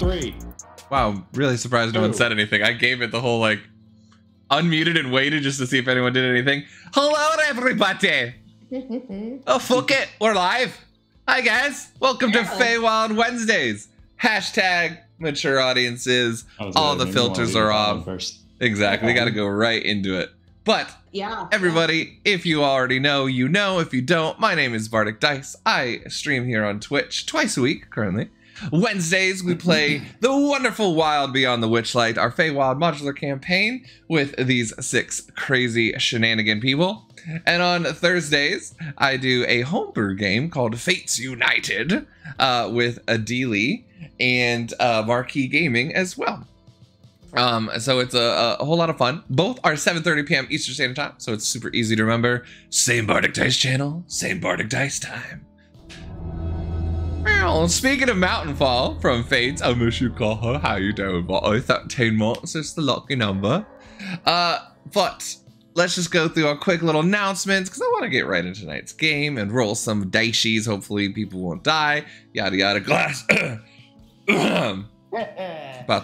3. Wow, really surprised no one said anything. I gave it the whole like unmuted and waited just to see if anyone did anything. Hello everybody! Oh fuck it, we're live. Hi guys, welcome to Feywild Wednesdays. Hashtag mature audiences. All the filters are off. Exactly, we gotta go right into it. But yeah, everybody, if you already know, you know. If you don't, my name is Bardic Dice. I stream here on Twitch twice a week currently. Wednesdays, we play the wonderful Wild Beyond the Wighlight, our Feywild modular campaign with these 6 crazy shenanigan people. And on Thursdays, I do a homebrew game called Fates United with Adili and Marquee Gaming as well. So it's a whole lot of fun. Both are 7:30 p.m. Eastern Standard Time, so it's super easy to remember. Same Bardic Dice channel, same Bardic Dice time. Well, speaking of Mountainfall from Fates, I miss you, call her. How you doing, boy? 13 months is the lucky number. But let's just go through our quick little announcements because I want to get right into tonight's game and roll some dice. Hopefully people won't die. Yada yada glass. About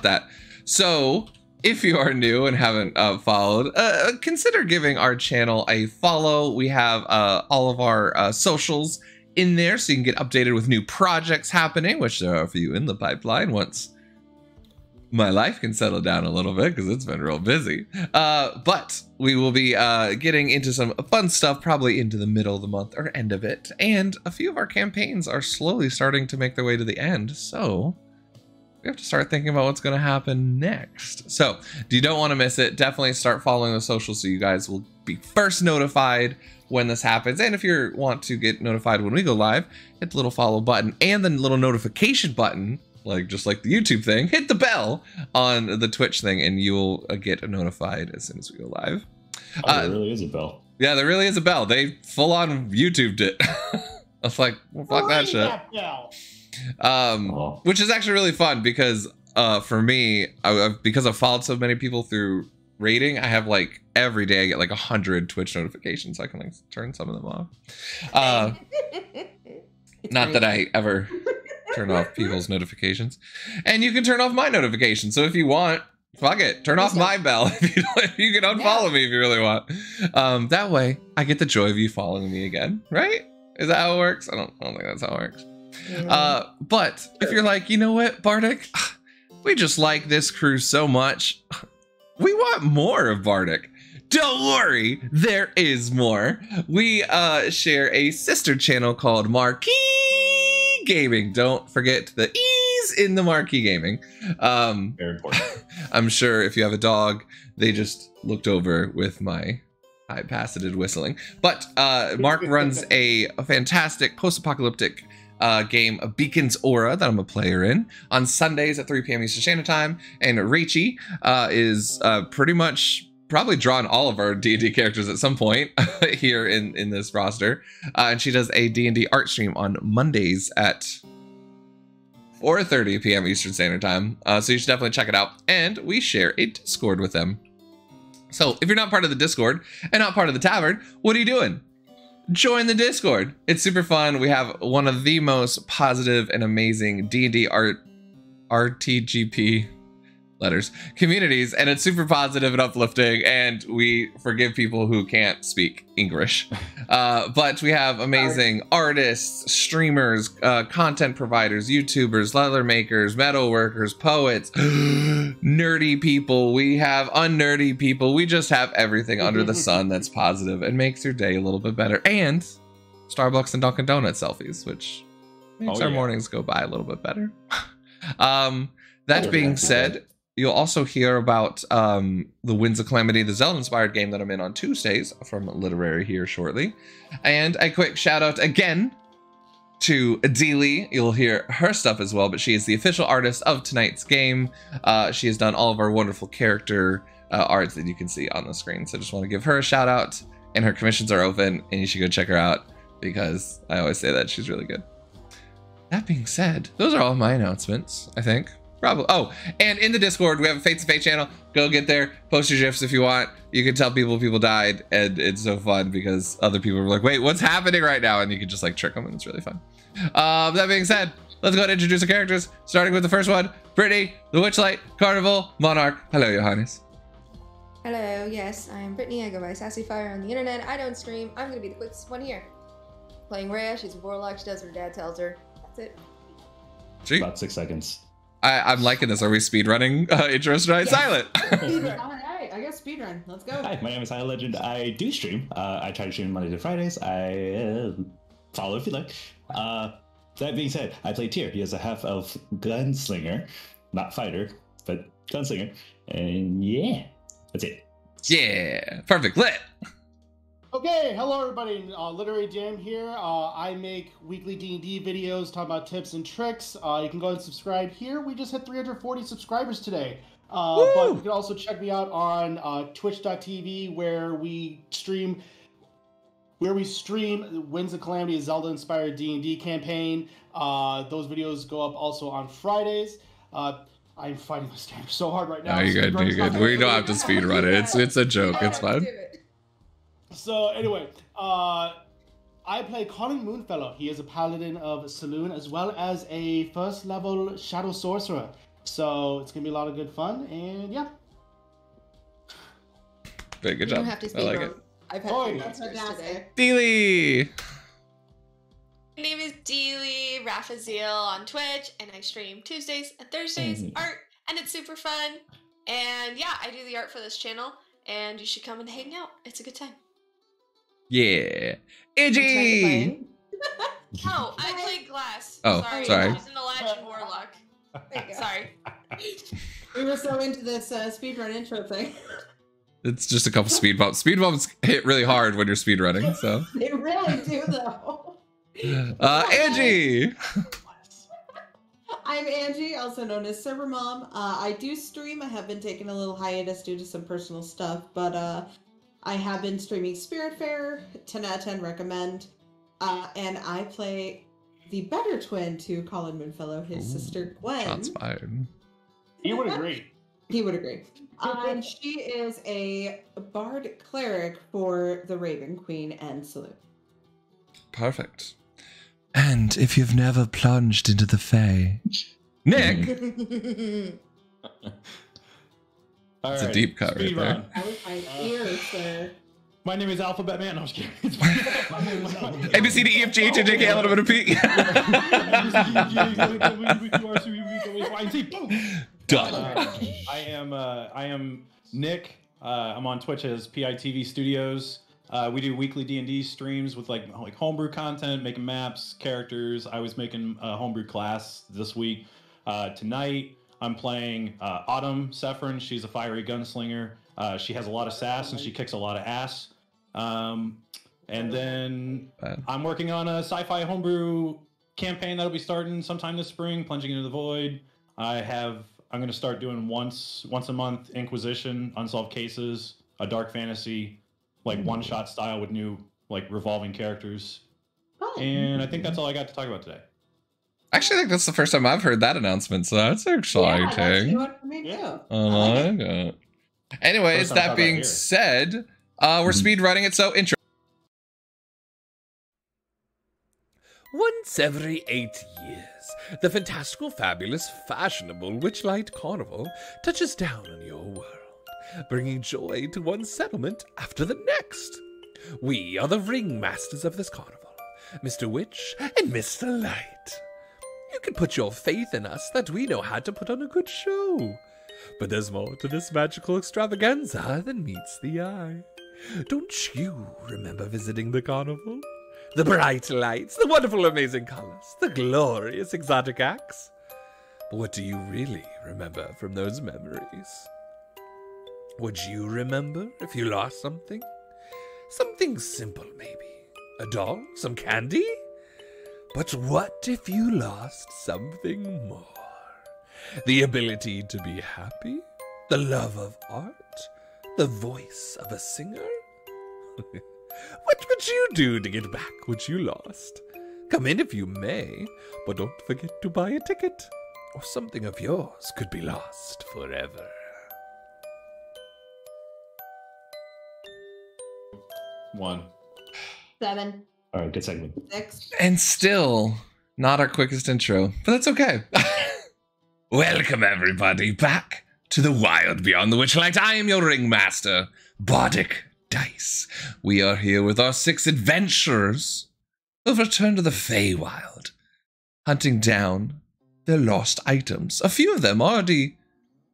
that. So, if you are new and haven't followed, consider giving our channel a follow. We have all of our socials in there so you can get updated with new projects happening, which there are a few in the pipeline once my life can settle down a little bit because it's been real busy. But we will be getting into some fun stuff probably into the middle of the month or end of it. And a few of our campaigns are slowly starting to make their way to the end. So we have to start thinking about what's going to happen next. So you don't want to miss it. Definitely start following the socials so you guys will be first notified when this happens. And if you want to get notified when we go live, hit the little follow button and the little notification button, just like the YouTube thing. Hit the bell on the Twitch thing and you'll get notified as soon as we go live. There really is a bell. Yeah, there really is a bell. They full on YouTubed it. I was like, well, fuck that shit. Which is actually really fun because for me, because I've followed so many people through rating, I have every day I get 100 Twitch notifications. So I can turn some of them off. Not that I ever turn off people's notifications, and you can turn off my notifications. So if you want, fuck it, turn off my bell. If you can unfollow me if you really want. That way I get the joy of you following me again, right? Is that how it works? I don't think that's how it works. But if you're like, you know what, Bardic, we just like this crew so much, we want more of Bardic. Don't worry, there is more. We share a sister channel called Marquee Gaming. Don't forget the E's in the Marquee Gaming. Very important. I'm sure if you have a dog, they just looked over with my high-passeted whistling. But Mark runs a fantastic post-apocalyptic game of Beacon's Aura that I'm a player in on Sundays at 3 p.m. Eastern Standard Time. And Rachie is pretty much probably drawn all of our D&D characters at some point here in this roster. And she does a D&D art stream on Mondays at 4:30 p.m. Eastern Standard Time. So you should definitely check it out. And we share a Discord with them. So if you're not part of the Discord and not part of the tavern, what are you doing? Join the Discord. It's super fun. We have one of the most positive and amazing D&D RTGP letters communities, and it's super positive and uplifting, and we forgive people who can't speak English. But we have amazing artists, streamers, content providers, YouTubers, leather makers, metal workers, poets, nerdy people. We have unnerdy people. We just have everything under the sun that's positive and makes your day a little bit better. And Starbucks and Dunkin' Donuts selfies, which makes our mornings go by a little bit better. That being said, you'll also hear about the Winds of Calamity, the Zelda-inspired game that I'm in on Tuesdays from Literary here shortly. And a quick shout out again to Adelie. You'll hear her stuff as well, but she is the official artist of tonight's game. She has done all of our wonderful character art that you can see on the screen. So just want to give her a shout out, and her commissions are open, and you should go check her out because I always say that she's really good. That being said, those are all my announcements, I think. Probably. Oh, and in the Discord, we have a Fates of Fate channel. Go get there, post your GIFs if you want. You can tell people died, and it's so fun because other people are like, wait, what's happening right now? And you can just trick them, and it's really fun. That being said, let's go ahead and introduce our characters, starting with the first one, Brittany, the Witchlight, Carnival, Monarch. Hello, Johannes. Hello, yes, I'm Brittany. I go by Sassy Fire on the internet. I don't stream. I'm going to be the quickest one here. Playing Rhea, she's a warlock. She does what her dad tells her. That's it. Sweet. About 6 seconds. I'm liking this. Are we speedrunning intros tonight? Yes. Silent. All right, I got speedrun. Let's go. Hi, my name is Silent Legend. I do stream. I try to stream Mondays and Fridays. I follow if you like. That being said, I play Tyr. He has a half-elf gunslinger, not fighter, but gunslinger. And yeah, that's it. Yeah, perfect. Lit. Okay, hello everybody, Literary Jam here. I make weekly D&D videos talking about tips and tricks. You can go and subscribe here. We just hit 340 subscribers today. But you can also check me out on twitch.tv where we stream Winds of Calamity, a Zelda-inspired D&D campaign. Those videos go up also on Fridays. I'm fighting my stamina so hard right now. No, you're good, you're good. We don't have to speed run it. It's a joke, it's fine. So anyway, I play Colin Moonfellow. He is a paladin of Saloon as well as a first level shadow sorcerer. So it's gonna be a lot of good fun, and yeah. Very good job. You don't have to speak I like it. I've had answers today. Dealy. My name is Dealy Raphazeel on Twitch, and I stream Tuesdays and Thursdays art and it's super fun. And yeah, I do the art for this channel, and you should come and hang out. It's a good time. Yeah. Iggy! Oh, I played Glass. Oh, sorry. I was in the Legend Warlock. There you go. Sorry. We were so into this speedrun intro thing. It's just a couple speed bumps. Speed bumps hit really hard when you're speed running, so. They really do, though. Angie! I'm Angie, also known as Server Mom. I do stream. I have been taking a little hiatus due to some personal stuff, but I have been streaming Spiritfarer, 10 out of 10 recommend. And I play the better twin to Colin Moonfellow, his sister Gwen. Shots fired. He would agree. He would agree. And she is a bard cleric for the Raven Queen and Saloon. Perfect. And if you've never plunged into the Fae, Nick! All It's a right, deep cut right speed there. run. That was my ear, sir. My name is Alphabet Man. No, I'm just kidding. A, B, C, D, E, F, G, H, I, J, K, L, M, N, O, P. Done. I am Nick. I'm on Twitch as PITV Studios. We do weekly D&D streams with like homebrew content, making maps, characters. I was making a homebrew class this week. Tonight I'm playing Autumn Sephron. She's a fiery gunslinger. She has a lot of sass and she kicks a lot of ass. And then I'm working on a sci-fi homebrew campaign that'll be starting sometime this spring, Plunging into the Void. I'm going to start doing once a month Inquisition, Unsolved Cases, a dark fantasy, like one-shot style with new like revolving characters. Oh. And I think that's all I got to talk about today. Actually, I think that's the first time I've heard that announcement, so that's exciting. Yeah, that's new one for me, too. I like it. Anyways, First time that talking being about said, we're speed running it, so intro. Once every 8 years, the fantastical, fabulous, fashionable Witchlight Carnival touches down on your world, bringing joy to one settlement after the next. We are the ringmasters of this carnival, Mr. Witch and Mr. Light. You can put your faith in us that we know how to put on a good show. But there's more to this magical extravaganza than meets the eye. Don't you remember visiting the carnival? The bright lights, the wonderful, amazing colors, the glorious exotic acts. But what do you really remember from those memories? Would you remember if you lost something? Something simple, maybe. A doll? Some candy? But what if you lost something more? The ability to be happy? The love of art? The voice of a singer? What would you do to get back what you lost? Come in if you may, but don't forget to buy a ticket, or something of yours could be lost forever. One. 7, All right, good segment. 6. And still, not our quickest intro, but that's okay. Welcome, everybody, back to the Wild Beyond the Wighlight. I am your ringmaster, Bardic Dice. We are here with our 6 adventurers who have returned to the Feywild, hunting down their lost items. A few of them already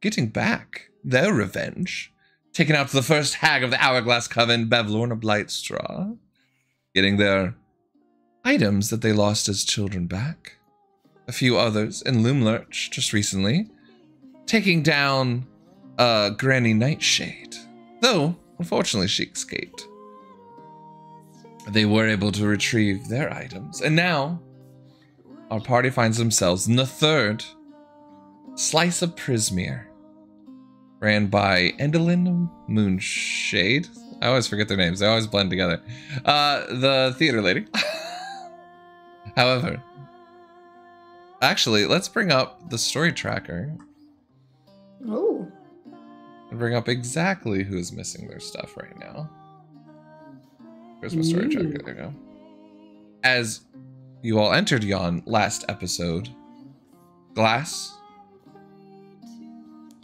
getting back their revenge, taking out the first hag of the Hourglass Coven, Bevlorn of Blightstraw, getting their items that they lost as children back. A few others in Loomlurch just recently, taking down Granny Nightshade, though unfortunately she escaped. They were able to retrieve their items, and now our party finds themselves in the third Slice of Prismere, ran by Endalyn Moonshade. I always forget their names, they always blend together. The theater lady. However, actually, let's bring up the story tracker Oh. and bring up exactly who's missing their stuff right now. Where's my story tracker? There we go. As you all entered yon last episode, Glass,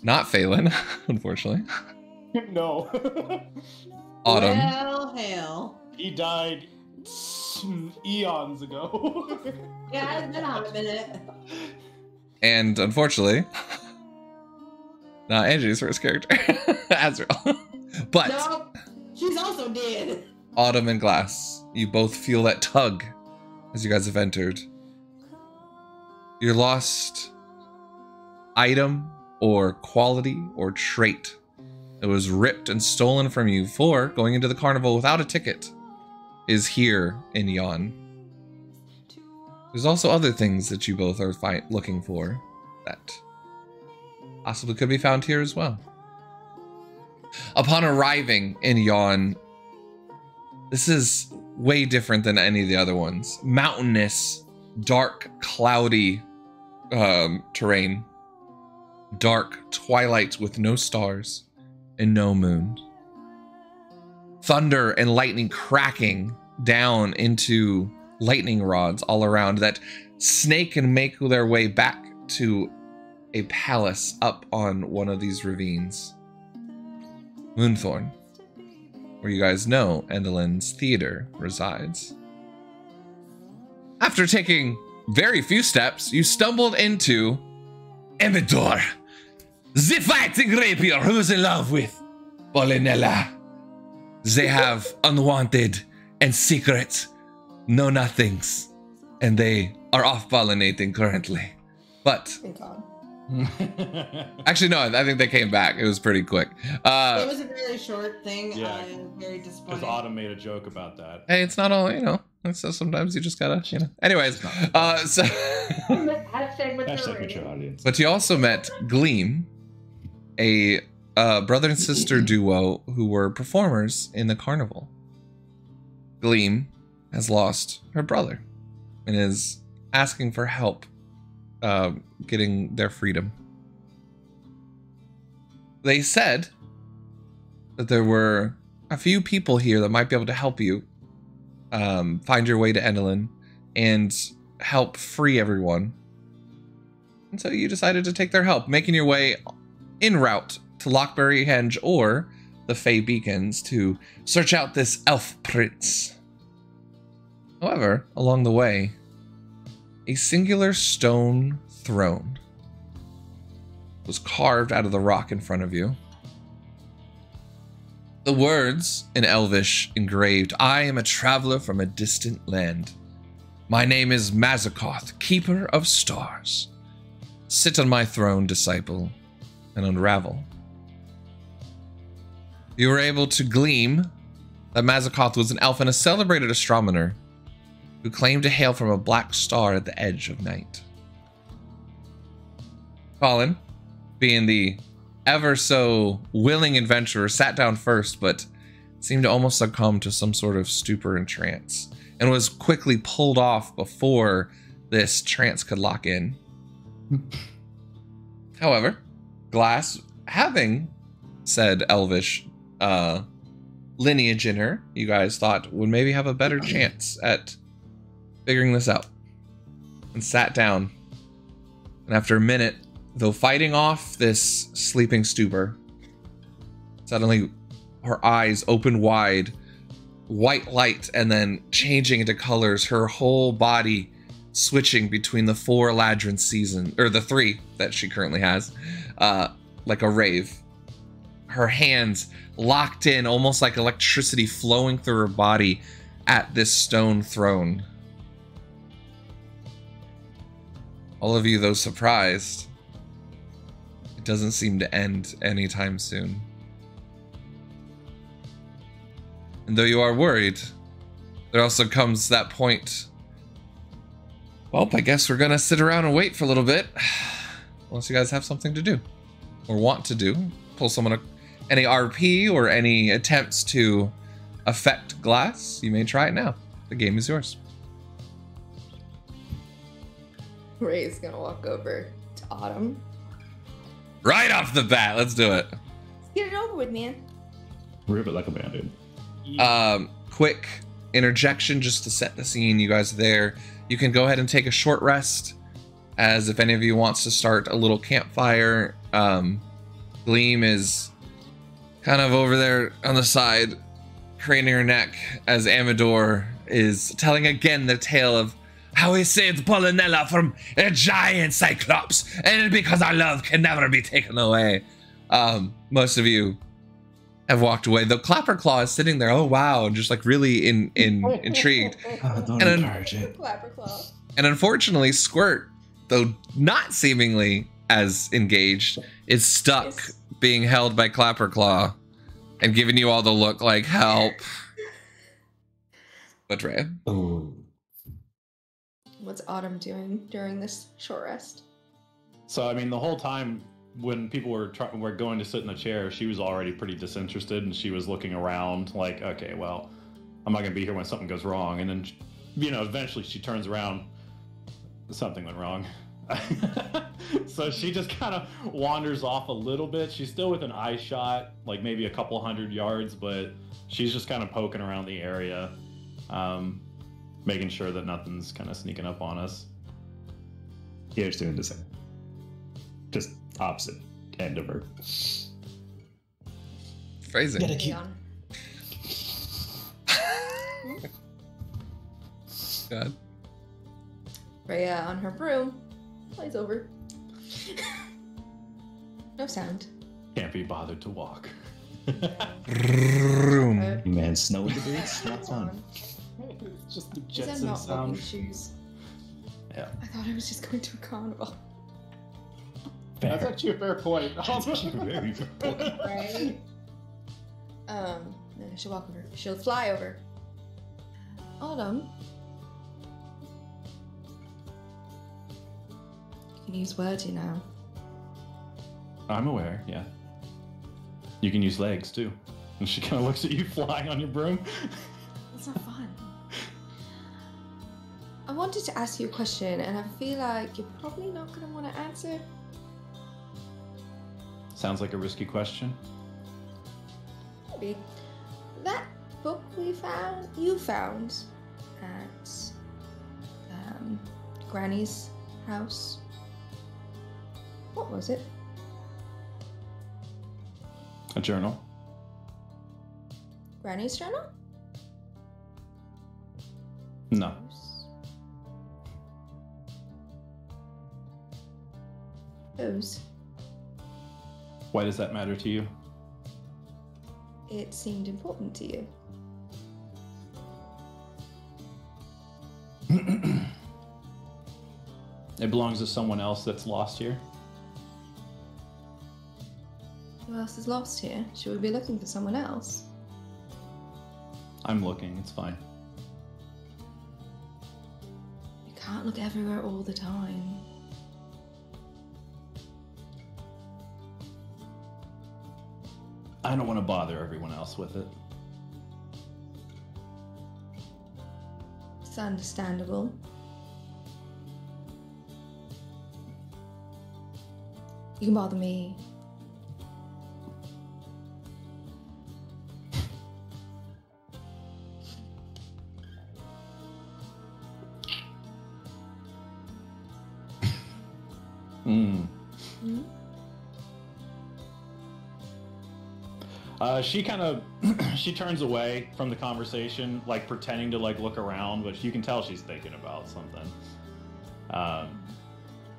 not Phelan, unfortunately. No. Autumn, Well, hail. He died eons ago. Yeah, it's been a hot minute. and unfortunately, Not Angie's first character. Azrael. But No, she's also dead. Autumn and Glass, you both feel that tug as you guys have entered. Your lost item or quality or trait that was ripped and stolen from you for going into the carnival without a ticket is here in Yon. There's also other things that you both are looking for that possibly could be found here as well. Upon arriving in Yon, this is way different than any of the other ones. Mountainous, dark, cloudy terrain. Dark twilight with no stars and no moon. Thunder and lightning cracking down into lightning rods all around that snake and make their way back to a palace up on one of these ravines. Moonthorn, where you guys know Endelin's theater resides. After taking very few steps, you stumbled into Emidor, the fighting rapier who's in love with Polinella. They have unwanted and secret know-nothings, and they are off-pollinating currently. But Thank God. actually, no, I think they came back. It was pretty quick. It was a very short thing. Yeah. I'm very Because disappointed. Autumn made a joke about that. Hey, it's not all, so sometimes you just gotta, Anyways, so... Hashtag Hashtag mature audience. But you also met Gleam, a brother and sister duo who were performers in the carnival. Gleam has lost her brother and is asking for help getting their freedom. They said that there were a few people here that might be able to help you find your way to Endelin and help free everyone. And so you decided to take their help, making your way en route to Lockberry Henge or the Fey Beacons to search out this elf prince. However, along the way, a singular stone throne was carved out of the rock in front of you. The words in Elvish engraved, "I am a traveler from a distant land. My name is Mazakoth, Keeper of Stars. Sit on my throne, disciple, and unravel." You were able to glean that Mazakoth was an elf and a celebrated astronomer who claimed to hail from a black star at the edge of night. Colin, being the ever so willing adventurer, sat down first, but seemed to almost succumb to some sort of stupor and trance, and was quickly pulled off before this trance could lock in. However, Glass, having said Elvish lineage in her, you guys thought would maybe have a better chance at figuring this out, and sat down. And after a minute, though fighting off this sleeping stupor, suddenly her eyes opened wide, white light, and then changing into colors, her whole body switching between the 4 Eladrin season, or the 3 that she currently has, like a rave. Her hands locked in, almost like electricity flowing through her body at this stone throne. All of you, though surprised, it doesn't seem to end anytime soon. And though you are worried, there also comes that point. Well, I guess we're gonna sit around and wait for a little bit. Unless you guys have something to do. Or want to do. Pull someone any RP or any attempts to affect Glass, you may try it now. The game is yours. Ray's gonna walk over to Autumn. Right off the bat, let's do it. Let's get it over with, man. Rip it like a bandit. Quick interjection just to set the scene. You guys are there. You can go ahead and take a short rest, as if any of you wants to start a little campfire. Gleam is kind of over there on the side, craning her neck, as Amador is telling again the tale of how he saved Polinella from a giant cyclops, and because our love can never be taken away. Most of you have walked away. The Clapperclaw is sitting there. Oh wow, and just like really intrigued. Oh, don't And encourage it. Clapperclaw. And unfortunately, Squirt, though not seemingly as engaged, is stuck Yes. being held by Clapperclaw and giving you all the look like help. But Rhea? Oh. What's Autumn doing during this short rest? So I mean, the whole time when people were going to sit in the chair, she was already pretty disinterested, and she was looking around like, okay, well, I'm not gonna be here when something goes wrong. And then, you know, eventually she turns around, something went wrong. So she just kind of wanders off a little bit. She's still with an eye shot, like maybe a couple 100 yards, but she's just kind of poking around the area, making sure that nothing's kind of sneaking up on us. Here's doing the same. Just opposite end of her. Phrasing. Gotta keep. Leon. God. Rhea on her broom flies over. No sound. Can't be bothered to walk. Vroom. Man, snow with the boots? Not It's fun. on. It's just the These are Jetson not walking sound. shoes. Yeah. I thought I was just going to a carnival. That's actually a fair point. That's actually very fair point. Right? No, she'll walk over. She'll fly over. Autumn. You can use words, you know. I'm aware, yeah. You can use legs too. And she kind of looks at you flying on your broom. That's not fun. I wanted to ask you a question, and I feel like you're probably not going to want to answer. Sounds like a risky question. Maybe. That book you found at Granny's house. What was it? A journal. Granny's journal? No. Those. Why does that matter to you? It seemed important to you. It belongs to someone else that's lost here. Who else is lost here? Should we be looking for someone else? I'm looking, it's fine. You can't look everywhere all the time. I don't want to bother everyone else with it. It's understandable. You can bother me. She kind of she turns away from the conversation, like pretending to like look around, but you can tell she's thinking about something.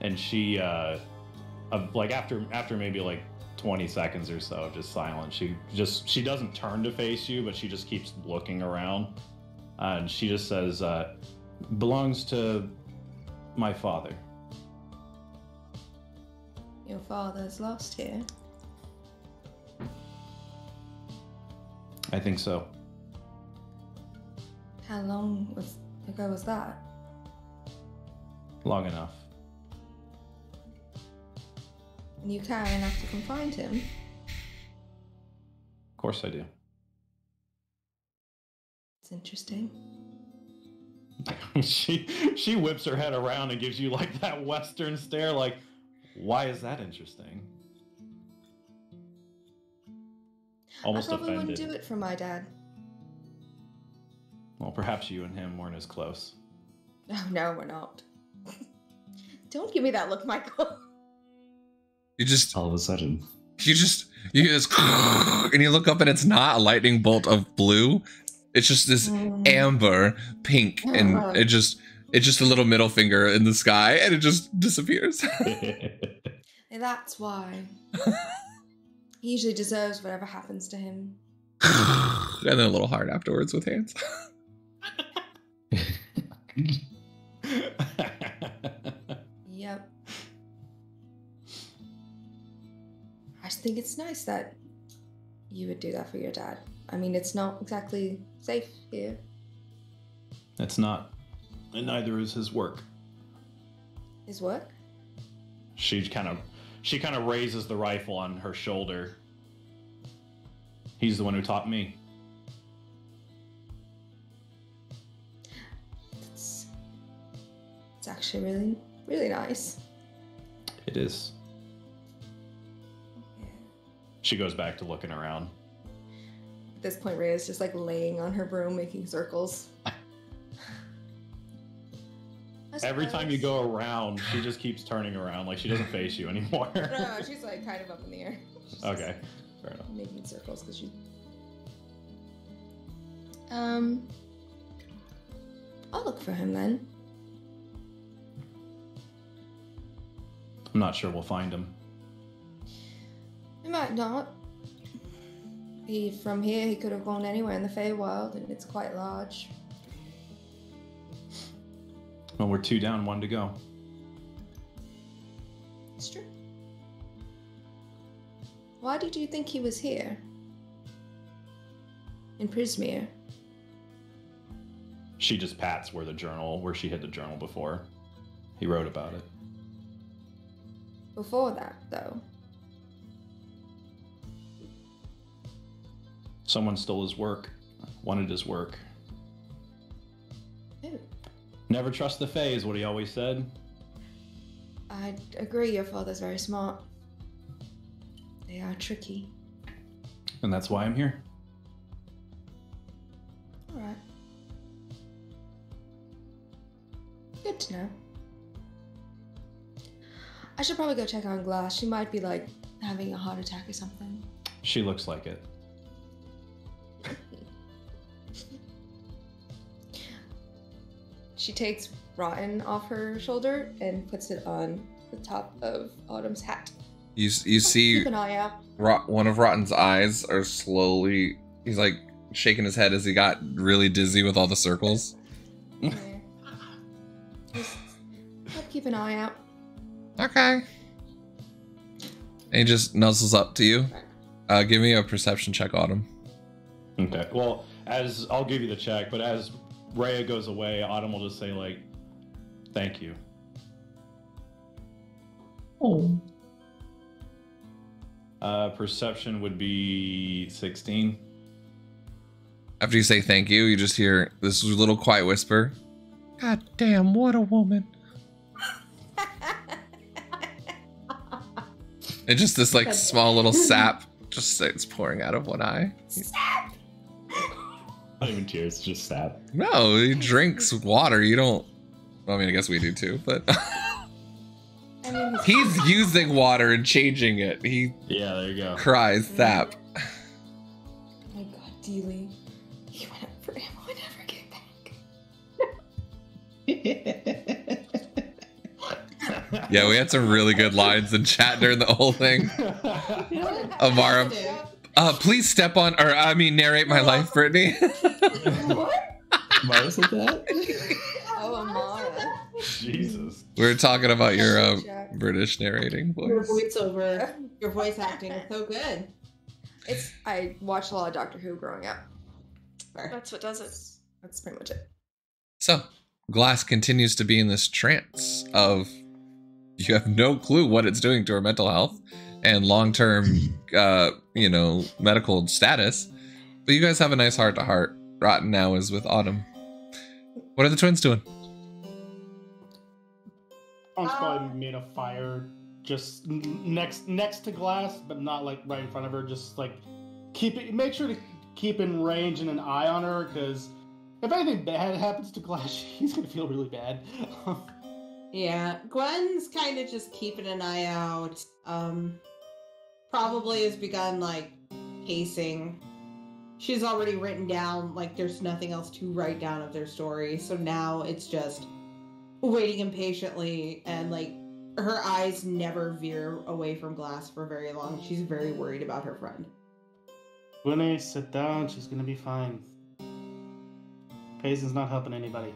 And she like after maybe like 20 seconds or so of just silence, she doesn't turn to face you, but she just keeps looking around, and she just says, "Belongs to my father." Your father's lost here. I think so. How long ago was that? Long enough. And you care enough to come find him? Of course I do. It's interesting. She whips her head around and gives you like that Western stare, like, why is that interesting? Almost I probably offended. wouldn't do it for my dad. Well, perhaps you and him weren't as close. Oh, no, we're not. Don't give me that look, Michael. You just All of a sudden. you and you look up and it's not a lightning bolt of blue. It's just this amber pink, and it's just a little middle finger in the sky, and it just disappears. That's why. He usually deserves whatever happens to him. And then a little heart afterwards with hands. Yep. I just think it's nice that you would do that for your dad. I mean, it's not exactly safe here. It's not. And neither is his work. His work? She kind of raises the rifle on her shoulder. He's the one who taught me. It's actually really, really nice. It is. Yeah. She goes back to looking around. At this point, Rhea's just like laying on her broom, making circles. Every time you go around, she just keeps turning around, like she doesn't face you anymore. No, she's like kind of up in the air. Okay, fair enough. Making circles because she. I'll look for him then. I'm not sure we'll find him. We might not. From here, he could have gone anywhere in the Feywild, and it's quite large. Well, we're 2 down, 1 to go. It's true. Why did you think he was here? In Prismere? She just pats where she hid the journal before. He wrote about it. Before that, though. Someone stole his work. Wanted his work. Who? Never trust the Fae is what he always said. I agree, your father's very smart. They are tricky. And that's why I'm here. Alright. Good to know. I should probably go check on Glass. She might be, like, having a heart attack or something. She looks like it. She takes Rotten off her shoulder and puts it on the top of Autumn's hat. You see Keep an eye out. one of Rotten's eyes are slowly, he's like shaking his head as he got really dizzy with all the circles. Yeah. Just keep an eye out. Okay. And he just nuzzles up to you. Give me a perception check, Autumn. Okay. Well, I'll give you the check, but as Rhea goes away, Autumn will just say, like, thank you. Oh. Perception would be 16. After you say thank you, you just hear this little quiet whisper. God damn, what a woman. And just this like small little sap just starts pouring out of one eye. Not even tears, just sap. No, he drinks water. You don't. Well, I mean, I guess we do too, but I mean, he's using water and changing it. He Yeah, there you go. cries sap. oh my god, Dealey. He went up for him. I never came back. Yeah, we had some really good lines in chat during the whole thing. Amara, please step on, or I mean, narrate my life, Brittany. What? Mara said that? Oh, Amara. Jesus. We were talking about your British narrating Your voice. voiceover, your voice acting is so good. I watched a lot of Doctor Who growing up. That's what does it. That's pretty much it. So, Glass continues to be in this trance of you have no clue what it's doing to her mental health and long-term, medical status. But you guys have a nice heart-to-heart. Rotten now is with Autumn. What are the twins doing? Autumn's probably made a fire just next to Glass, but not like right in front of her. Just like make sure to keep in range and an eye on her, because if anything bad happens to Glass, he's gonna feel really bad. Yeah, Gwen's kind of just keeping an eye out. Probably has begun like pacing. She's already written down, like, there's nothing else to write down of their story, so now it's just waiting impatiently and like her eyes never veer away from glass for very long. She's very worried about her friend. Winnie, sit down. She's gonna be fine. Paisley's not helping anybody.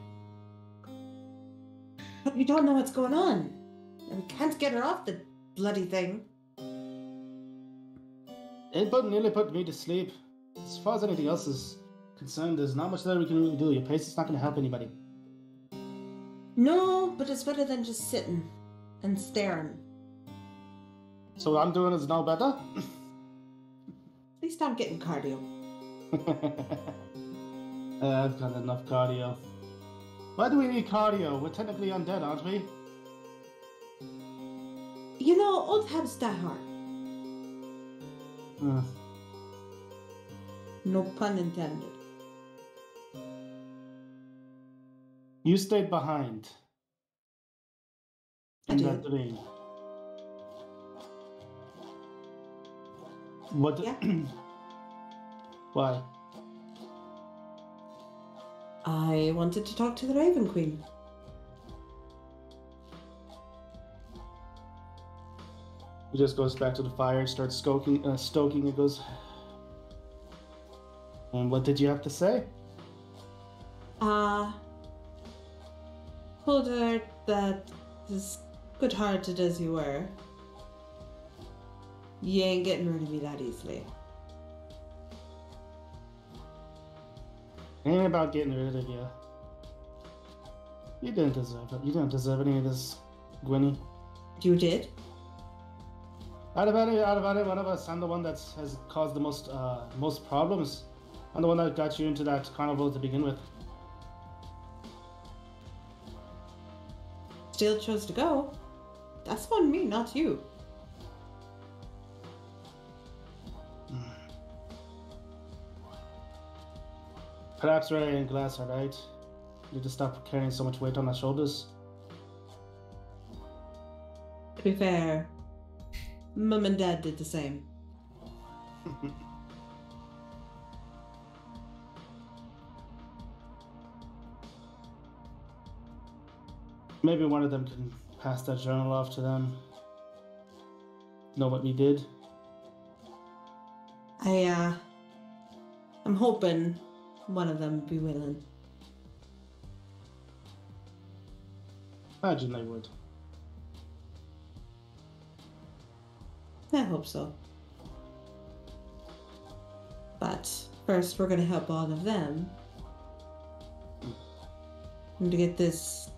But we don't know what's going on. And we can't get her off the bloody thing. It nearly put me to sleep. As far as anything else is concerned, there's not much that we can really do. Your Paisley's not gonna help anybody. No, but it's better than just sitting and staring. So what I'm doing is no better? At least I'm getting cardio. I've got enough cardio. Why do we need cardio? We're technically undead, aren't we? You know, old habits die hard. No pun intended. You stayed behind. I In did. that dream. What? Yeah. Why? I wanted to talk to the Raven Queen. He just goes back to the fire, starts stoking. It goes. And what did you have to say? Told her that as good-hearted as you were, you ain't getting rid of me that easily. Ain't about getting rid of you. You didn't deserve it. You didn't deserve any of this, Gwynny. You did? Out of any one of us, I'm the one that has caused the most problems. I'm the one that got you into that carnival to begin with. Still chose to go. That's on me, not you. Perhaps Ray and Glass are right. You need to stop carrying so much weight on our shoulders. To be fair, Mum and Dad did the same. Maybe one of them can pass that journal off to them. Know what we did? I'm hoping one of them would be willing. Imagine they would. I hope so. But first, we're gonna help all of them. And to get this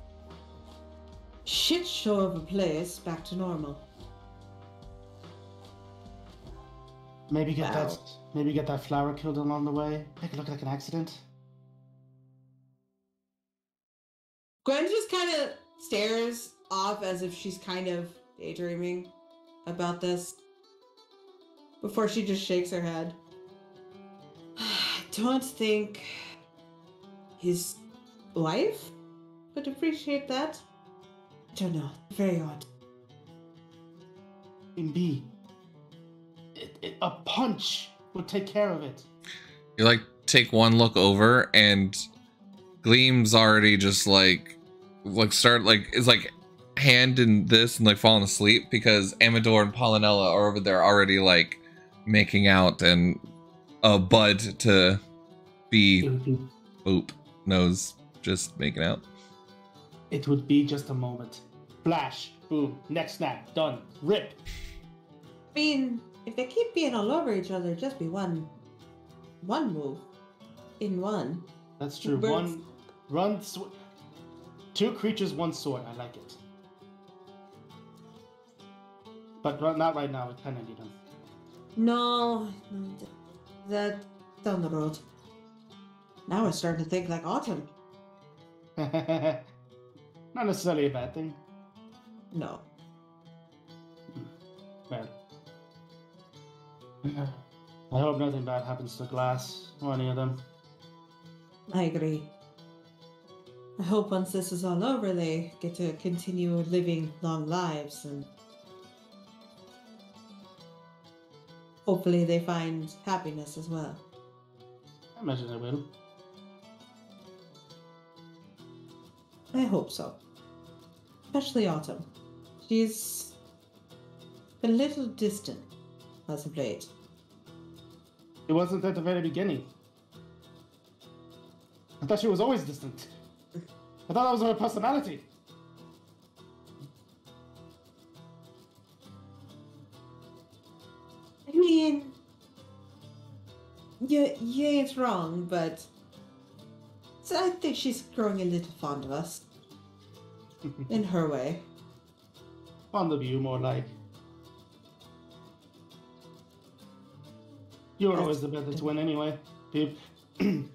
shit show of a place back to normal. Maybe get Wow. that flower killed along the way. Make it look like an accident. Gwen just kind of stares off as if she's kind of daydreaming about this before she just shakes her head. I don't think his wife would appreciate that. I don't know. Very odd. In B. A punch would take care of it. You like take one look over and Gleam's already just like start like is like hand in this and like falling asleep because Amador and Pollinella are over there already like making out and a bud to be nose just making out. It would be just a moment. Flash, boom, neck snap, done, rip. I mean, if they keep being all over each other, just be one move in one. That's true. Birds. Two creatures, one sword. I like it. But not right now. We kind of need them. No, that down the road. Now we're starting to think like autumn. Not necessarily a bad thing. No. Bad. I hope nothing bad happens to Glass or any of them. I agree. I hope once this is all over, they get to continue living long lives and hopefully they find happiness as well. I imagine they will. I hope so. Especially Autumn. She's a little distant as of late. It wasn't at the very beginning. I thought she was always distant. I thought that was her personality. I mean, you ain't wrong, but so I think she's growing a little fond of us. In her way. Fond of you, more like. You were always the better twin anyway, Pip. You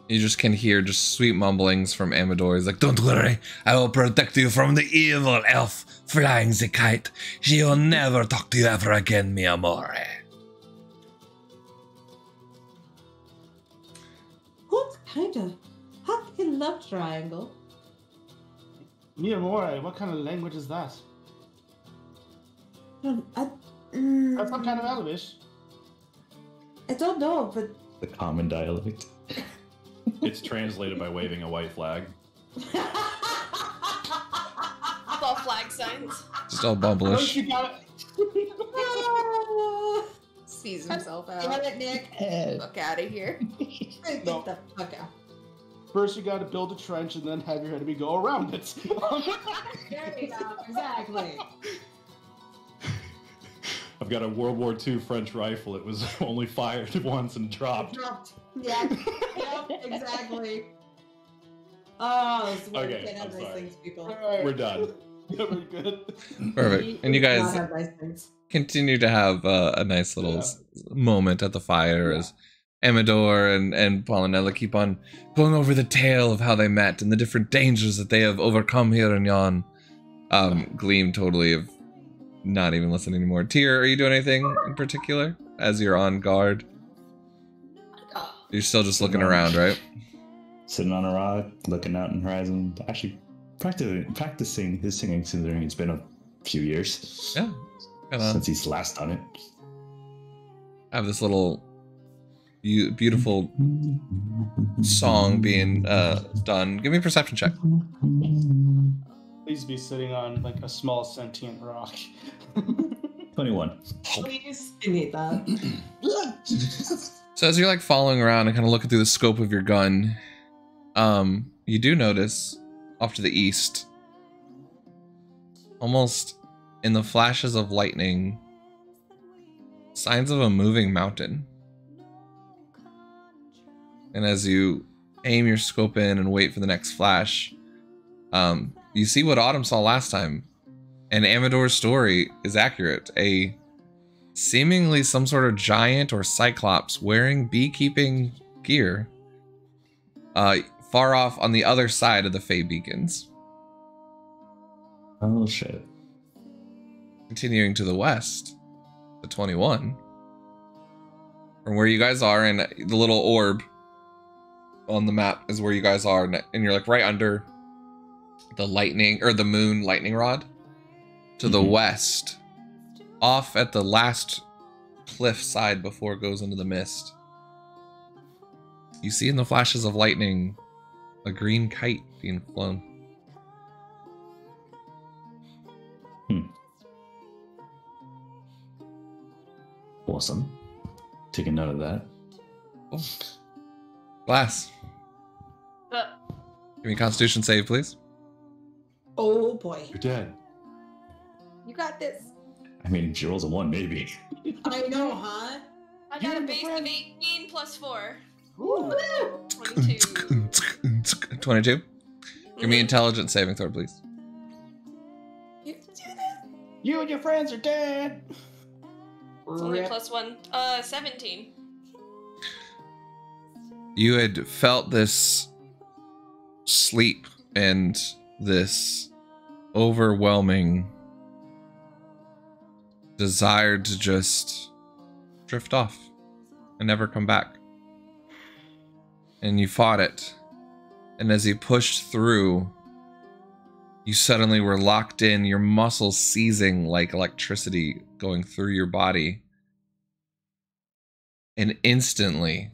just can hear just sweet mumblings from Amador. He's like, "Don't worry, I will protect you from the evil elf flying the kite. She will never talk to you ever again, mi amore." What kind of happy love triangle? Mi amore, what kind of language is that? That's some kind of Elvish. I don't know, but The common dialect. It's translated by waving a white flag. All flag signs. Just all First bubblish. you got Sees himself Got out. it, Nick. Fuck out of here. Get No. the fuck out. First you gotta build a trench and then have your enemy go around it. There we go. Exactly. I've got a World War II French rifle. It was only fired once and dropped. Dropped. Yeah. Yep. Exactly. Oh, this is why we Okay, can't have I'm nice sorry. things, people. Alright. We're done. Yeah, we're good. Perfect. And you We cannot guys have nice things. continue to have a nice little moment at the fire as Amador and Pollinella keep on going over the tale of how they met and the different dangers that they have overcome here in Yon. Gleam totally of not even listening anymore. Tyr, are you doing anything in particular as you're on guard? You're still just looking around, right? Sitting on a rock, looking out in the horizon, actually practicing his singing, considering it's been a few years Yeah. Kinda since he's last done it. have this little beautiful song being done. Give me a perception check. Please be sitting on like a small sentient rock. 21. Please, I need that. So as you're like following around and kind of looking through the scope of your gun, you do notice off to the east, almost in the flashes of lightning, signs of a moving mountain. And as you aim your scope in and wait for the next flash, you see what Autumn saw last time. And Amador's story is accurate. A seemingly some sort of giant or cyclops wearing beekeeping gear far off on the other side of the Fey beacons. Oh shit. Continuing to the west, the 21, from where you guys are, and the little orb on the map is where you guys are, and you're like right under the lightning or the moon lightning rod. To the west, off at the last cliff side before it goes into the mist, you see in the flashes of lightning a green kite being flown. Awesome. Taking note of that. Glass, Uh, give me a Constitution save, please. Oh boy. You're dead. You got this. I mean, if she rolls a 1, maybe. I know, huh? I got a You, base friend. of 18 plus 4. Ooh. 22. 22. Give me intelligence saving throw, please. You can do this. You and your friends are dead. It's only Rip. plus 1. 17. You had felt this sleep and this overwhelming desire to just drift off and never come back. And you fought it. And as you pushed through, you suddenly were locked in, your muscles seizing like electricity going through your body. And instantly,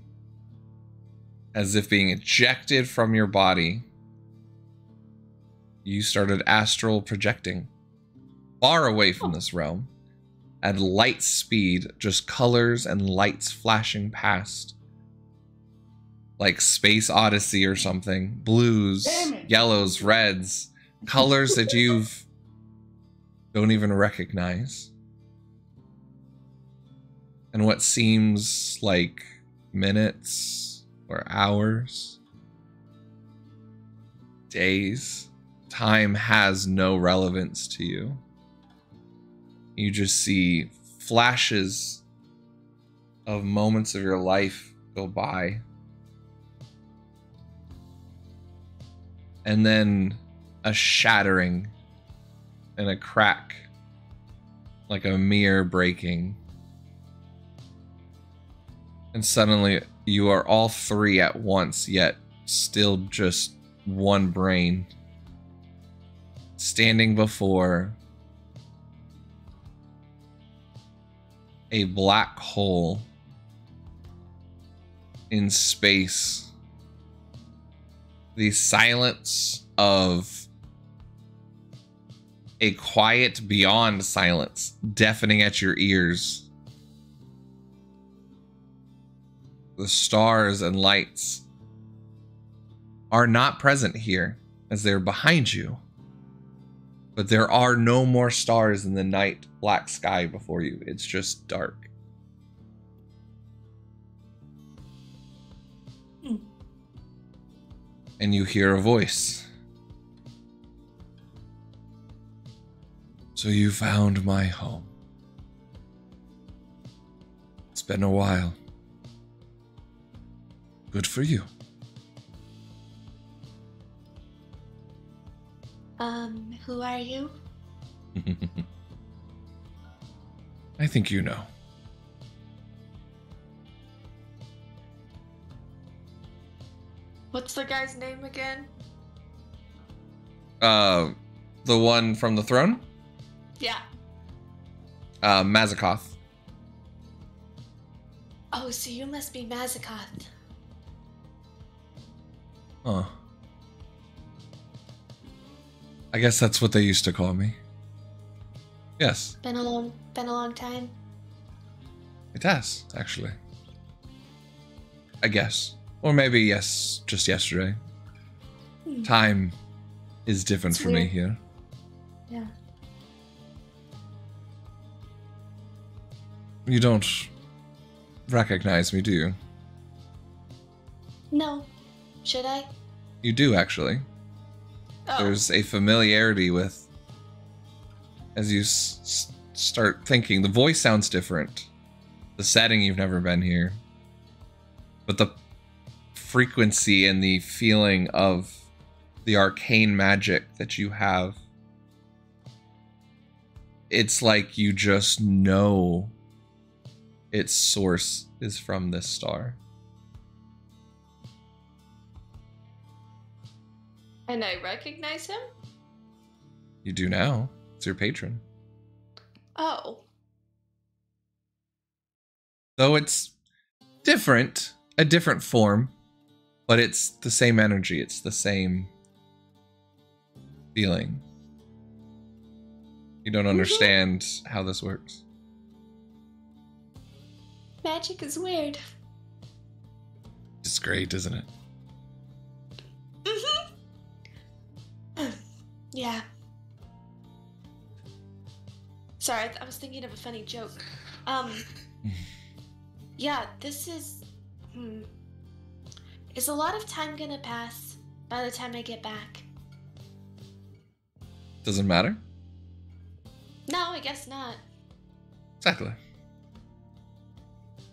as if being ejected from your body, you started astral projecting far away from this realm at light speed, just colors and lights flashing past. Like Space Odyssey or something. Blues, yellows, reds, colors that you've don't even recognize. And what seems like minutes or hours, days, time has no relevance to you. You just see flashes of moments of your life go by. And then a shattering and a crack, like a mirror breaking. And suddenly you are all three at once, yet still just one brain, standing before a black hole in space. The silence of a quiet beyond silence, deafening at your ears. The stars and lights are not present here, as they're behind you. But there are no more stars in the night black sky before you. It's just dark. And you hear a voice. So you found my home. It's been a while. Good for you. Who are you? I think you know. What's the guy's name again? The one from the throne? Yeah. Mazakoth. Oh, so you must be Mazakoth. Huh. I guess that's what they used to call me. Yes. Been a long time. It has, actually. I guess. Or maybe, yes, just yesterday. Time is different It's for me weird. here. Yeah. You don't recognize me, do you? No. Should I? You do, actually. Oh. There's a familiarity with... As you start thinking, the voice sounds different. The setting, you've never been here. But the frequency and the feeling of the arcane magic that you have, it's like you just know its source is from this star. And I recognize him? You do now. It's your patron. Oh. Though it's different, a different form, but it's the same energy, it's the same feeling. You don't understand how this works. Magic is weird. It's great, isn't it? Yeah. Sorry, I was thinking of a funny joke. Yeah, this is... Is a lot of time gonna pass by the time I get back? Doesn't matter? No, I guess not. Exactly.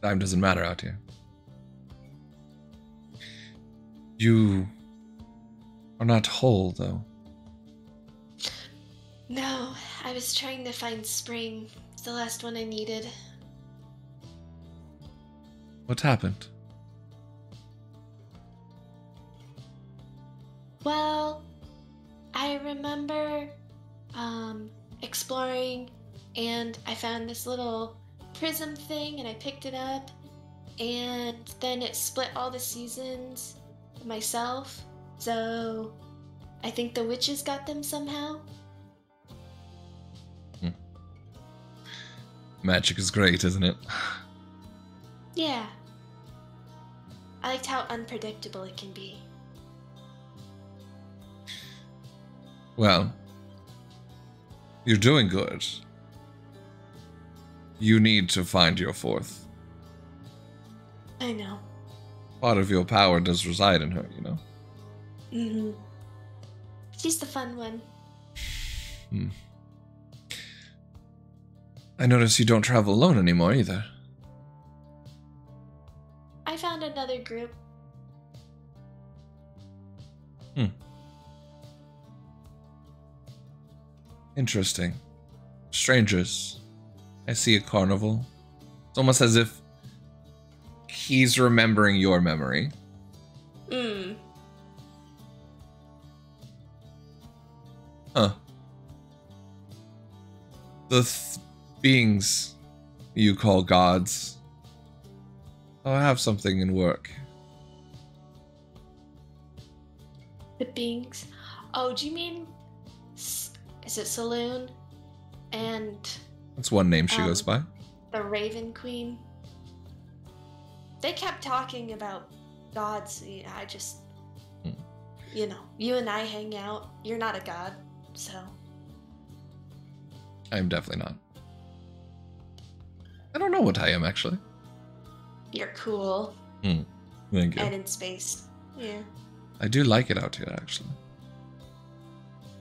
Time doesn't matter out here. You are not whole, though. No, I was trying to find spring. It's the last one I needed. What happened? Well, I remember exploring, and I found this little prism thing, and I picked it up, and then it split all the seasons myself. So I think the witches got them somehow. Magic is great, isn't it? Yeah. I liked how unpredictable it can be. Well, you're doing good. You need to find your fourth. I know. Part of your power does reside in her, you know? Mm-hmm. She's the fun one. I notice you don't travel alone anymore either. I found another group. Interesting. Strangers. I see a carnival. It's almost as if he's remembering your memory. Huh. The beings you call gods. I have something in work. The beings. Oh, do you mean... Is it Saloon? And... That's one name she goes by. The Raven Queen? They kept talking about gods. I just... You know, you and I hang out. You're not a god, so... I'm definitely not. I don't know what I am, actually. You're cool. Thank you. And in space. Yeah. I do like it out here, actually.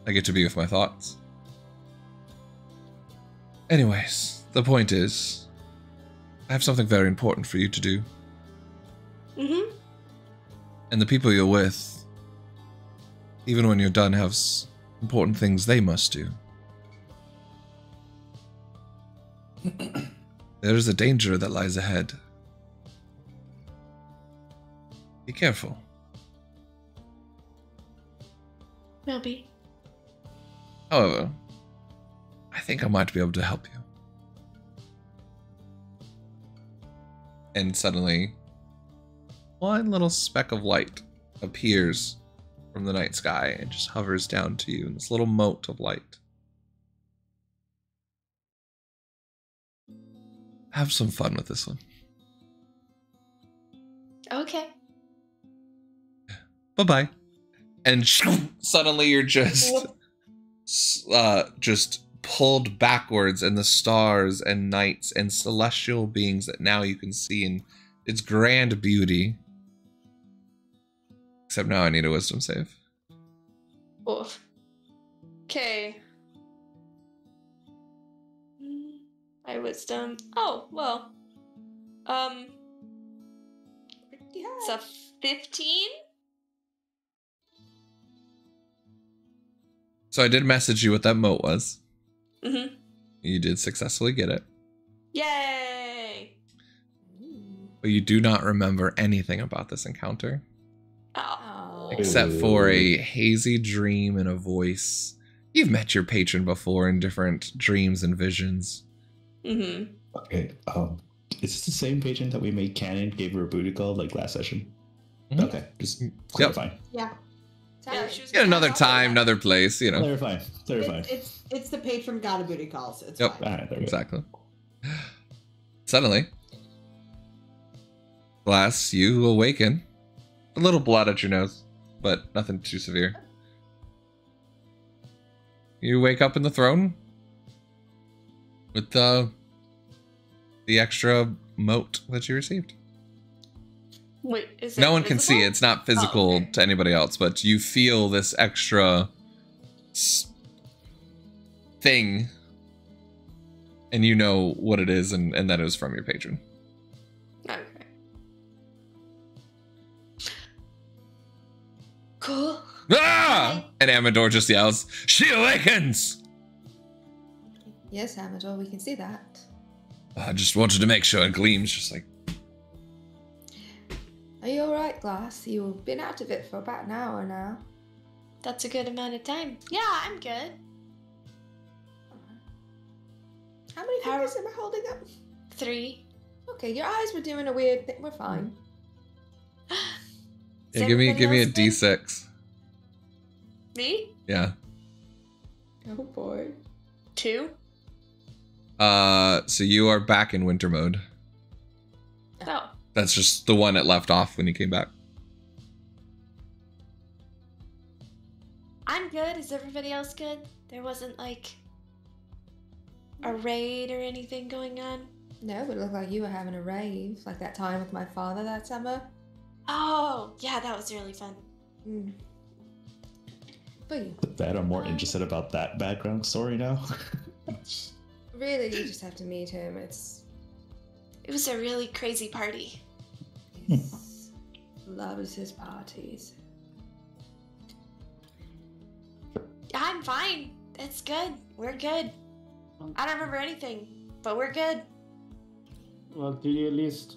I get to be with my thoughts. Anyways, the point is, I have something very important for you to do. Mm-hmm. And the people you're with, even when you're done, have important things they must do. There is a danger that lies ahead. Be careful. Maybe. However, I think I might be able to help you. And suddenly, one little speck of light appears from the night sky and just hovers down to you in this little mote of light. Have some fun with this one. Okay. Bye-bye. And suddenly you're just pulled backwards, and the stars and nights and celestial beings that now you can see in its grand beauty. Except now I need a wisdom save. Oof. Okay. My wisdom. Oh, well. It's a 15? So I did message you what that moat was. Mm-hmm. You did successfully get it. Yay! But you do not remember anything about this encounter. Oh. Except for a hazy dream and a voice. You've met your patron before in different dreams and visions. Mm-hmm. Okay, is this the same patron that we made canon, gave her a booty call like last session? Mm-hmm. Okay, just clarifying. Yeah. Yeah, she was Get another time, another place, you know. Clarifying. It's the patron god of booty calls. It's Yep. fine. All right, there we go. Exactly. Suddenly, Glass, you awaken. A little blood at your nose, but nothing too severe. You wake up in the throne with the extra moat that you received. Wait, is it No one can visible? see it. It's not physical Oh, okay. to anybody else, but you feel this extra thing, and you know what it is, and that it was from your patron. Okay. Cool. Ah! And Amador just yells, "She awakens!" Yes, Amador, we can see that. I just wanted to make sure. And Gleam's just like, Are you alright, Glass? You've been out of it for about an hour now. That's a good amount of time. Yeah, I'm good. How many fingers am I holding up? 3. Okay, your eyes were doing a weird thing. We're fine. yeah, give me a D6. Me? Yeah. Oh boy. 2? So you are back in winter mode. Oh. That's just the one it left off when you came back. I'm good. Is everybody else good? There wasn't like a raid or anything going on? No, but it looked like you were having a rave, like that time with my father that summer. Oh, yeah, that was really fun. Mm. But you, That I'm more interested about that background story now. really, you just have to meet him. It was a really crazy party. Loves his parties. I'm fine. It's good. We're good. I don't remember anything, but we're good. Well, did you at least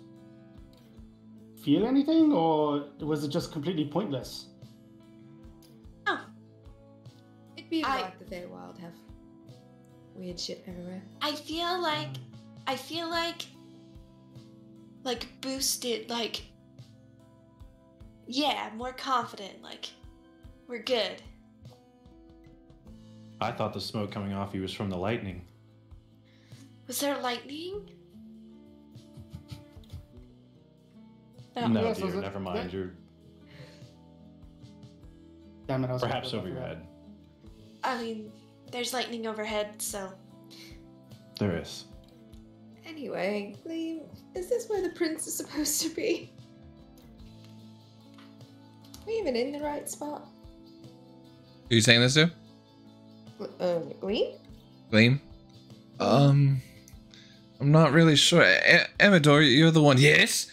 feel anything, or was it just completely pointless? Oh, It'd be like the Feywild have weird shit everywhere. I feel like boosted, like, yeah, more confident, like, we're good. I thought the smoke coming off you was from the lightning. Was there lightning? Oh. No, Yes, dear, was it- never mind. You're Damn it, I was perhaps gonna over go your for head. I mean, there's lightning overhead, so. There is. Anyway, Liam, is this where the prince is supposed to be? Are we even in the right spot? Who are you saying this to? Gleam? Gleam? I'm not really sure. Amador, you're the one. Yes?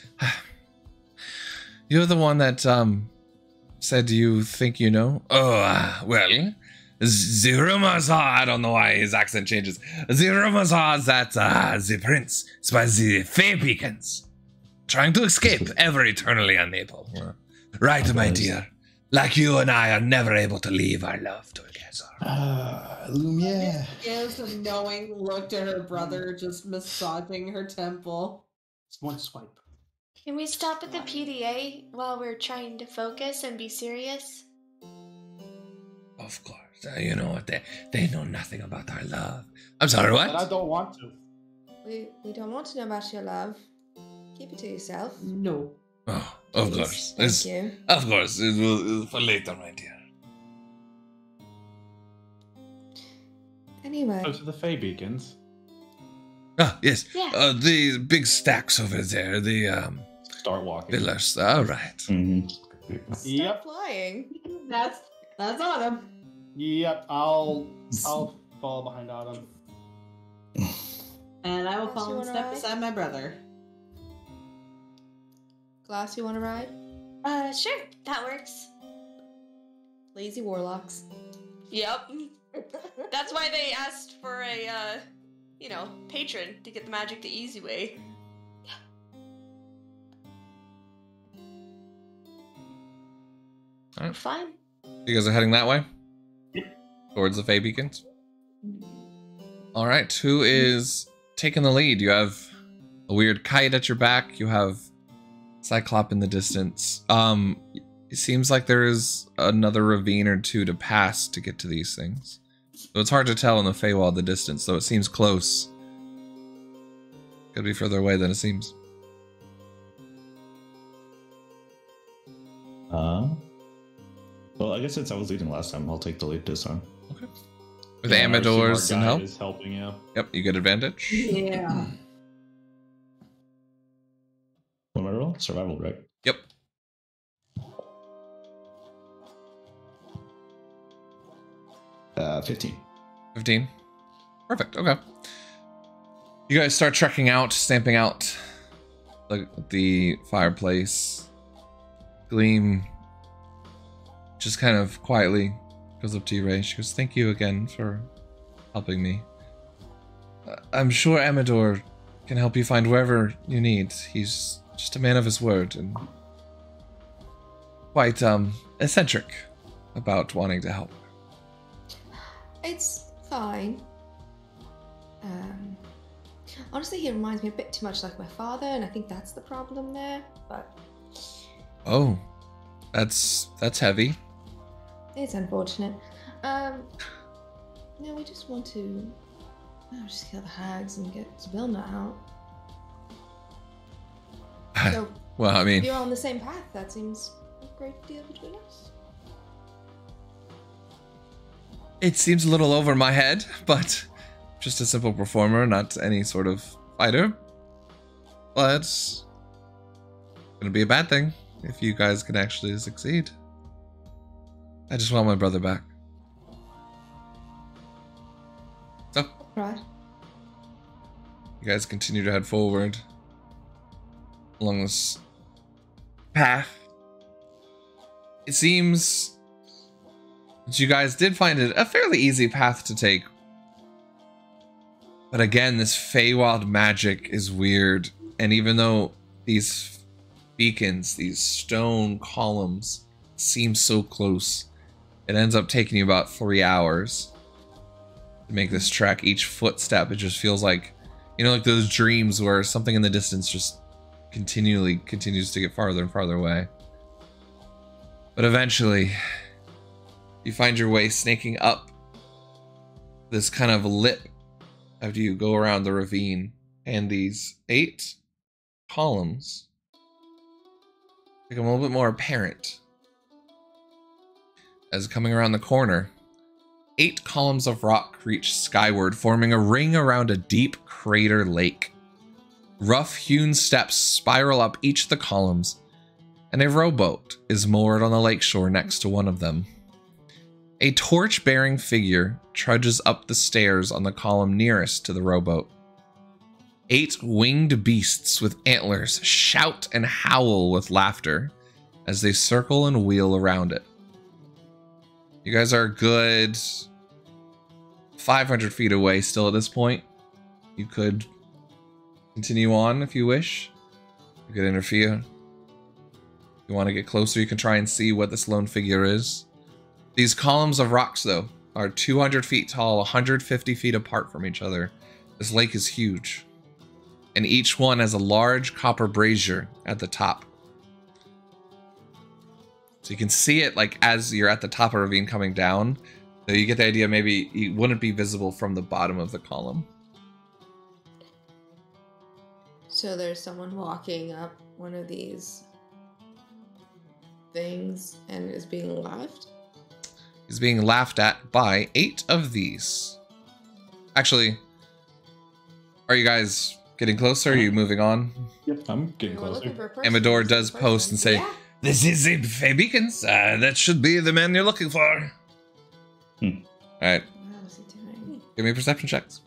You're the one that, said you think you know? Oh, well, the rumors are, I don't know why his accent changes. The rumors are that, the prince is by the Fey Beacons, trying to escape, ever eternally unable. Right, my dear. Like you and I are never able to leave our love together. Lumiere. Gives a knowing look to her brother, just massaging her temple. It's one swipe. Can we stop at the PDA while we're trying to focus and be serious? Of course. You know what? They know nothing about our love. I'm sorry, what? But I don't want to. We don't want to know about your love. Keep it to yourself. No. Oh, of Please. course. Thank you. Of course. It will for later, my dear. Anyway, Those are the Fey beacons. Ah, yes. Yeah. The big stacks over there. The Start walking. pillars. All right. Mm-hmm. stop Yep. flying. That's Autumn. Yep. I'll follow behind Autumn. And I will Glass, follow you and wanna step ride? beside my brother. Glass, you want to ride? Sure, that works. Lazy warlocks. Yep. That's why they asked for a, patron to get the magic the easy way. Alright. Fine. You guys are heading that way? Towards the Fey Beacons? Alright, who is taking the lead? You have a weird kite at your back. You have Cyclop in the distance. It seems like there is another ravine or two to pass to get to these things. So it's hard to tell in the Feywild the distance, though it seems close. Could be further away than it seems. Well, I guess since I was leading last time, I'll take the lead this time. Okay. With Yeah, our Amador's guide and help? is helping you. Yep, you get advantage. Yeah. What am I roll? Survival, right? Yep. Uh, 15. 15. Perfect. Okay. You guys start trekking out, stamping out the fireplace. Gleam just kind of quietly goes up to you, Ray. She goes, "Thank you again for helping me. I'm sure Amador can help you find wherever you need. He's just a man of his word and quite eccentric about wanting to help." It's fine. Honestly, he reminds me a bit too much like my father, and I think that's the problem there. But Oh, that's heavy. It's unfortunate. No, we just want to just kill the hags and get Sibilna out. So, well, I if mean, you're on the same path, that seems a great deal between us. it seems a little over my head, but just a simple performer, not any sort of fighter. But it's gonna be a bad thing if you guys can actually succeed. I just want my brother back. So, Right. you guys continue to head forward along this path. It seems that you guys did find it a fairly easy path to take. But again, this Feywild magic is weird. And even though these beacons, these stone columns, seem so close, it ends up taking you about 3 hours to make this trek. Each footstep, it just feels like, you know, like those dreams where something in the distance just continues to get farther and farther away. But eventually, you find your way snaking up this kind of lip after you go around the ravine, and these 8 columns become a little bit more apparent. As coming around the corner, 8 columns of rock reach skyward, forming a ring around a deep crater lake. Rough-hewn steps spiral up each of the columns, and a rowboat is moored on the lakeshore next to one of them. A torch-bearing figure trudges up the stairs on the column nearest to the rowboat. 8 winged beasts with antlers shout and howl with laughter as they circle and wheel around it. You guys are a good 500 feet away still at this point. You could continue on if you wish. You could interfere. If you want to get closer, you can try and see what this lone figure is. These columns of rocks, though, are 200 feet tall, 150 feet apart from each other. This lake is huge. And each one has a large copper brazier at the top. So you can see it like as you're at the top of a ravine coming down. So you get the idea maybe it wouldn't be visible from the bottom of the column. So there's someone walking up one of these things and is being laughed? He's being laughed at by 8 of these. Actually, are you guys getting closer? Are you moving on? Yep, I'm getting We're looking closer. for a person. Amador Who's the does post person? and say, Yeah. "This is the Fey Beacons. That should be the man you're looking for." Alright, What is he doing? give me perception checks.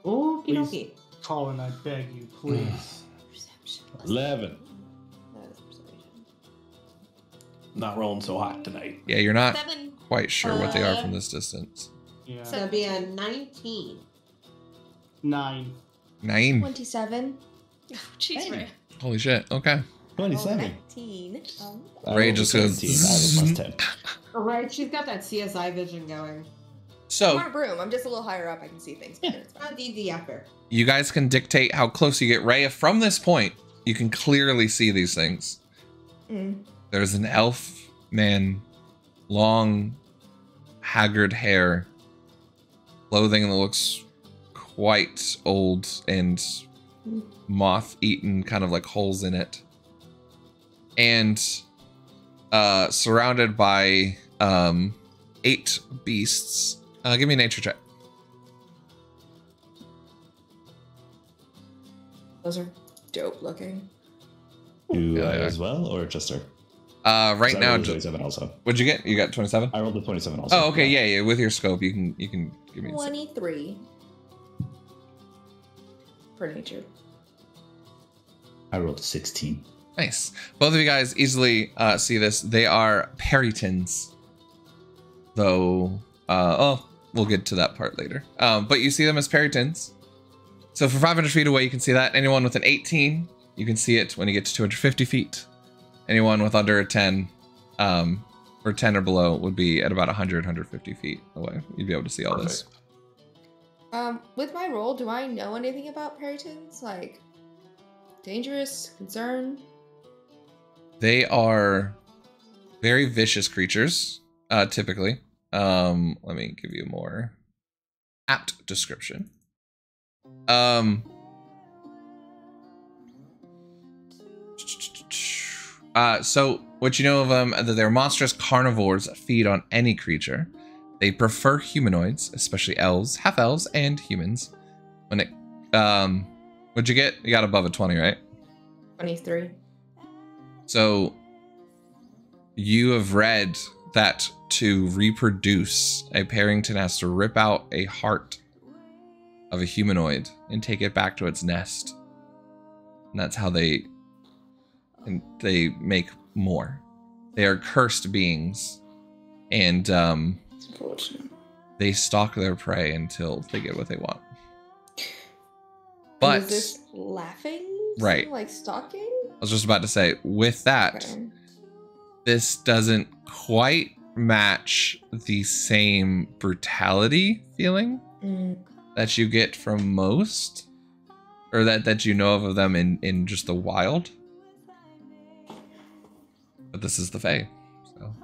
Okie Please. dokie. Colin, I beg you, please. Perception. 11. That is persuasion. Not rolling so hot tonight. Yeah, you're not 7. quite sure what they are from this distance. Yeah. So that'd be a 19. 9. 9. 27. Oh, jeez, Ray. Holy shit, okay. 27. 19. I Ray rolled a just goes 17. I was plus 10. Right, she's got that CSI vision going. So, Smart broom. I'm just a little higher up. I can see things. Yeah. It's fine. Not DD after. you guys can dictate how close you get. Ray, from this point, you can clearly see these things. Mm. There's an elf man, long, haggard hair, clothing that looks quite old and moth-eaten, kind of like holes in it. And surrounded by 8 beasts. Give me a nature check. Those are dope looking. You Yeah, yeah. as well, or just her? Right 'Cause I now, rolled a 27 also. what'd you get? You got 27? I rolled a 27 also. Oh, okay, yeah. With your scope, you can give me. 23. For nature. I rolled a 16. Nice. Both of you guys easily see this. They are peritons, though. We'll get to that part later. But you see them as peritons. So for 500 feet away, you can see that. Anyone with an 18, you can see it when you get to 250 feet. Anyone with under a 10, or 10 or below, would be at about 100, 150 feet away. You'd be able to see all this. With my role, do I know anything about peritons? Like, dangerous, concern? They are Very vicious creatures, typically. Let me give you a more apt description. So what you know of them, that they're monstrous carnivores that feed on any creature. They prefer humanoids, especially elves, half elves, and humans. When it, what'd you get? You got above a 20, right? 23. So you have read that to reproduce, a Parrington has to rip out a heart of a humanoid and take it back to its nest. And that's how they make more. They are cursed beings, and It's unfortunate. they stalk their prey until they get what they want. And But is this laughing? Right. Like stalking? I was just about to say, with that, Okay. this doesn't quite match the same brutality feeling that you get from most, or that you know of them in just the wild. But this is the Fae, so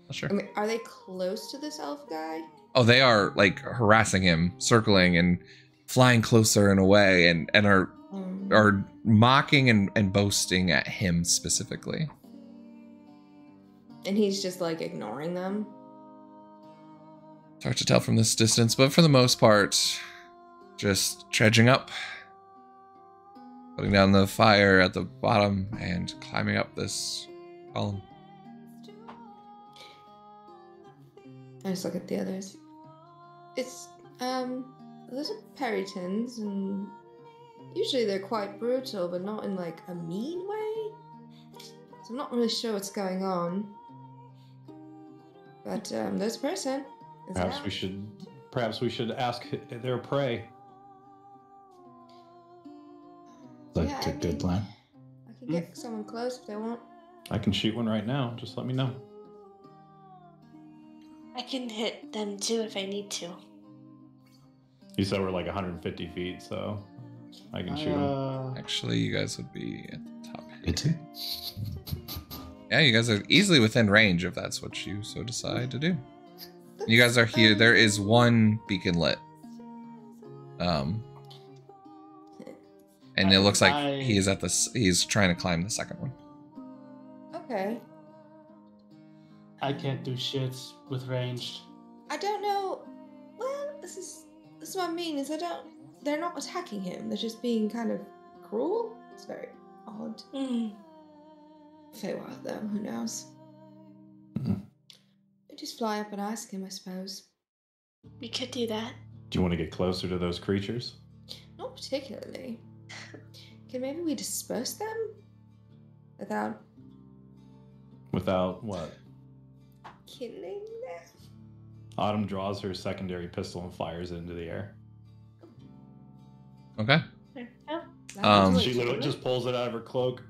not sure. I mean, are they close to this elf guy? Oh, they are like harassing him, circling and flying closer and away, and are mocking and boasting at him specifically. And he's just like ignoring them. It's hard to tell from this distance, but for the most part, just trudging up, putting down the fire at the bottom, and climbing up this column. I just look at the others. It's, those are Peritons, and usually they're quite brutal, but not in like a mean way. So I'm not really sure what's going on. But, there's a person. Is it out? Perhaps we should ask their prey. Like Yeah, a good plan. I can get someone close if they want. I can shoot one right now. Just let me know. I can hit them too if I need to. You said we're like 150 feet, so I can shoot them. Actually, you guys would be at the top here. Good too. Yeah, you guys are easily within range if that's what you so decide to do. You guys are here. There is one beacon lit. And it looks like he's trying to climb the second one. Okay. I can't do shit with ranged. I don't know. Well, this is what I mean. Is they're not attacking him. They're just being kind of cruel. It's very odd. Feywild though, who knows? We just fly up and ask him, I suppose. We could do that. Do you want to get closer to those creatures? Not particularly. Can maybe we disperse them? Without what? killing them? Autumn draws her secondary pistol and fires it into the air. Okay. Oh. She literally just pulls it out of her cloak.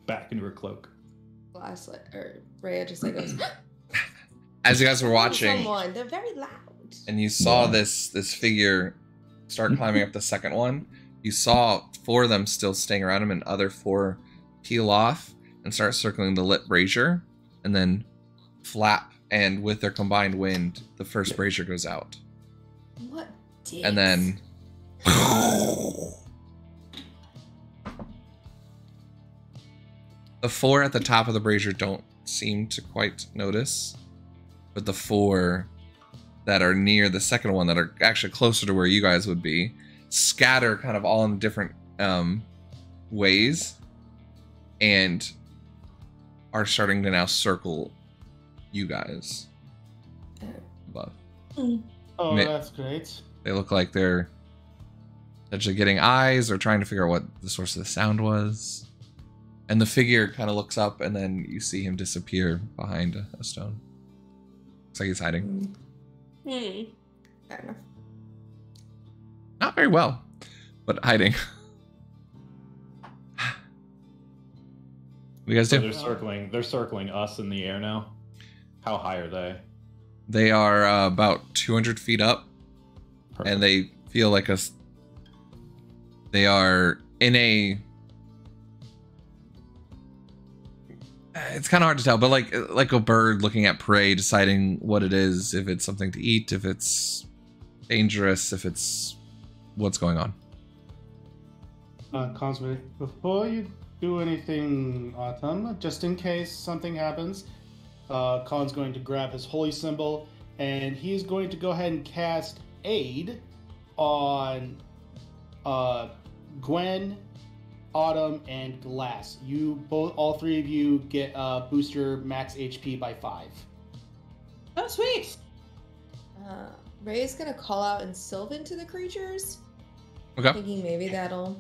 Back into her cloak. Rhea just like goes. As you guys were watching, Someone. They're very loud. and you saw this figure start climbing up the second one, you saw 4 of them still staying around him, and other 4 peel off and start circling the lit brazier, and then flap, and with their combined wind, the first brazier goes out. What? Dicks? And then the 4 at the top of the brazier don't seem to quite notice, but the 4 that are near the second one, that are actually closer to where you guys would be, scatter kind of all in different ways, and are starting to now circle you guys above. Oh, Ma- that's great. They look like they're actually getting eyes or trying to figure out what the source of the sound was. And the figure kind of looks up, and then you see him disappear behind a stone. Looks like he's hiding. Fair enough. Not very well, but hiding. What do you guys So do? they're circling us in the air now. How high are they? They are about 200 feet up. Perfect. And they feel like they are in a it's kind of hard to tell, but like a bird looking at prey, deciding what it is, if it's something to eat, if it's dangerous, if it's what's going on. Cosmic, before you do anything, Autumn, just in case something happens, Khan's going to grab his holy symbol, and he's going to go ahead and cast Aid on Gwen, Autumn, and Glass. All three of you get boost your max HP by 5. Oh, sweet. Ray's gonna call out in Sylvan to the creatures. Okay. Thinking maybe that'll.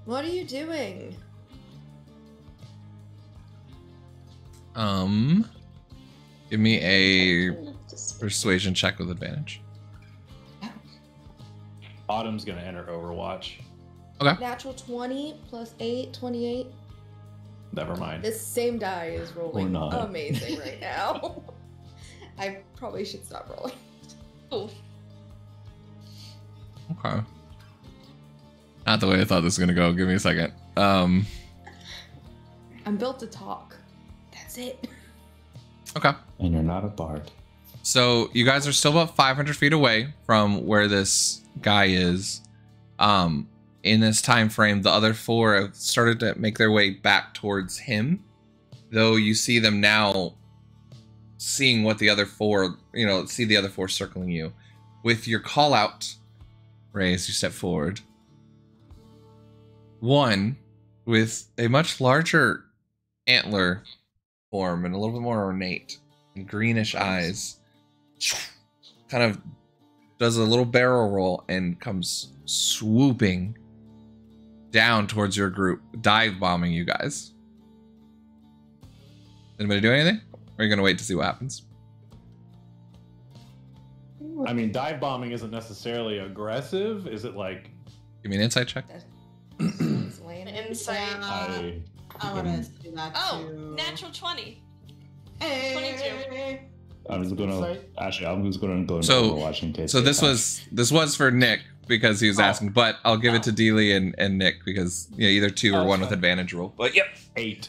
What are you doing? Give me a persuasion check with advantage. Autumn's gonna enter Overwatch. Okay. Natural 20 plus 8, 28. Never mind. This same die is rolling not. amazing right now. I probably should stop rolling. Oh, Okay. Not the way I thought this was gonna go. Give me a second. I'm built to talk. That's it. Okay. And you're not a bard. So you guys are still about 500 feet away from where this guy is. In this time frame, the other 4 have started to make their way back towards him. Though you see them now seeing what the other 4, see the other 4 circling you. With your call out, Ray, as you step forward. One with a much larger antler form and a little bit more ornate and greenish eyes. Kind of does a little barrel roll and comes swooping down towards your group, dive bombing you guys. Anybody do anything? Or are you going to wait to see what happens? I mean, dive bombing isn't necessarily aggressive. Is it like? Give me an insight check. insight. I want to do that Oh, too. natural 20. Hey. I'm just gonna I'm just gonna go into So- Overwatch in case. So they this attack. was for Nick because he was asking, but I'll give it to Dealey and Nick because either 2 or 1 with advantage roll. But yep. 8.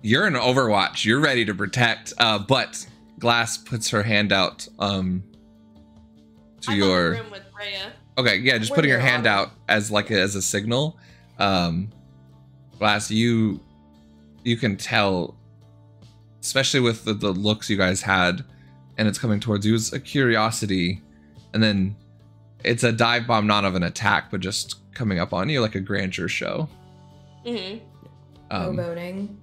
You're in Overwatch. You're ready to protect. But Glass puts her hand out to I'm on your. the room with Rhea. Okay, yeah, just When putting your you're hand on out as a signal. Glass, you can tell, especially with the looks you guys had, and it's coming towards you, it's a curiosity, and then it's a dive bomb, not of an attack, but just coming up on you like a grandeur show. Mm-hmm. Foreboding.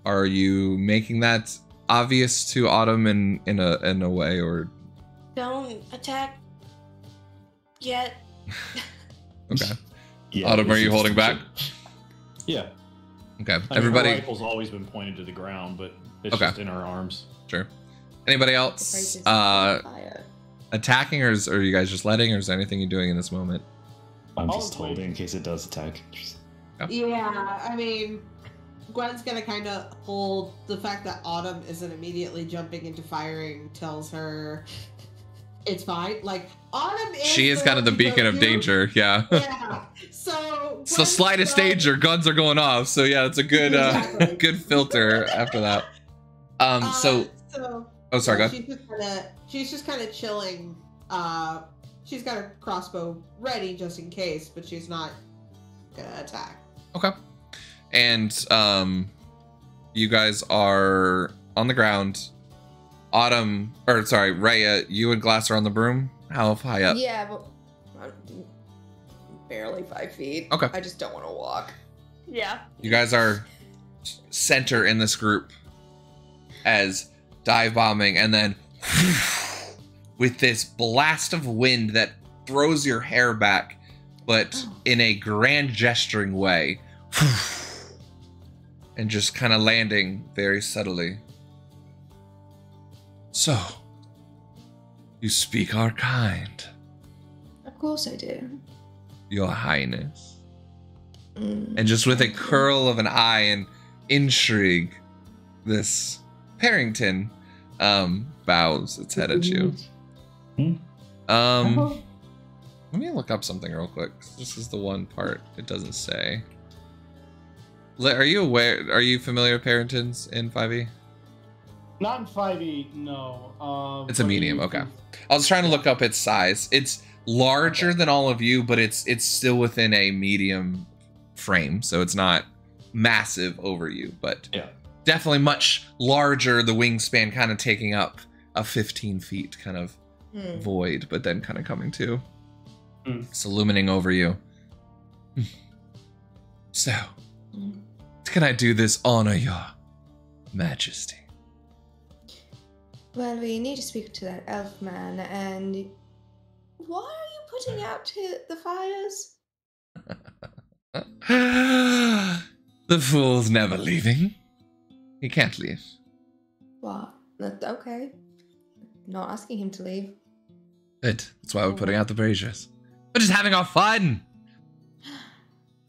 Are you making that obvious to Autumn in a way, or? Don't attack yet. Okay. Yeah, Autumn, are this you is holding back? Yeah. Okay. I mean, Everybody. her rifle's always been pointed to the ground, but it's Okay. just in her arms. Sure. Anybody else attacking, or are you guys just letting, or is there anything you're doing in this moment? I'm just Probably. holding in case it does attack. Yeah, I mean, Gwen's gonna kind of hold the fact that Autumn isn't immediately jumping into firing tells her it's fine. Like, Autumn is. She is kind of the beacon of danger. Yeah. Yeah. So. It's the slightest danger, guns are going off. So yeah, it's a good Exactly. good filter after that. So oh, sorry, go ahead. She's just kind of chilling. She's got her crossbow ready just in case, but she's not gonna attack. Okay. And you guys are on the ground. Rhea, you and Glass are on the broom. How high up? Yeah, but I'm barely 5 feet. Okay. I just don't want to walk. Yeah. You guys are center in this group as dive bombing, and then with this blast of wind that throws your hair back, but in a grand gesturing way, and just kind of landing very subtly. So, you speak our kind, Of course I do. Your Highness. And just with a curl of an eye and intrigue, this Parrington bows its head at you. Let me look up something real quick. This is the one part it doesn't say. Are you aware? Are you familiar with Parenton's in 5e? Not in 5e, no. It's a medium. Okay. I was trying to look up its size. It's larger than all of you, but it's still within a medium frame, so it's not massive over you, but Yeah. definitely much larger. The wingspan kind of taking up a 15 feet kind of void, but then kind of coming to. It's illuminating over you. So, can I do this honor, your majesty? Well, we need to speak to that elf man, and why are you putting out the fires? The fool's never leaving. He can't leave. What? Okay. Not asking him to leave. Good. That's why we're putting out the braziers. We're just having our fun.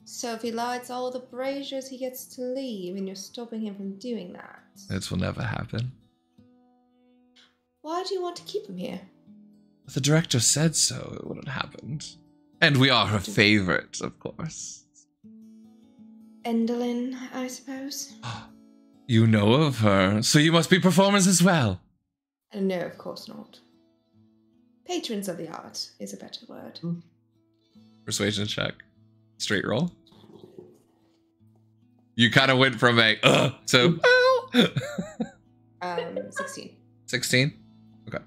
So if he lights all the braziers, he gets to leave, and you're stopping him from doing that. This will never happen. Why do you want to keep him here? The director said so. It wouldn't happen. And we are her favorite, of course. Endolin, I suppose? You know of her, so you must be performers as well. No, of course not. Patrons of the art is a better word. Persuasion check. Straight roll. You kind of went from a to 16. 16? Okay.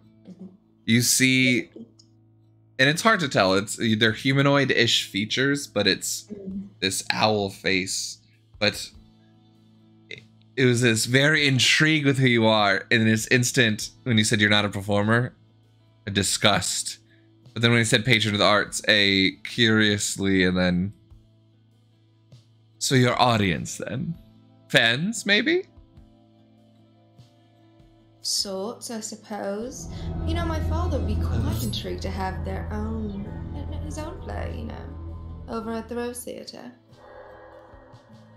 You see, and it's hard to tell. They're humanoid-ish features, but it's this owl face. But it was this very intrigued with who you are in this instant when you said you're not a performer, a disgust. But then when you said patron of the arts, a curiously, and then so your audience then, fans maybe. Sorts, I suppose. You know, my father would be quite intrigued to have his own play, you know, over at the Rose Theatre.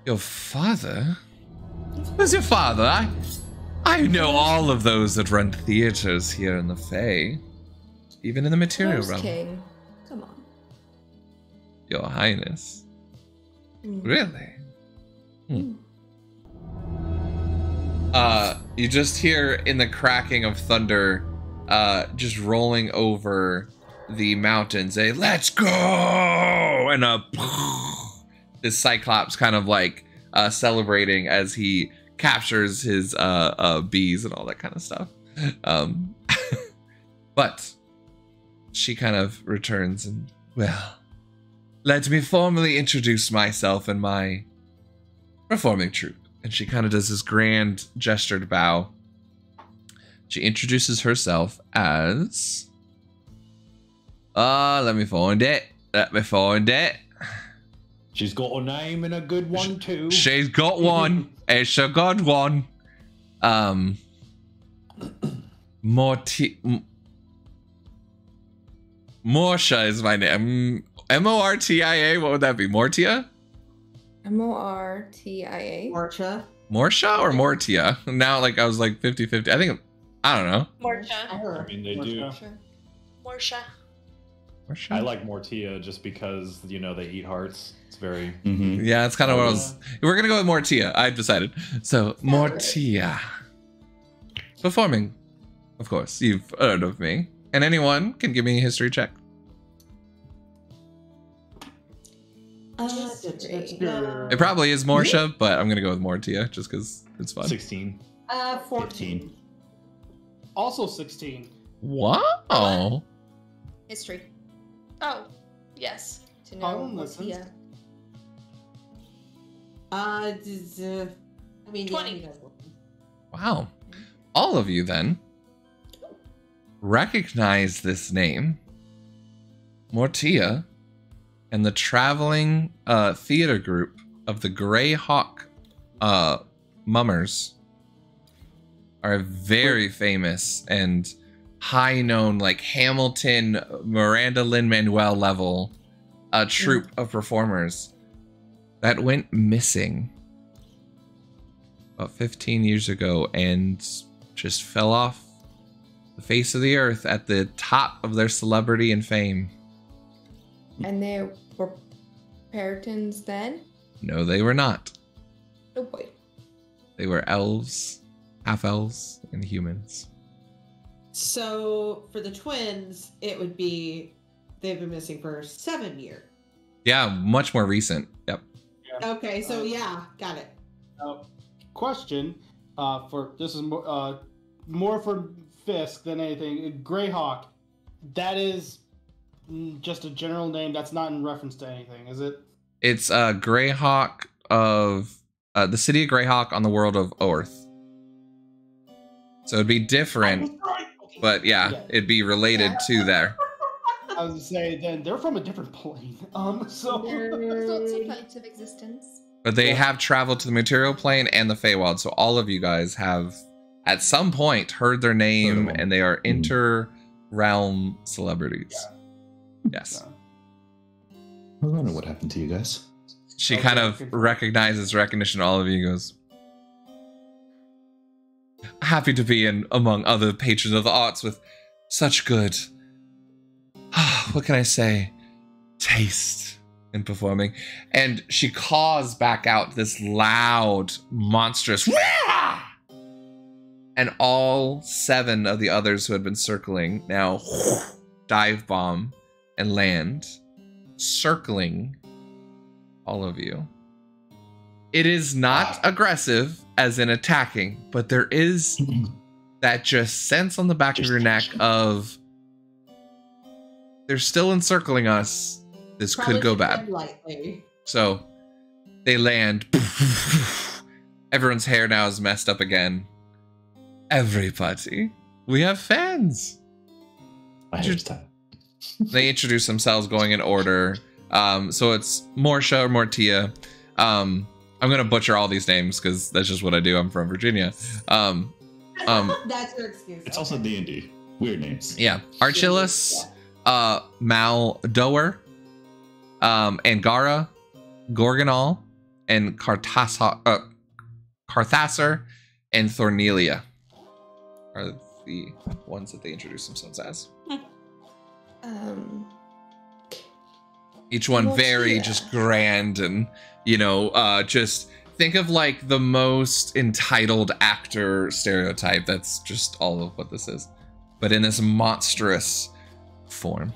Your father? Who's your father? I know all of those that run theaters here in the Fae. Even in the material Rose realm. King. Come on. Your Highness. Really? You just hear in the cracking of thunder, just rolling over the mountains, a "let's go" and this Cyclops kind of like celebrating as he captures his bees and all that kind of stuff. But she kind of returns and, well, let me formally introduce myself and my performing troupe. And she kind of does this grand gestured bow. She introduces herself as... let me find it. She's got a name and a good one too. She's got one. It's a good one. Morsha is my name. M-O-R-T-I-A. What would that be? Mortia? M-O-R-T-I-A. Morsha. Morsha or Mortia? Now, like, I was like 50-50. I don't know. Morsha. I mean, they do. Morsha. Morsha? I like Mortia just because, you know, they eat hearts. It's very... Yeah, it's kind of what I was... We're going to go with Mortia. I've decided. So, Mortia. Performing. Of course, you've heard of me. And anyone can give me a history check. It probably is Morsha, but I'm going to go with Mortia just because it's fun. 16. 14. Also 16. Wow. History. Oh, yes. To know what's listen. here. I mean, 20. Yeah, Wow. All of you then recognize this name, Mortia, and the traveling theater group of the Grey Hawk Mummers are a very famous and high known, like Hamilton, Miranda Lin-Manuel level troupe of performers that went missing about 15 years ago and just fell off the face of the earth at the top of their celebrity and fame. And there were Peritons then? No, they were not. Oh boy. They were elves, half-elves, and humans. So for the twins, it would be they've been missing for 7 years. Yeah, much more recent. Yep. Yeah. Okay, so yeah, got it. Question for this is more for Fisk than anything. Greyhawk, that is just a general name. That's not in reference to anything, is it? It's Greyhawk of the city of Greyhawk on the world of Orth. So it'd be different, but yeah, it'd be related to there. I was gonna say then they're from a different plane. So There's lots of planes of existence. But they have traveled to the material plane and the Feywild, so all of you guys have at some point heard their name, and they are inter-realm celebrities. Yes. I wonder what happened to you guys. She kind of recognizes recognition all of you and goes, happy to be in among other patrons of the arts with such good, what can I say, taste in performing. And she caws back out this loud, monstrous, Wah! And all 7 of the others who had been circling now dive bomb and land, circling all of you. It is not aggressive as in attacking, but there is that just sense on the back of your neck of they're still encircling us. This could go bad. Lightly. So they land. Everyone's hair now is messed up again. Everybody, we have fans. My hair's tied. They introduce themselves going in order. So it's Morsha, Mortia. I'm gonna butcher all these names because that's just what I do. I'm from Virginia. That's your excuse. It's also D&D. Weird names. Yeah. Archilus, Maldoer, Angara, Gorgonal, and Carthasar and Thornelia are the ones that they introduce themselves as. Each one very just grand and, you know, just think of like the most entitled actor stereotype. That's just all of what this is, but in this monstrous form.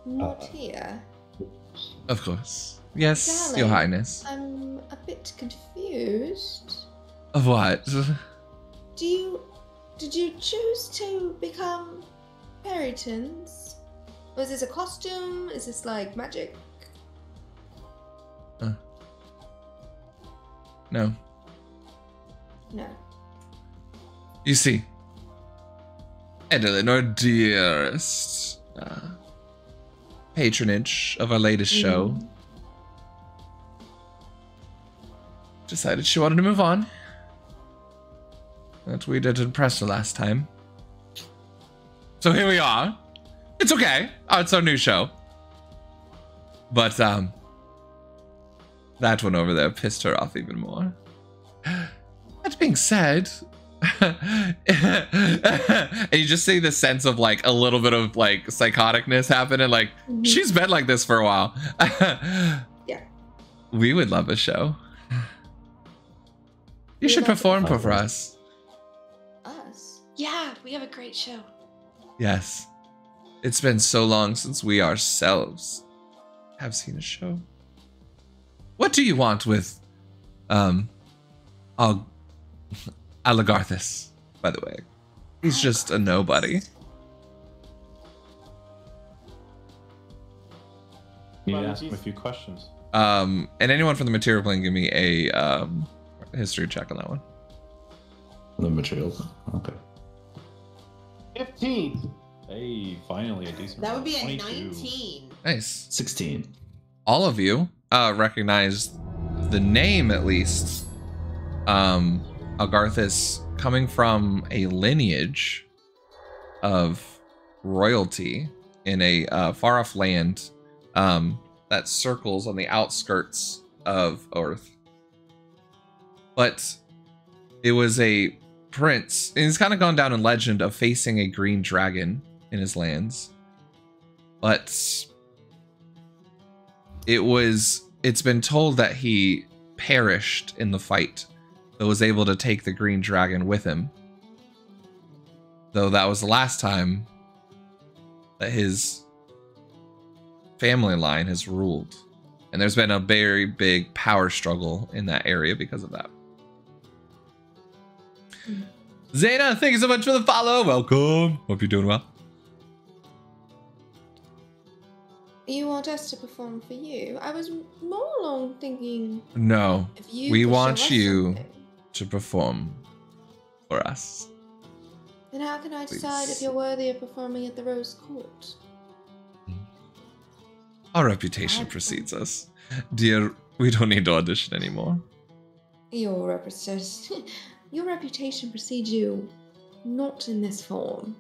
Mortia. Of course. Yes, Darling, Your Highness. I'm a bit confused. Of what? Did you choose to become Peritons? Was this a costume? Is this like magic? No. No. You see, Edelyn, our dearest patronage of our latest show, decided she wanted to move on. That we didn't impress her last time. So here we are. It's okay. Oh, it's our new show. But that one over there pissed her off even more. That being said, and you just see the sense of like a little bit of like psychoticness happen, and like she's been like this for a while. Yeah. We would love a show. You should perform for us. Us? Yeah, we have a great show. Yes. It's been so long since we ourselves have seen a show. What do you want with Alagarthus, by the way? He's just a nobody. You need to ask him a few questions. And anyone from the material plane, give me a history check on that one. The material. Okay. 15. Hey, finally a decent That roll. would be a 22. 19. Nice. 16. All of you recognize the name, at least. Algarthus, coming from a lineage of royalty in a far-off land that circles on the outskirts of Earth. But it was a prince, and he's kind of gone down in legend of facing a green dragon in his lands. but it's been told that he perished in the fight, but was able to take the green dragon with him. Though that was the last time that his family line has ruled. And there's been a very big power struggle in that area because of that. Zaina, thank you so much for the follow. Welcome. Hope you're doing well. You want us to perform for you? I was more along thinking. No, if you we could want show us you something. to perform for us. Then how can I decide Please. if you're worthy of performing at the Rose Court? Our reputation precedes us. Dear, we don't need to audition anymore. Your reputation precedes you, not in this form.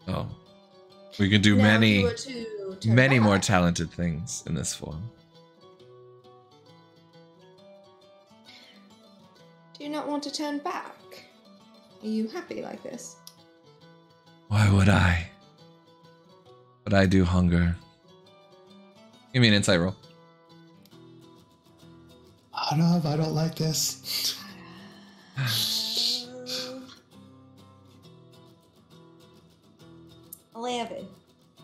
Oh. We can do Now, if you were to turn many more back, talented things in this form. Do you not want to turn back? Are you happy like this? Why would I? But I do hunger. Give me an insight roll. I don't like this. 11.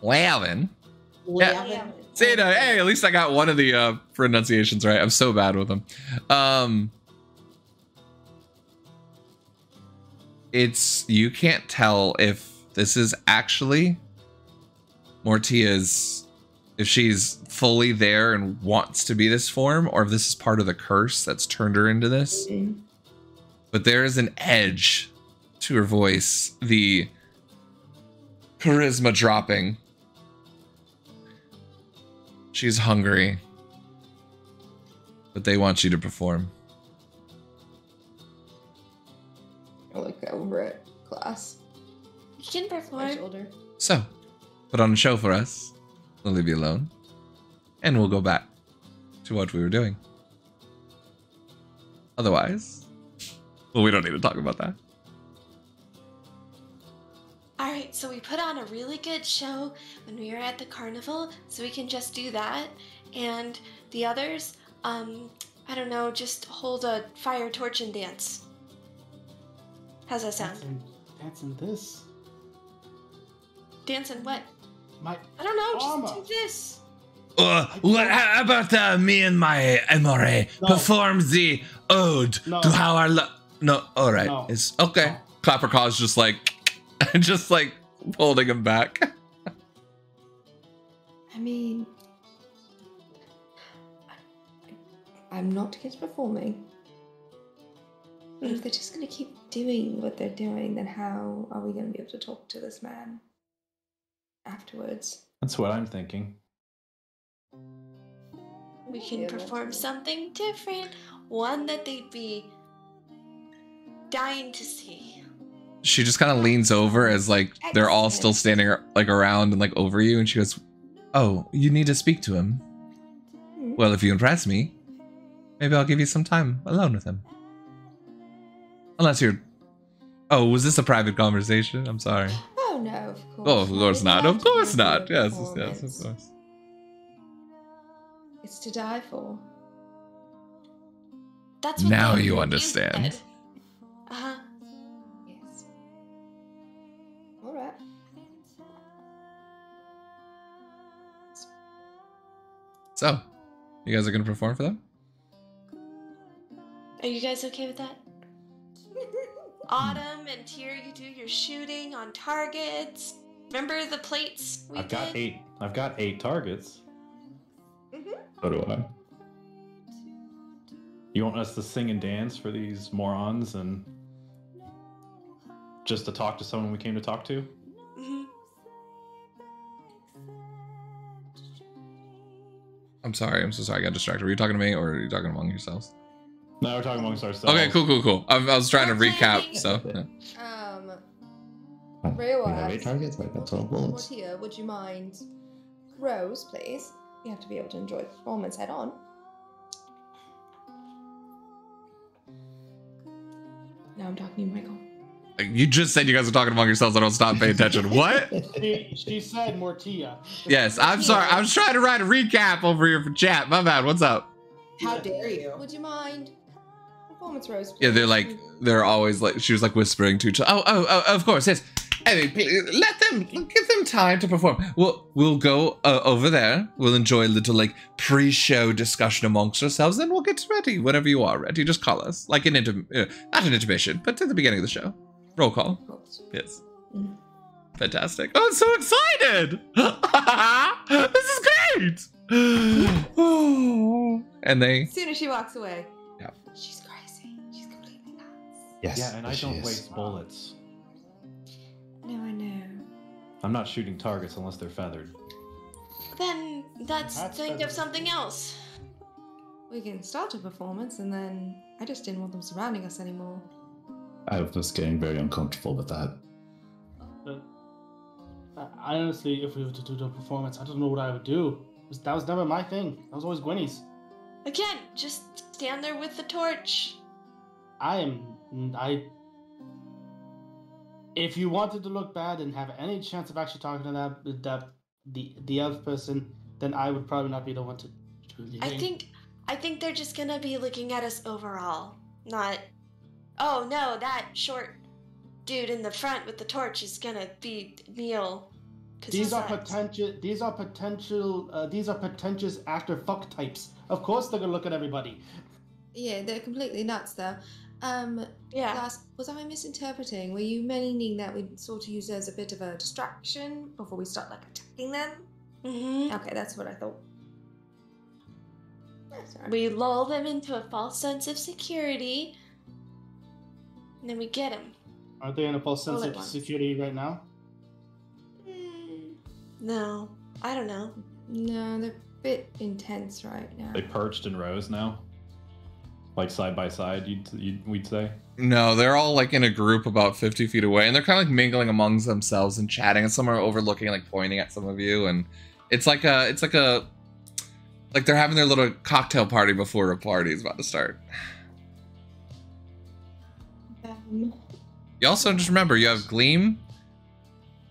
11? Yeah. 11. Zeta, hey, at least I got one of the pronunciations right. I'm so bad with them. You can't tell if this is actually Mortia's, if she's fully there and wants to be this form, or if this is part of the curse that's turned her into this. Mm-hmm. But there is an edge to her voice, the charisma dropping. She's hungry, but they want you to perform. I look over at class. You can My perform. shoulder. So, put on a show for us. We'll leave you alone, and we'll go back to what we were doing. Otherwise, well, we don't need to talk about that. Alright, so we put on a really good show when we were at the carnival, so we can just do that. And the others, I don't know, just hold a fire torch and dance. How's that sound? That's in this. Dance and what? My I don't know, armor. just do this. How about me and my MRA No. perform the ode No. to how our no, all right, No. it's okay. No. Clapper Caw's just like holding him back. I mean, I'm not against performing. But if they're just going to keep doing what they're doing, then how are we going to be able to talk to this man afterwards? That's what I'm thinking. We can Yeah, that's perform good. something different, one that they'd be dying to see. She just kind of leans over as like they're all still standing like around and like over you, and she goes, "Oh, you need to speak to him. Hmm. Well, if you impress me, maybe I'll give you some time alone with him. Unless you're... Oh, was this a private conversation? I'm sorry. Oh no, of course. Oh, of course It's not. to Of course be not. a Yes, yes, performance. of course. It's to die for. That's what Now they you said. understand. Uh-huh. Yes. All right. So, you guys are gonna perform for them? Are you guys okay with that? Autumn and Tyr, you do your shooting on targets. Remember the plates we I've got did? 8. I've got 8 targets. So do I. You want us to sing and dance for these morons and just to talk to someone we came to talk to? Mhm. I'm sorry, I'm so sorry, I got distracted. Were you talking to me or are you talking among yourselves? No, we're talking amongst ourselves. Okay, cool. I was trying to recap, so... yeah. Real We have 8 targets, I've got 12 bullets. Mortia, would you mind? Rose, please. You have to be able to enjoy the performance head on. Now I'm talking to you, Michael. You just said you guys were talking among yourselves. I don't stop paying attention. What? She said Mortia. Yes, I'm sorry. I was trying to write a recap over here for chat. My bad. What's up? How dare you? Would you mind? Performance roast. Yeah, they're always like, she was like whispering to each other. Oh, of course, yes. Hey, please, give them time to perform. We'll go over there. We'll enjoy a little like pre-show discussion amongst ourselves. Then we'll get ready whenever you are ready. Just call us, like not an intermission, but at the beginning of the show. Roll call. Yes. Fantastic. Oh, I'm so excited. This is great. And they. As soon as she walks away. Yeah. She's crazy. She's completely nuts. Yes. Yeah, and I don't waste bullets. No, I know. I'm not shooting targets unless they're feathered. Then let's think of something else. We can start a performance, and then I just didn't want them surrounding us anymore. I was getting very uncomfortable with that. I honestly, if we were to do the performance, I don't know what I would do. That was never my thing. That was always Gwenny's. Again, just stand there with the torch. If you wanted to look bad and have any chance of actually talking to the elf person, then I would probably not be the one to do the thing. I think they're just gonna be looking at us overall, not. Oh no, that short dude in the front with the torch is gonna be Neil. These are pretentious actor fuck types. Of course they're gonna look at everybody. Yeah, they're completely nuts though. Yeah. Last, was I misinterpreting? Were you meaning that we'd sort of use it as a bit of a distraction before we start like attacking them? Mm-hmm. Okay, that's what I thought. Sorry. We lull them into a false sense of security, and then we get them. Aren't they in a false sense of security right now? No, I don't know. No, they're a bit intense right now. They perched in rows now, like side by side. We'd say. No, they're all like in a group about 50 feet away, and they're kind of like mingling amongst themselves and chatting, and some are overlooking, like pointing at some of you, and it's like they're having their little cocktail party before a party is about to start. You also just remember you have Gleam,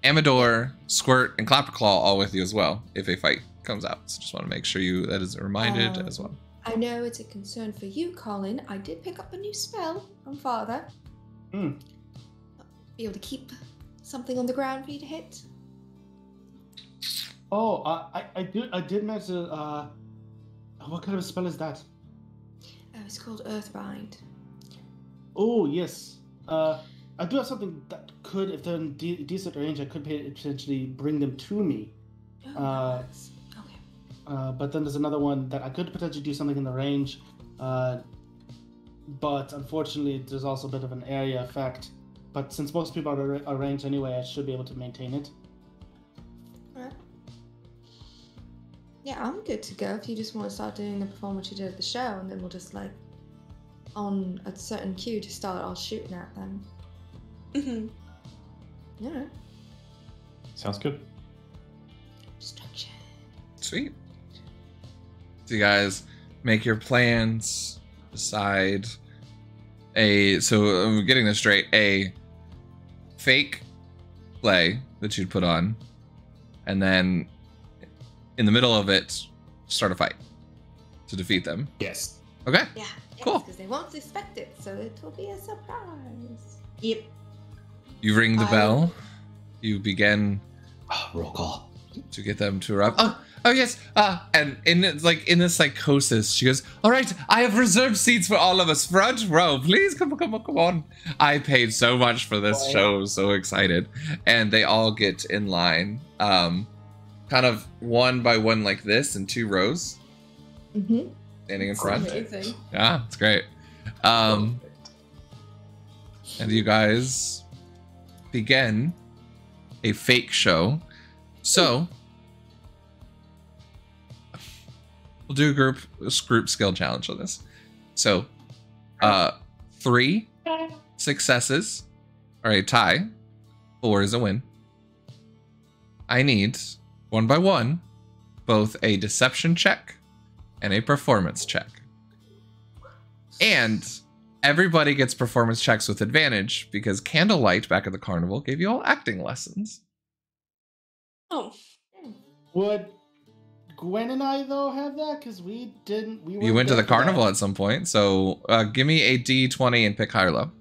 Amador, Squirt, and Clapperclaw all with you as well if a fight comes out. So just want to make sure that is reminded as well. I know it's a concern for you, Colin. I did pick up a new spell from Father. Be able to keep something on the ground for you to hit. Oh, I did mention. What kind of a spell is that? Oh, it's called Earthbind. Oh yes. I do have something that could, if they're in decent range, I could potentially bring them to me. Oh, nice. Okay. But then there's another one that I could potentially do something in the range, but unfortunately there's also a bit of an area effect. But since most people are ranged anyway, I should be able to maintain it. Alright. Yeah, I'm good to go if you just want to start doing the performance you did at the show, and then we'll just like, on a certain cue to start all shooting at them. Mm-hmm. Yeah. Sounds good. Distraction. Sweet. So you guys make your plans, decide so I'm getting this straight, a fake play that you'd put on, and then in the middle of it, start a fight to defeat them. Yes. Okay. Yeah. Cool. Because they won't expect it, so it will be a surprise. Yep. You ring the bell. You begin Roll call. to get them to arrive. Oh yes. And in this psychosis, she goes, "All right, I have reserved seats for all of us. Front row, please. Come on. I paid so much for this show. So excited." And they all get in line, kind of one by one like this in 2 rows, standing in front. Amazing. Yeah, it's great. And you guys begin a fake show. So we'll do a group skill challenge on this. So 3 successes are a tie, 4 is a win. I need, one by one, both a deception check and a performance check. And everybody gets performance checks with advantage because Candlelight back at the carnival gave you all acting lessons. Oh. Would Gwen and I though have that? Because we didn't. You went to the carnival at some point, so give me a D20 and pick high or low.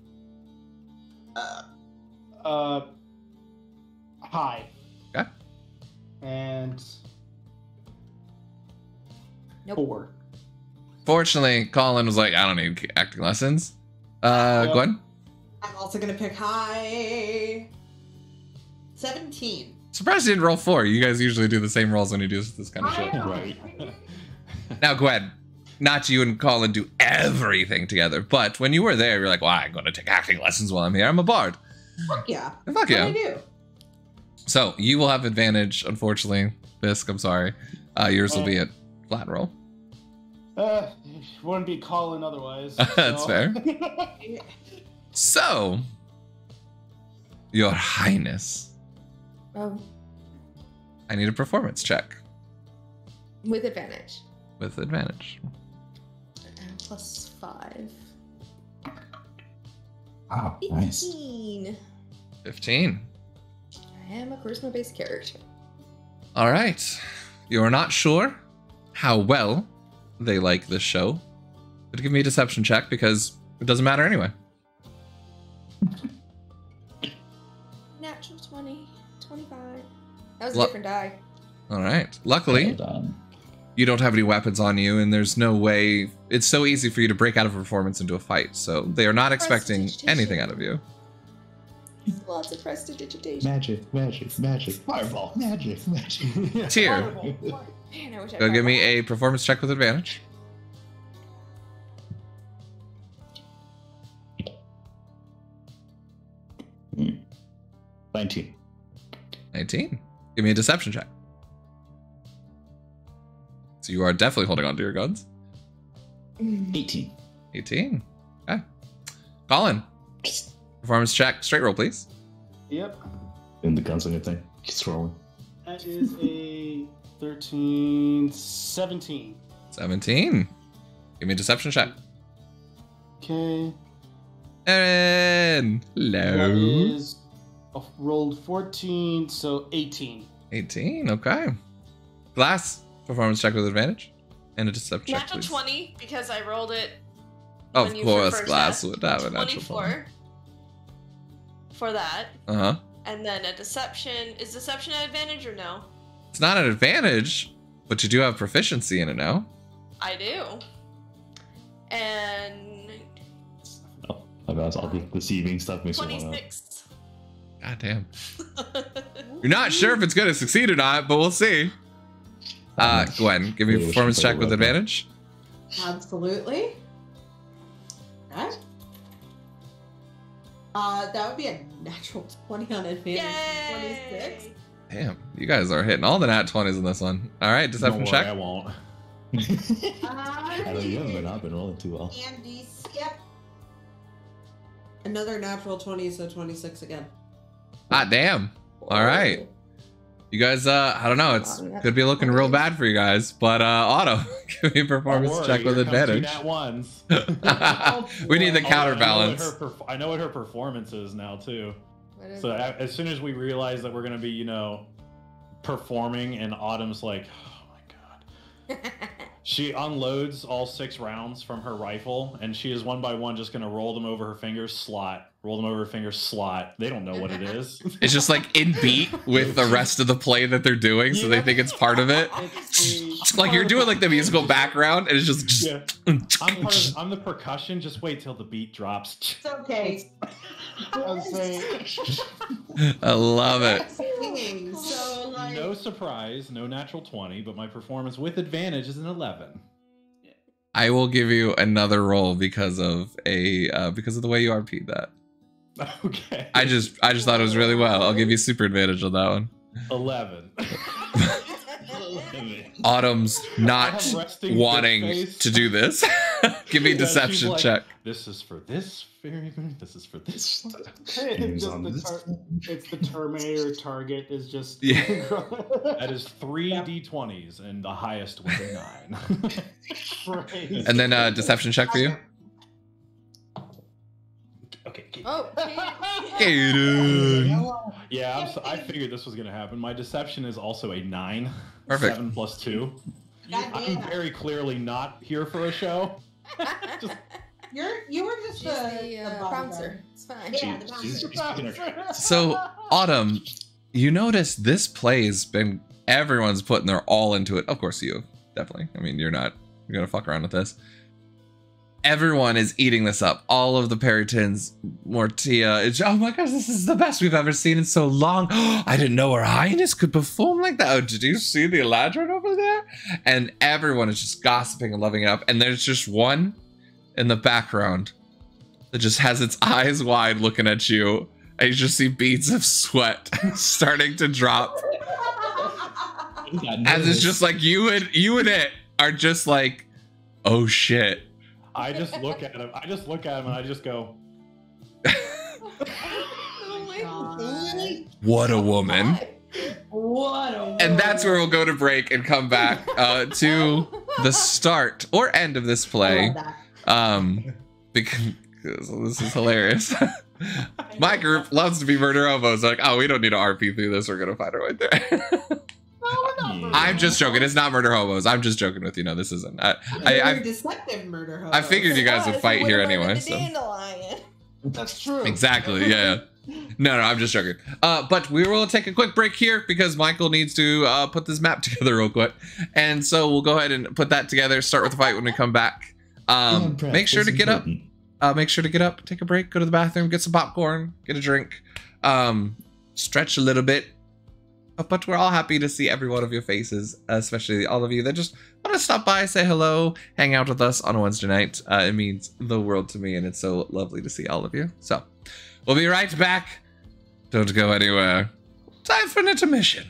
High. Okay. And Nope. 4. Fortunately, Colin was like, I don't need acting lessons. Gwen? I'm also gonna pick high. 17. Surprised you didn't roll 4. You guys usually do the same rolls when you do this kind of shit. Right. Now, Gwen, not you and Colin do everything together, but when you were there, you're like, well, I'm going to take acting lessons while I'm here. I'm a bard. Fuck yeah. Fuck yeah. I do. So you will have advantage, unfortunately. Bisk, I'm sorry. Yours will be at flat roll. Wouldn't be Colin otherwise. That's fair. So, Your Highness, Oh, I need a performance check with advantage. with advantage. Plus 5. Wow, nice. 18. 15. I am a charisma-based character. All right. You're not sure how well they like this show, but give me a deception check because it doesn't matter anyway. Natural 20. 25. That was a Lu- different die. All right. Luckily, Well done. you don't have any weapons on you, and there's no way. It's so easy for you to break out of a performance into a fight, so they are not expecting Prestidigitation. anything out of you. Lots of prestidigitation. Magic, magic, magic. Fireball, magic, magic. Tyr, Man, I wish I go had give me fireball. a performance check with advantage. Hmm. 19. 19. Give me a deception check. So you are definitely holding on to your guns. 18. 18. Okay. Colin, performance check. Straight roll, please. Yep. And the gunslinger thing. Keeps rolling. That is a 13, 17. 17. Give me a deception check. Okay. And That low. is rolled 14, so 18. 18. Okay. Glass, performance check with advantage. And a deception check, Natural please. 20 because I rolled it. Of when you course, first Glass asked. would have a natural 24 for that. Uh-huh. And then a deception. Is deception an advantage or no? It's not an advantage, but you do have proficiency in it now. I do. And Oh, about all the deceiving stuff makes me want to. 26. God damn. You're not sure if it's going to succeed or not, but we'll see. Gwen, give me a Really wish performance I check with would've. advantage. Absolutely. Okay. That would be a natural 20 on advantage. Yay! 26. Damn, you guys are hitting all the nat 20s in this one. All right, deception Don't worry, check. I won't. I know you haven't been rolling too well. Andy, skip. Another natural 20, so 26 again. Ah, damn. All right. You guys, I don't know. It's could be looking real bad for you guys, but Otto, give me a performance Don't worry, check with here comes two advantage. nat ones. We need the Oh, counterbalance. I know what her performance is now too. What is So it? as soon as we realize that we're gonna be, performing, and Autumn's like, oh my god. She unloads all 6 rounds from her rifle, and she is one by one just gonna roll them over her fingers, slot. Roll them over her fingers, slot. They don't know what it is. It's just like in beat with the rest of the play that they're doing, so they think it's part of it. It's Like you're doing like the musical background, and it's just. Yeah. I'm the percussion. Just wait till the beat drops. It's okay. I was saying, I love it. Singing, so like. No surprise, no natural 20, but my performance with advantage is an 11. I will give you another roll because of the way you RP'd that. Okay. I just thought it was really well. I'll give you super advantage on that one. 11. Autumn's not have resting wanting bitch face. to do this. Give me a Yeah, she's deception like, check. This is for this very good. This is for this. it's, just it's the Terminator target is just. Yeah. That is 3 d20s, and the highest was a 9. Right. And then deception check for you. Oh, Kaden. Yeah, I figured this was gonna happen. My deception is also a 9. Perfect. 7 plus 2. God I'm damn. very clearly not here for a show. You were just She's the bodyguard. bouncer. It's fine. Yeah, the She's bouncer. keeping her- So, Autumn, you notice this play's been, everyone's putting their all into it. Of course, you, definitely. I mean, you're gonna fuck around with this. Everyone is eating this up. All of the Peritons, Mortia, oh my gosh, this is the best we've ever seen in so long. I didn't know Her Highness could perform like that. Oh, did you see the Eladrin over there? And everyone is just gossiping and loving it up. And there's just one in the background that just has its eyes wide looking at you. And you just see beads of sweat starting to drop. And it's just like you and it are just like, oh shit. I just look at him. I just look at him and I just go, What a woman. What a And that's where we'll go to break and come back to the start or end of this play. Because this is hilarious. My group loves to be murder hobos. Like, oh, we don't need to RP through this. We're gonna find our way there. I'm just joking. It's not murder hobos. I'm just joking with you. No, this isn't. You're deceptive murder hobo. I figured you guys would fight here anyway. So. That's true. Exactly. Yeah. No, I'm just joking. But we will take a quick break here because Michael needs to put this map together real quick, and so we'll go ahead and put that together. Start with the fight when we come back. Make sure to get up. Make sure to get up, take a break, go to the bathroom, get some popcorn, get a drink, stretch a little bit. But we're all happy to see every one of your faces, especially all of you that just want to stop by, say hello, hang out with us on a Wednesday night. It means the world to me, and it's so lovely to see all of you. So, we'll be right back. Don't go anywhere. Time for an intermission.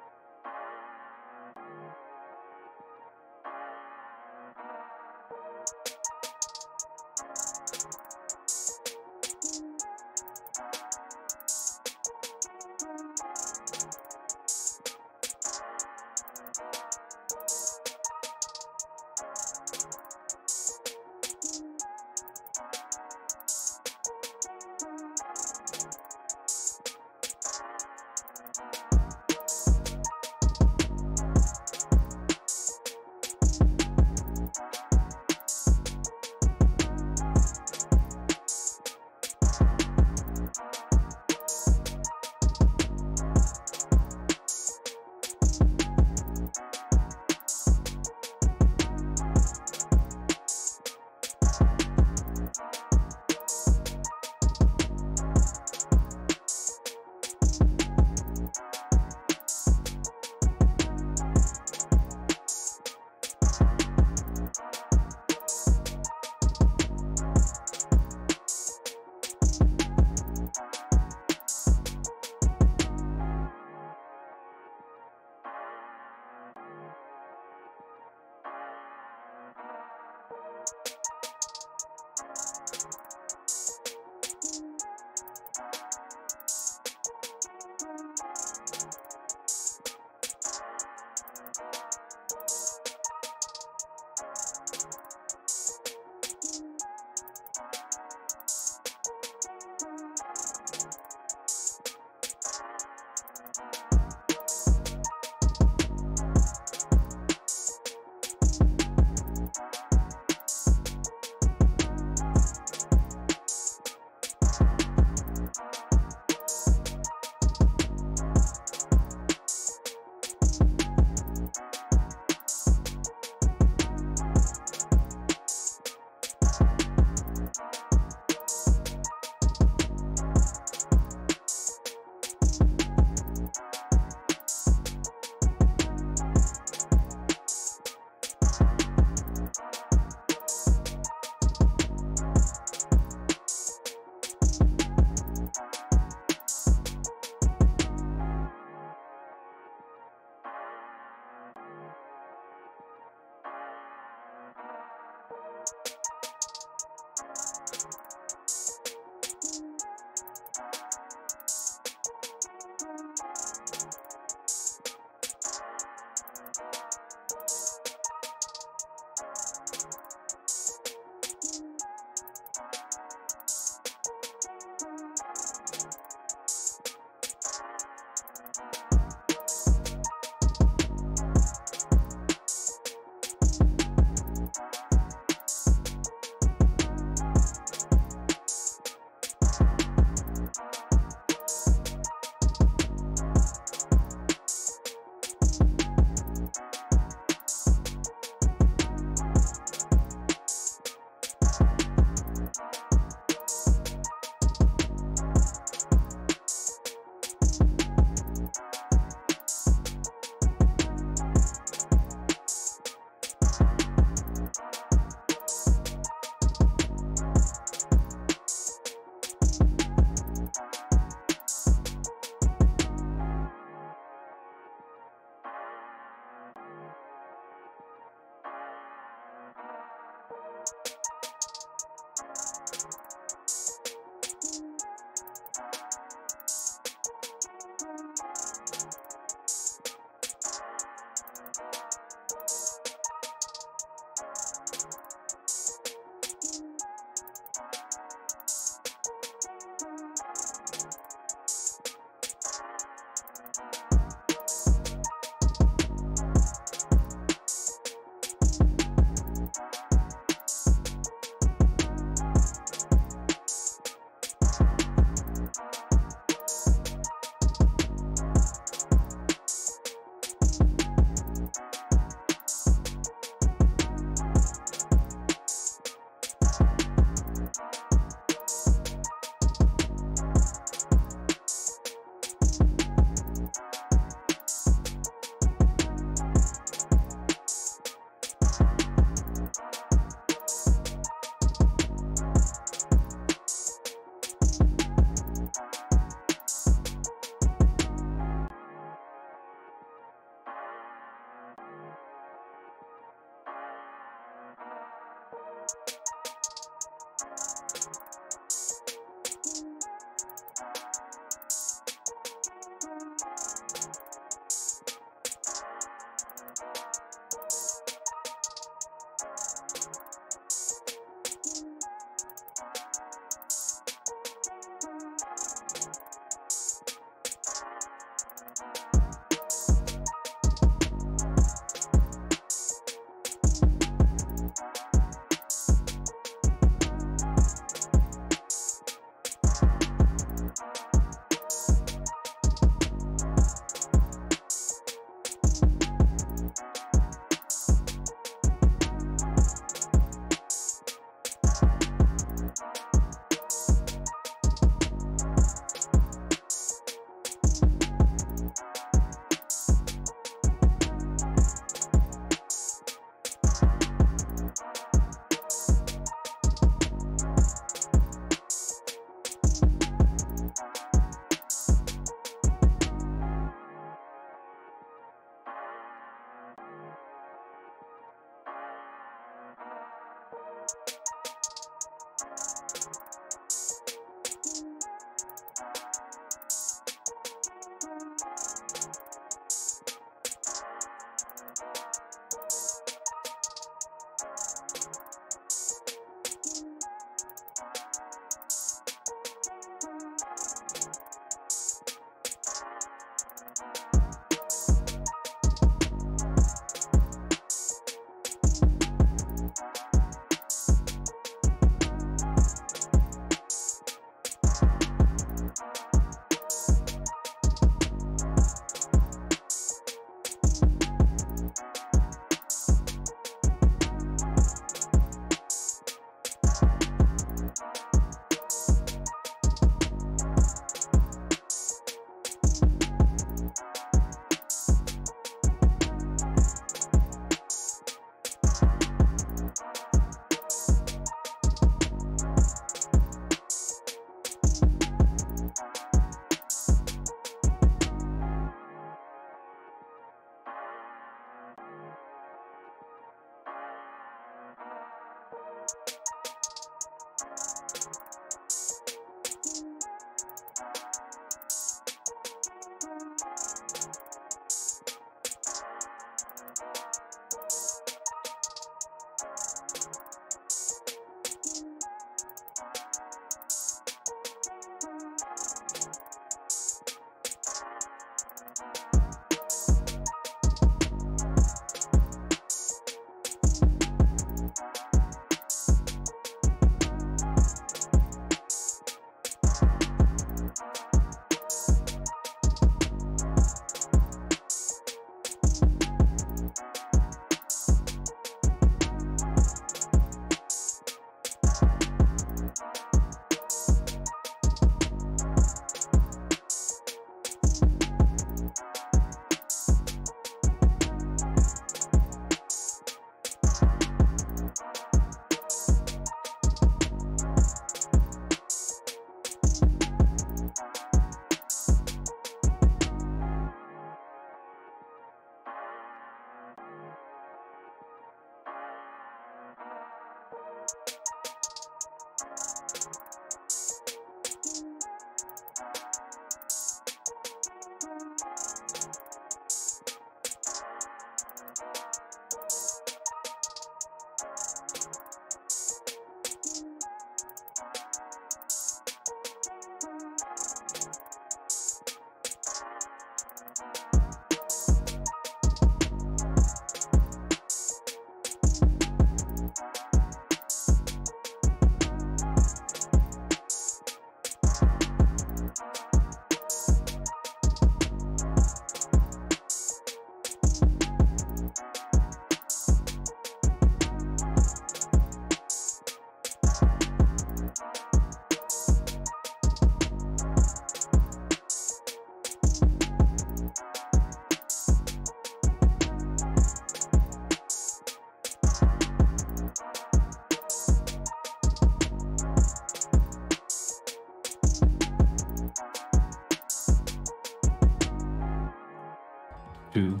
2,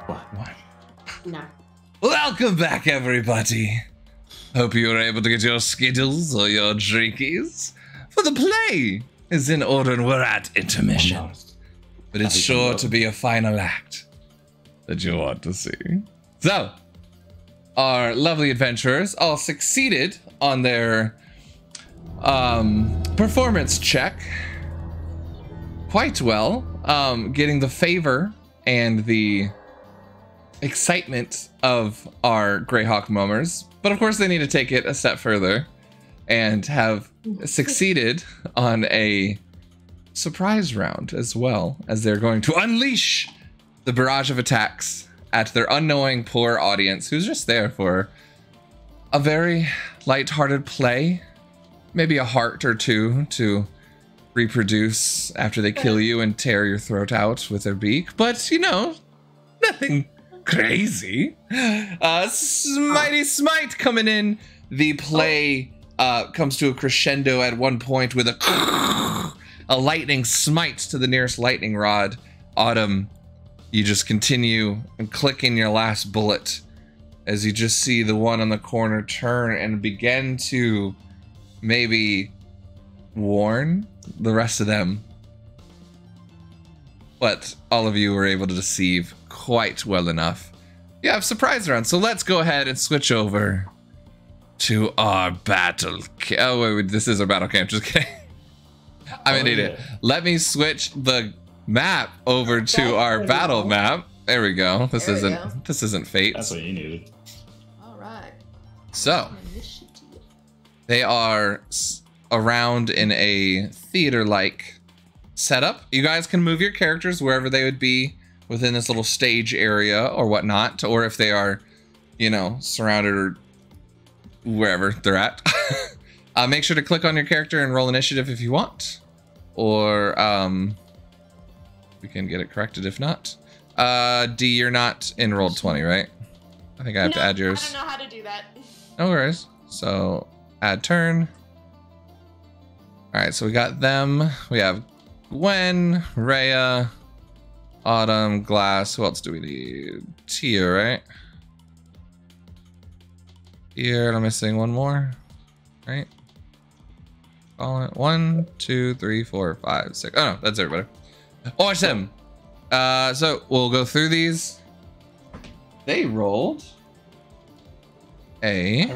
1. No. Welcome back, everybody. Hope you were able to get your skittles or your drinkies, for the play is in order and we're at intermission. But it's sure to be a final act that you want to see. So, our lovely adventurers all succeeded on their performance check quite well, getting the favor and the excitement of our Greyhawk mummers. But of course they need to take it a step further and have succeeded on a surprise round as well, as they're going to unleash the barrage of attacks at their unknowing poor audience who's just there for a very light-hearted play, maybe a heart or two to reproduce after they kill you and tear your throat out with their beak, but you know, nothing crazy. Smitey Smite coming in. The play comes to a crescendo at one point with a lightning smite to the nearest lightning rod. Autumn, you just continue and click in your last bullet as you just see the one on the corner turn and begin to maybe warn the rest of them. But all of you were able to deceive quite well enough. You have surprise round, so let's go ahead and switch over to our battle. Oh wait, this is our battle camp. Just kidding. I'm an idiot. Let me switch the map over to our battle map. There we go. This isn't fate. That's what you needed. All right. So they are around in a theater-like setup. You guys can move your characters wherever they would be within this little stage area or whatnot, or if they are, you know, surrounded or wherever they're at. Make sure to click on your character and roll initiative if you want, or we can get it corrected if not. D, you're not in roll 20, right? I think I have to add yours. I don't know how to do that. No worries. So add turn. All right, so we got them. We have Gwen, Rhea, Autumn, Glass. Who else do we need? Tia, right? Here, I'm missing one more, right? Call it 1, 2, 3, 4, 5, 6. Oh no, that's everybody. Awesome. So we'll go through these. They rolled a.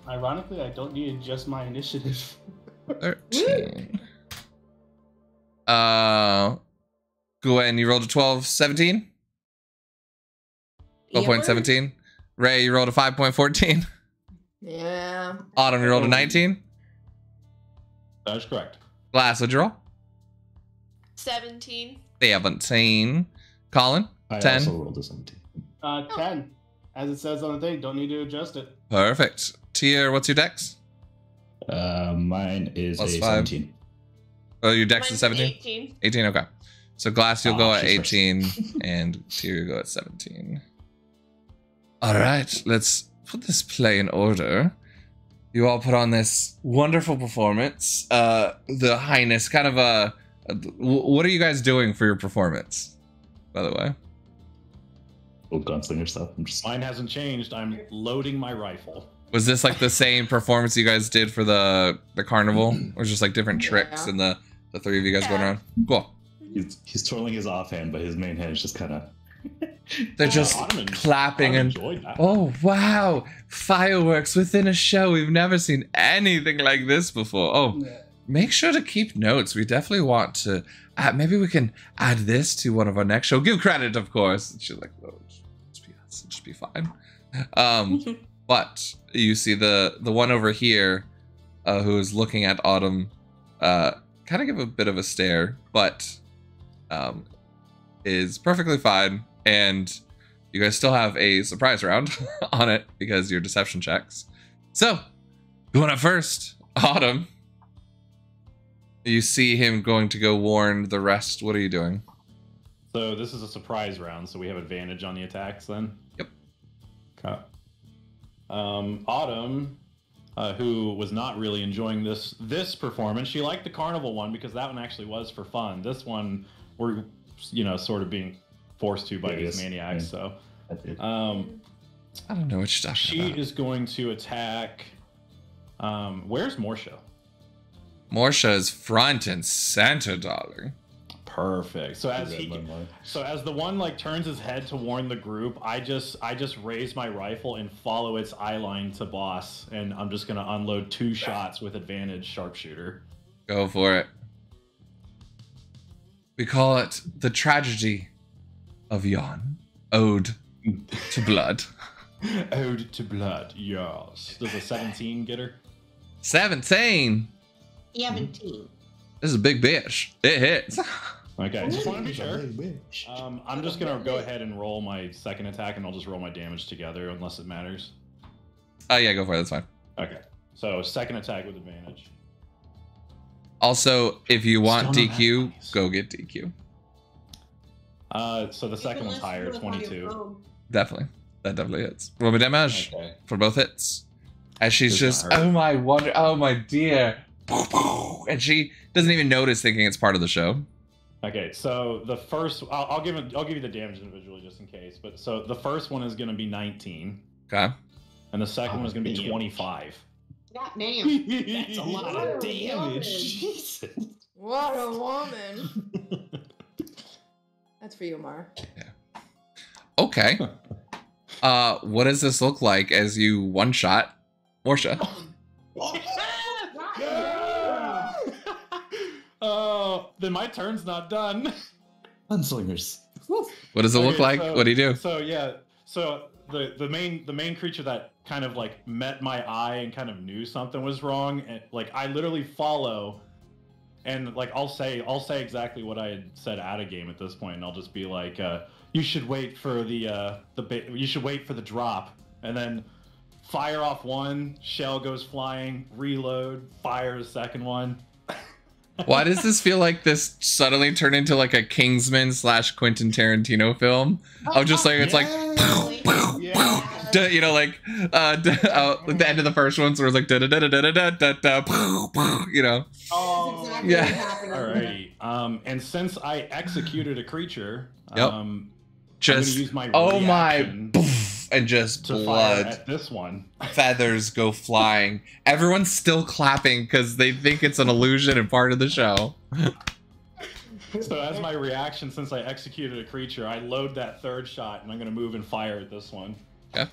Ironically, I don't need to adjust my initiative. 13. Gwen, you rolled a 12, 17? 12.17. Ray, you rolled a 5.14. Yeah. Autumn, you rolled a 19. That is correct. Glass, what'd you roll? 17. 17. Colin, I 10. also rolled a 17. 10. As it says on the thing, don't need to adjust it. Perfect. Tia, what's your dex? Mine is Plus a 5. 17. Oh, your dex is Mine's 17? 18. 18, okay. So Glass, you'll go at she's 18, and Tia, you'll go at 17. All right, let's put this play in order. You all put on this wonderful performance. The Highness, kind of a... What are you guys doing for your performance, by the way? Old gunslinger stuff. Mine hasn't changed. I'm loading my rifle. Was this like the same performance you guys did for the carnival? Or just like different tricks and the three of you guys going around? Cool. He's twirling his offhand, but his main hand is just kind of... They're just clapping and... Oh, wow. Fireworks within a show. We've never seen anything like this before. Oh, make sure to keep notes. We definitely want to... maybe we can add this to one of our next show. Give credit, of course. She's like, oh, just be fine. But you see the one over here who is looking at Autumn kind of give a bit of a stare, but is perfectly fine. And you guys still have a surprise round on it because your deception checks. So, going up first, Autumn. You see him going to go warn the rest. What are you doing? So this is a surprise round, so we have advantage on the attacks then? Yep. Okay. Autumn, who was not really enjoying this performance, she liked the carnival one because that one actually was for fun. This one, we're, sort of being forced to by these Yes. maniacs. Yeah. So, That's it. I don't know what you're talking she about. is going to attack. Where's Morsha? Morsha is front and center, darling. Perfect. So as Red line mark. so as the one like turns his head to warn the group, I just raise my rifle and follow its eye line to boss, and I'm just gonna unload 2 shots with advantage sharpshooter. Go for it. We call it the tragedy of Yon. Ode to blood. Ode to blood. Yes. Does a 17 get her? 17. 17. This is a big bitch. It hits. Okay, just want to be sure. Bitch. I'm just gonna go ahead and roll my second attack, and I'll just roll my damage together unless it matters. Oh yeah, go for it. That's fine. Okay. So second attack with advantage. Also, if you want Still not DQ, nice. go get DQ. So the second one's higher, 22. Definitely. That definitely hits. Roll me damage Okay. for both hits. As she's Does just, not hurt. oh my wonder, oh my dear. And she doesn't even notice, thinking it's part of the show. Okay, so the first, I'll give you the damage individually just in case. But so the first one is going to be 19, Okay. and the second one is going to be damn. 25. God damn. That's a lot of damage. Jesus. What a woman. That's for you, Mar. Okay. What does this look like as you one-shot Morsha? Then my turn's not done. Unslingers. What does it look Okay, like? so- What do you do? So yeah, so the main creature that kind of like met my eye and kind of knew something was wrong, and like I literally follow, and like I'll say exactly what I had said out of game at this point, and I'll just be like, you should wait for you should wait for the drop, and then fire off one, shell goes flying, reload, fire the second one. Why does this feel like this suddenly turned into like a Kingsman / Quentin Tarantino film? I'm just like, it's like, Yeah. you know, like the end of the first one, where it's like, da da da da da da da da, you know. Oh, Exactly Yeah. what happened. alrighty. And since I executed a creature, Yep. I'm Just, gonna use my oh my, reaction and just to fire blood. at this one. Feathers go flying. Everyone's still clapping because they think it's an illusion and part of the show. So as my reaction, since I executed a creature, I load that third shot, and I'm gonna move and fire at this one. Okay.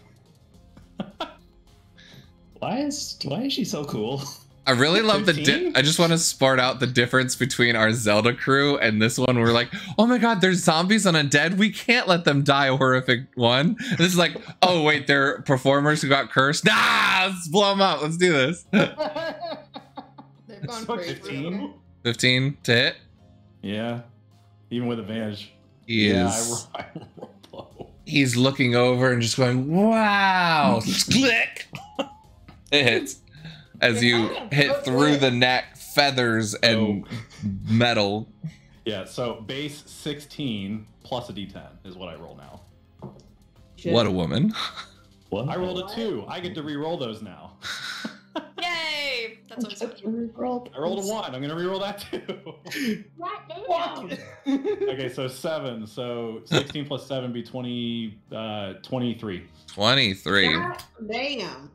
Why is she so cool? I really love 15? I just want to spart out the difference between our Zelda crew and this one. We're like, oh my god, there's zombies and undead. We can't let them die a horrific one. And this is like, oh wait, they're performers who got cursed. Nah, let's blow them up. Let's do this. They've gone So crazy. 15? Okay. 15 to hit. Yeah, even with advantage. He Yeah, is. I roll low. He's looking over and just going, wow. Click. It hits. As you hit through the neck, feathers and metal. Yeah, so base 16 plus a d10 is what I roll now. What a woman. What? I rolled a 2. I get to re-roll those now. Yay! That's always fun. I rolled a 1. I'm gonna re-roll that too. Okay, so 7. So 16 plus 7 be 20, 23. 23. God damn.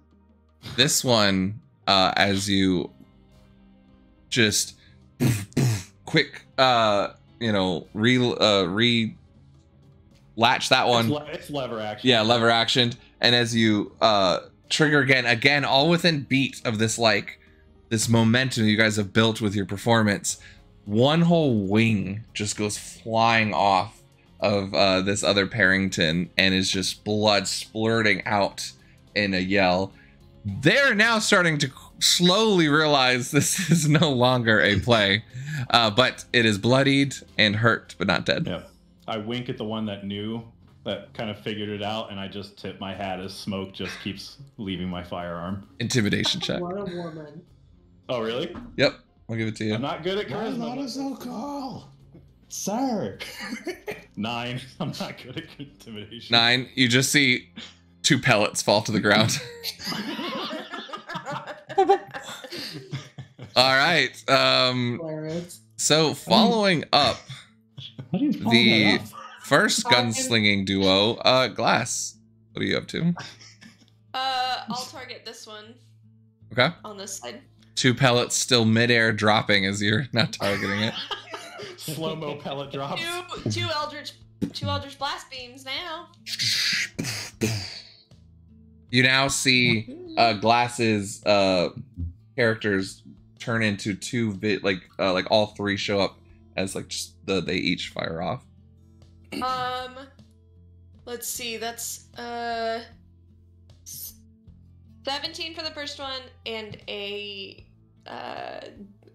This one, as you just quick, latch that one. It's lever action. Yeah, lever actioned. And as you trigger again, all within beat of this this momentum you guys have built with your performance, one whole wing just goes flying off of this other Parrington and is just blood splurting out in a yell. They're now starting to slowly realize this is no longer a play, but it is bloodied and hurt, but not dead. Yep. I wink at the one that knew, that kind of figured it out, and I just tip my hat as smoke just keeps leaving my firearm. Intimidation check. What a woman. Oh, really? Yep, I'll give it to you. I'm not good at Why charisma. not so cool? Sir. 9. I'm not good at intimidation. 9. You just see 2 pellets fall to the ground. All right. Hilarious. So following up How do you follow the that up? first gunslinging duo, Glass. What are you up to? I'll target this one. Okay. On this side. 2 pellets still midair dropping as you're not targeting it. Slow-mo pellet drops. Two Eldritch Blast Beams now. You now see Glass's characters turn into 2 like all 3 show up as like just they each fire off. Let's see. That's 17 for the first one and a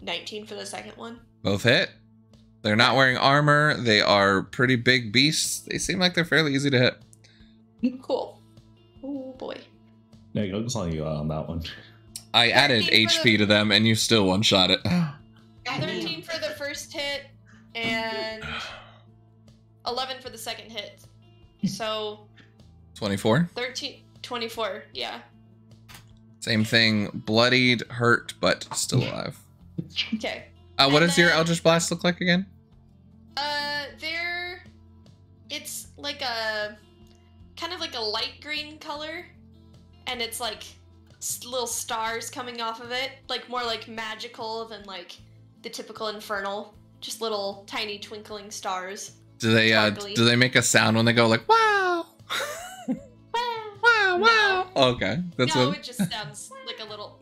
19 for the second one. Both hit. They're not wearing armor. They are pretty big beasts. They seem like they're fairly easy to hit. Cool. Oh boy. There you go. Just on you on that one. I added HP to them, and you still one-shot it. 13 for the first hit and 11 for the second hit. So 24. 24. Yeah. Same thing. Bloodied, hurt, but still alive. Okay. What does your Eldritch Blast look like again? It's like a kind of like a light green color, and it's like little stars coming off of it, like more like magical than like the typical infernal, just little tiny twinkling stars. Do they make a sound when they go like wow? Wow, wow. No. Okay, that's no, what. it just sounds like a little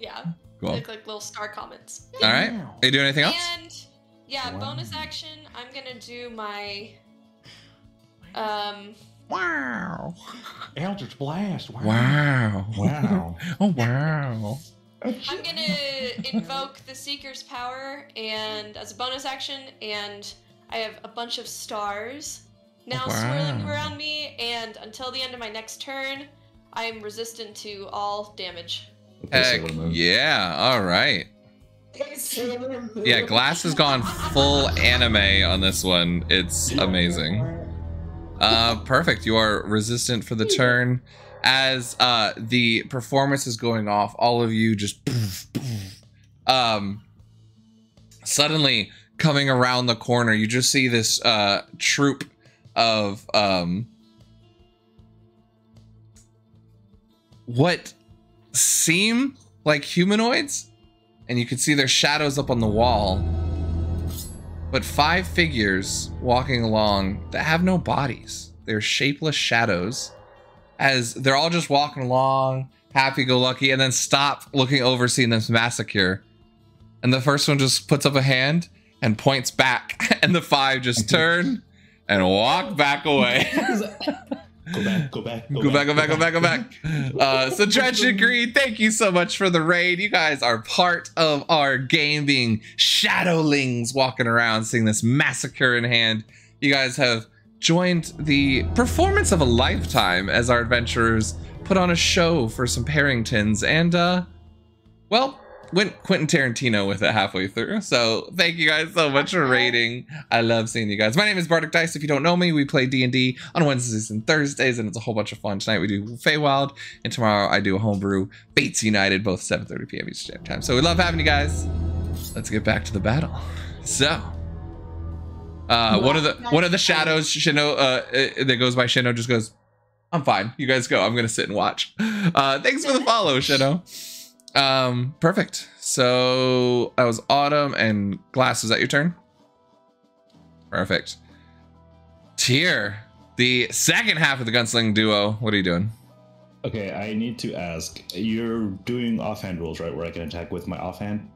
Cool. like little star comments. All right. Are you doing anything else? And yeah, bonus action. I'm gonna do my Wow. Eldritch Blast. Wow. Wow. Oh wow. I'm gonna invoke the Seeker's Power, and as a bonus action, and I have a bunch of stars now swirling around me, and until the end of my next turn, I am resistant to all damage. Heck yeah. All right. Yeah, Glass has gone full anime on this one. It's amazing. Perfect. You are resistant for the turn. As the performance is going off, all of you just suddenly coming around the corner, you just see this troop of what seem like humanoids, and you can see their shadows up on the wall, but 5 figures walking along that have no bodies. They're shapeless shadows, as they're all just walking along happy-go-lucky, and then stop looking over, seeing this massacre, and the first one just puts up a hand and points back, and the 5 just turn and walk back away. Go back. So Dredge and Greed, thank you so much for the raid. You guys are part of our game, being shadowlings walking around, seeing this massacre in hand. You guys have joined the performance of a lifetime as our adventurers put on a show for some Parringtons, and well, went Quentin Tarantino with it halfway through. So thank you guys so much for raiding. I love seeing you guys. My name is Bardic Dice. If you don't know me, we play D&D on Wednesdays and Thursdays, and it's a whole bunch of fun. Tonight we do Feywild, and tomorrow I do a homebrew, Fates United, both 7:30 p.m. Eastern time. So we love having you guys. Let's get back to the battle. So one of the shadows, Shino, that goes by Shino, just goes, I'm fine. You guys go. I'm gonna sit and watch. Thanks for the follow, Shino. Perfect. So that was Autumn and Glass. Is that your turn? Perfect. Tyr, the second half of the gunsling duo. What are you doing? Okay, I need to ask. You're doing offhand rules, right? Where I can attack with my offhand.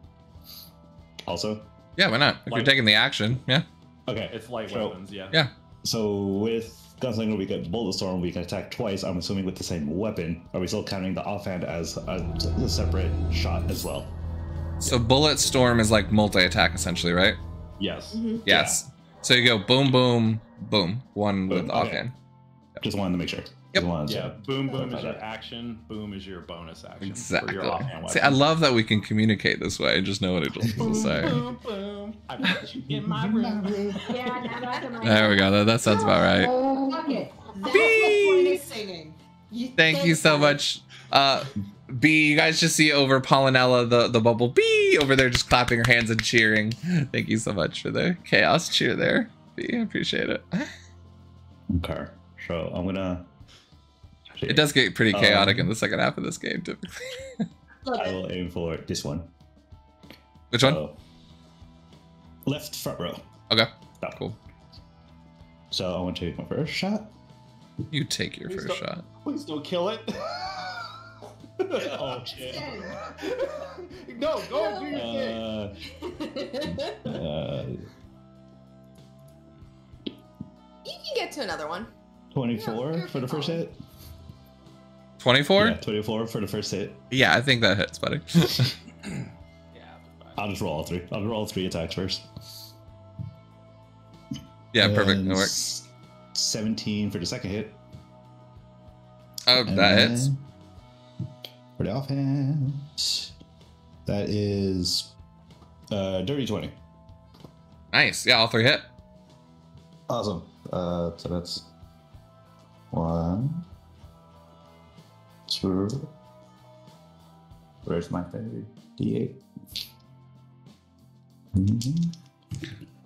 Also. Yeah, why not? If you're taking the action, yeah. Okay. It's light weapons, yeah. Yeah. So with Gunslinger, we get Bullet Storm, we can attack twice, I'm assuming with the same weapon. Are we still counting the offhand as a separate shot as well? So Bullet Storm is like multi-attack essentially, right? Yes. Mm-hmm. Yes. Yeah. So you go boom, boom, boom. One boom, with offhand. Yep. Just wanted to make sure. Yep. Yeah, boom, boom is your action. Boom is your bonus action. Exactly. For your offhand weapon. See, I love that we can communicate this way and just know what it's supposed to say. Boom, boom. I put you in my room. Yeah, now that's in my There we go. That sounds about right. Okay. That's the point of singing. Thank you so much. B, you guys just see over Pollinella, the bubble B over there just clapping her hands and cheering. Thank you so much for the chaos cheer there. B, I appreciate it. Okay. So I'm gonna. It does get pretty chaotic in the second half of this game, typically. I will aim for this one. Which one? So, left front row. Okay. Stop. Cool. So I want to take my first shot. You take your first shot. Please don't kill it. Oh shit. No, go and do your thing. You can get to another one. 24 for the first hit. 24? Yeah, 24 for the first hit. Yeah, I think that hits, buddy. I'll just roll all three. I'll roll 3 attacks first. Yeah, perfect. And That works. 17 for the second hit. Oh, And that hits. then for the offhand, that is dirty 20. Nice. Yeah, all 3 hit. Awesome. So that's 1, 2. Where's my favorite? D8.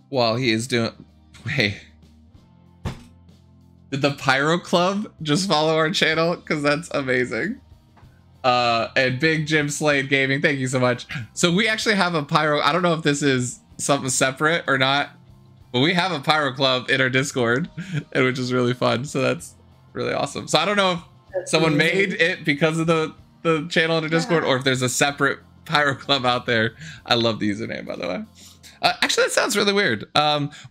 While he is doing... Wait. Did the Pyro Club just follow our channel? Because that's amazing. And Big Jim Slade Gaming, thank you so much. So we actually have a Pyro... I don't know if this is something separate or not, but we have a Pyro Club in our Discord, which is really fun. So that's really awesome. So I don't know if someone made it because of the channel in the Discord, or if there's a separate Pyro Club out there. I love the username, by the way. Actually, that sounds really weird.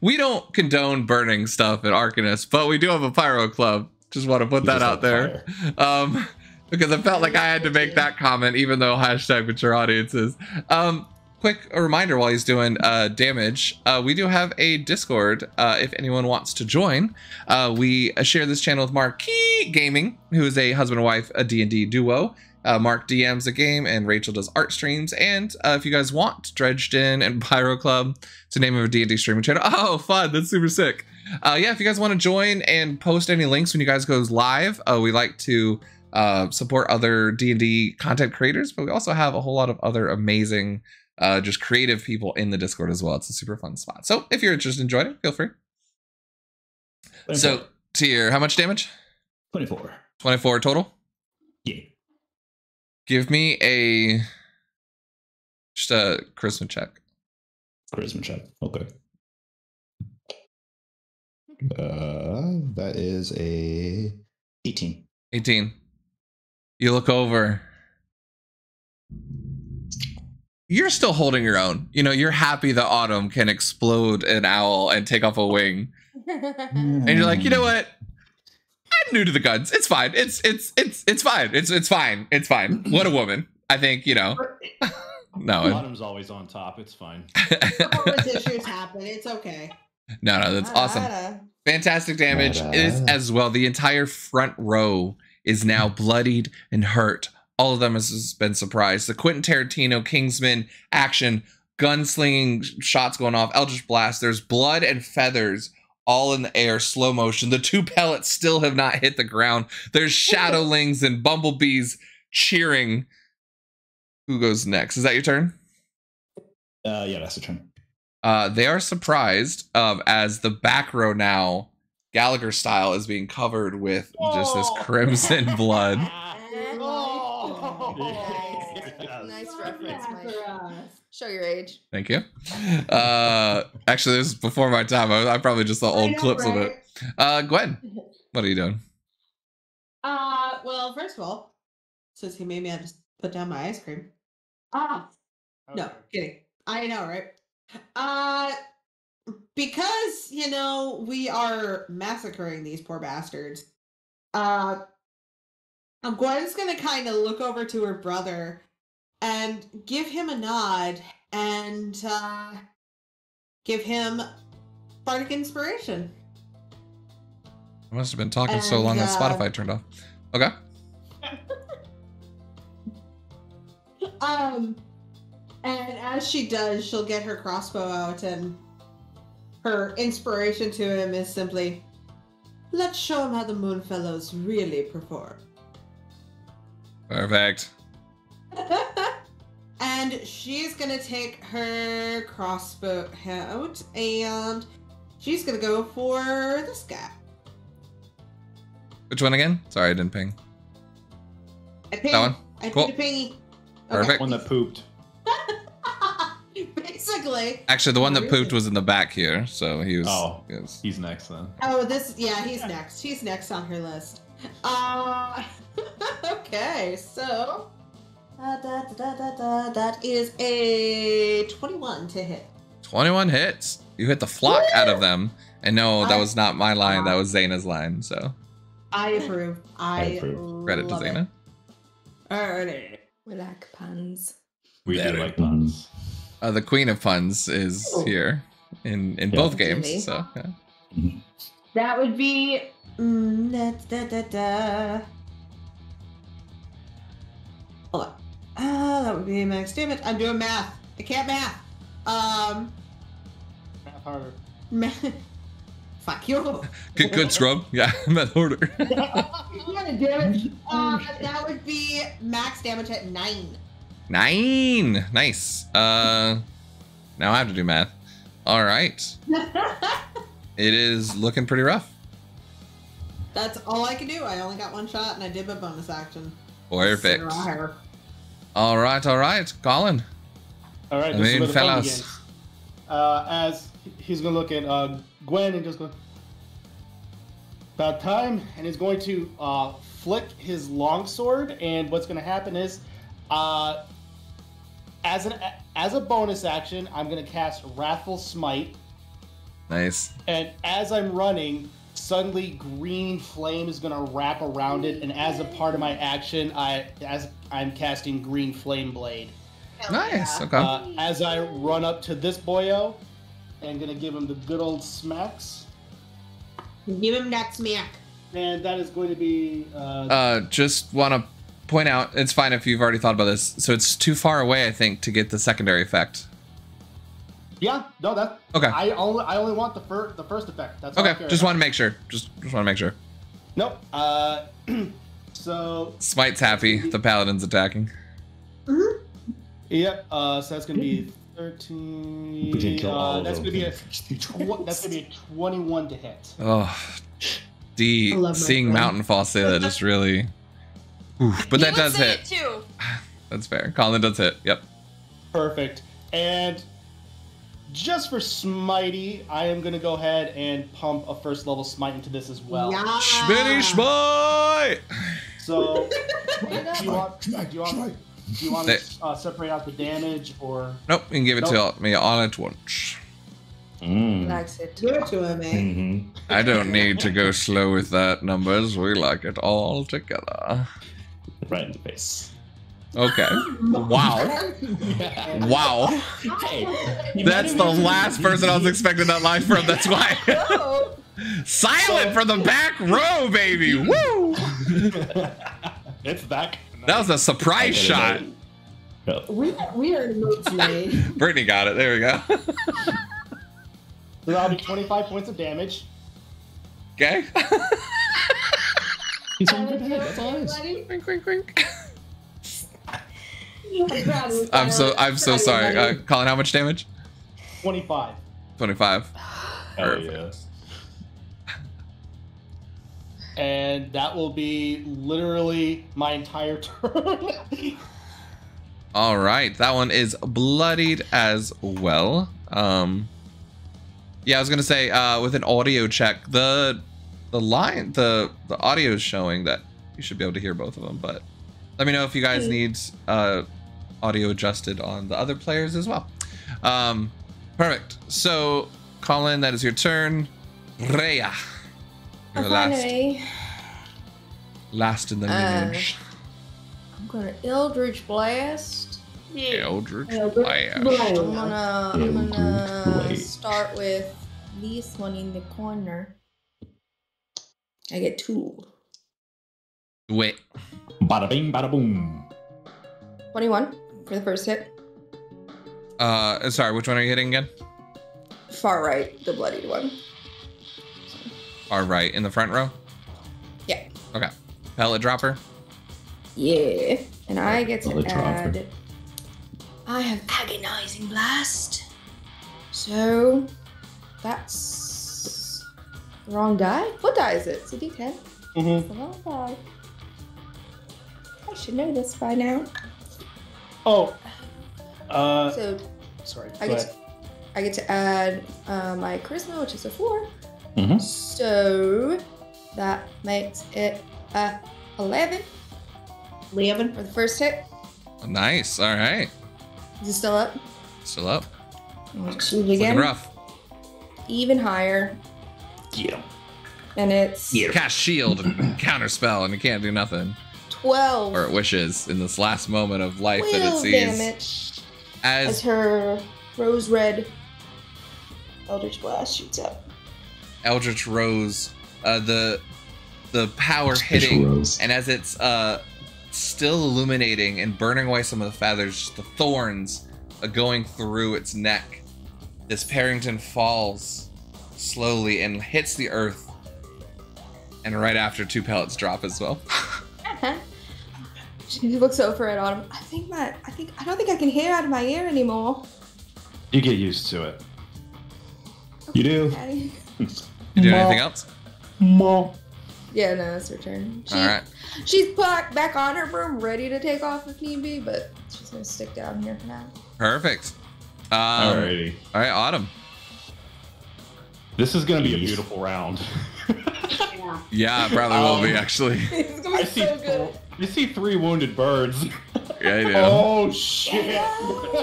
We don't condone burning stuff at Arcanist, but we do have a Pyro Club. Just want to put that out there. Because I felt like I had to make that comment, even though hashtag mature audiences. Quick reminder while he's doing damage, we do have a Discord if anyone wants to join. We share this channel with Marquee Gaming, who is a husband and wife, a D&D duo. Mark DMs a game and Rachel does art streams. And if you guys want, Dredged In and Pyro Club, it's the name of a D&D streaming channel. Oh, fun. That's super sick. Yeah, if you guys want to join and post any links when you guys goes live, we like to support other D&D content creators, but we also have a whole lot of other amazing just creative people in the Discord as well. It's a super fun spot. So if you're interested in joining, feel free. 24. So Tier, how much damage? 24. 24 total? Yeah. Give me just a charisma check. Charisma check. Okay. That is a 18. 18. You look over. You're still holding your own. You know, you're happy that Autumn can explode an owl and take off a wing. And you're like, you know what? I'm new to the guns. It's fine. It's fine. It's fine. It's fine. What a woman. I think, you know. No. Autumn's always on top. It's fine. Performance issues happen. It's okay. No, that's awesome. Fantastic damage. It is as well. The entire front row is now bloodied and hurt. All of them has been surprised. The Quentin Tarantino Kingsman action, gunslinging shots going off, Eldritch Blast. There's blood and feathers all in the air, slow motion. The 2 pellets still have not hit the ground. There's shadowlings and bumblebees cheering. Who goes next? Is that your turn? Yeah, that's the turn. They are surprised as the back row now, Gallagher style, is being covered with just this crimson blood. Nice reference, Mike. Show your age. Thank you. Actually, this is before my time. I probably just saw old clips of it. Gwen, what are you doing? Well, first of all, since he made me have to put down my ice cream. No, kidding. I know, right? Because, you know, we are massacring these poor bastards. Gwen's gonna kind of look over to her brother and give him a nod and give him bardic inspiration. I must have been talking so long that Spotify turned off. Okay. And as she does, she'll get her crossbow out, and her inspiration to him is simply, let's show him how the Moonfellows really perform. Perfect. And she's gonna take her crossbow out, and she's gonna go for this guy. Which one again? Sorry, I didn't ping. I pinged. That one? I Cool. pinged a pingy. Perfect. One that pooped. Basically. Actually, the one that pooped was in the back here, so he was. Oh, he was- he's next then. Oh, he's next. He's next on her list. Okay, so that is a 21 to hit. 21 hits. You hit the flock out of them. And no, that was not my line. That was Zayna's line. So I approve. I approve. credit to love Zayna. it. Alrighty. We like puns. We do Very like puns. The queen of puns is here in both games. Really? So yeah. That would be. Hold on. That would be max damage. I'm doing math. I can't math. Math harder. Fuck you. Good scrub. Yeah, math order. Yeah, damn it. That would be max damage at 9. 9. Nice. Now I have to do math. All right. It is looking pretty rough. That's all I can do. I only got one shot and I did my bonus action. Perfect. Sarah. All right. Colin. All right, I this is mean, where the fun fellas. begins. As he's gonna look at Gwen and just go, about time, and he's going to flick his longsword. And what's gonna happen is, as a bonus action, I'm gonna cast Wrathful Smite. Nice. And as I'm running, suddenly green flame is gonna wrap around it, and as a part of my action, I'm casting Green Flame Blade. Nice. Okay. As I run up to this boyo, and gonna give him the good old smacks, Give him that smack. and that is going to be Just want to point out, it's fine if you've already thought about this. So it's too far away, I think, to get the secondary effect. yeah, no, that Okay. I only want the first effect. That's all I Okay. care Just about. want to make sure. Just want to make sure. Nope. So Smite's happy. The paladin's attacking. yep. So that's gonna be 13. We can kill all of that's them. gonna be a 21 to hit. Oh, I love my seeing friend. Mountainfall say that just really. Oof. But He that would does say hit. it too. That's fair. Colin does hit. Yep. Perfect. And just for Smitey, I am going to go ahead and pump a first level smite into this as well. Yeah. Schmitty Schmite! So, do you want They- to separate out the damage, or Nope, you can give it to me all at once. Likes it. Give it to him, eh? Mm-hmm. I don't need to go slow with that, numbers. We like it all together. Right in the face. Okay. Wow. Wow. Hey, That's the last person I was expecting that line from. That's why. Silent from the back row, baby. Woo! It's back. That was a surprise shot. We are in mood today. Brittany got it. There we go. so that'll be 25 points of damage. Okay. He's on good head. That's all it is. Wink, wink, wink. I'm I'm so sorry. Colin, how much damage? 25. 25. Hell yeah. And that will be literally my entire turn. All right, that one is bloodied as well. Yeah, I was gonna say with an audio check, the audio is showing that you should be able to hear both of them. But let me know if you guys need audio adjusted on the other players as well. Perfect. So, Colin, that is your turn. Rhea, you're Finally, last in the lineage. I'm gonna Eldritch Blast. Eldritch Blast. I'm gonna Eldritch start with this one in the corner. I get 2. Wait. Bada bing, bada boom. 21 for the first hit. Sorry, which one are you hitting again? Far right, the bloodied one. Far right, in the front row? Yeah. Okay. Pellet dropper? Yeah. And I get to Pellet dropper. add. I have Agonizing Blast. So that's the wrong die. What die is it? It's a D10. Mm-hmm. It's a long time. I should know this by now. Oh. So Sorry. I get to add my charisma, which is a 4. Mhm. So that makes it 11 11. for the first hit. Nice. All right. Is it still up? Still up. Let's shoot Looking again. rough. Even higher, Yeah. and it's Cast shield and counter spell, and it can't do nothing. 12. Or it wishes in this last moment of life that it 12 sees. damage as As her rose red Eldritch Blast shoots up. Eldritch Rose, the power Special hitting, rose. and as it's still illuminating and burning away some of the feathers, the thorns going through its neck. This Parrington falls slowly and hits the earth, and right after 2 pellets drop as well. She looks over at Autumn. I don't think I can hear out of my ear anymore. You get used to it. You do. Daddy. You do anything else? Yeah, no, it's her turn. All right. She's back on her broom, ready to take off if need be, but she's gonna stick down here for now. Perfect. Alrighty. All right, Autumn. This is gonna be a beautiful round. Yeah, it probably will be actually. It's gonna be so good. I see 3 wounded birds. Yeah, you do. Oh shit!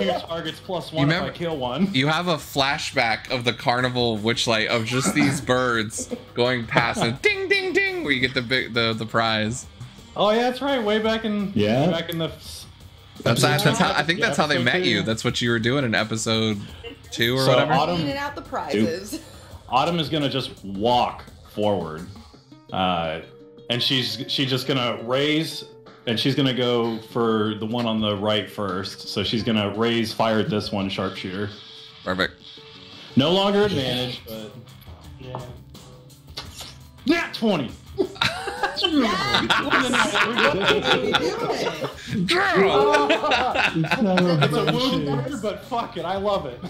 2 targets plus 1 if remember- I kill one. You have a flashback of the carnival of Witchlight of just these birds going past and ding, ding, ding, where you get the prize. Oh yeah, that's right. Way back in the. That's how I think that's how they episode met 2. you. That's what you were doing in episode 2 or So whatever. Cleaning out the prizes. Autumn is gonna just walk forward, and she's just gonna raise, and she's gonna go for the one on the right first. So she's gonna raise fire at this one, sharpshooter. Perfect. No longer advantage, but yeah. Nat 20. It's a wound, but fuck it, I love it.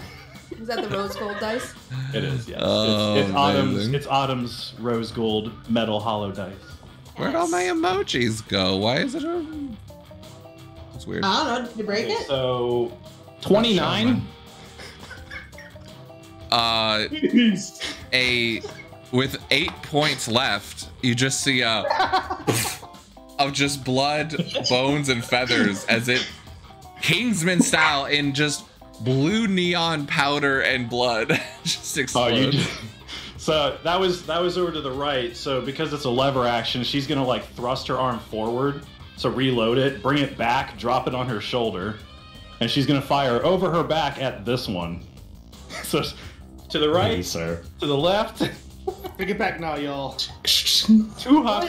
Is that the rose gold dice? It is, yes. Oh, it's amazing. Autumn's rose gold metal hollow dice. Where'd all my emojis go? Why is it a... That's weird. I don't know. Did you break Okay, it? so 29. With 8 points left, you just see of just blood, bones, and feathers as it Kingsman style in just blue neon powder and blood just explodes. So that was over to the right. So because it's a lever action, she's gonna like thrust her arm forward, so reload it, bring it back, drop it on her shoulder, and she's gonna fire over her back at this one. So to the right, sir. to the left. Pick it back now, y'all. 2 hops.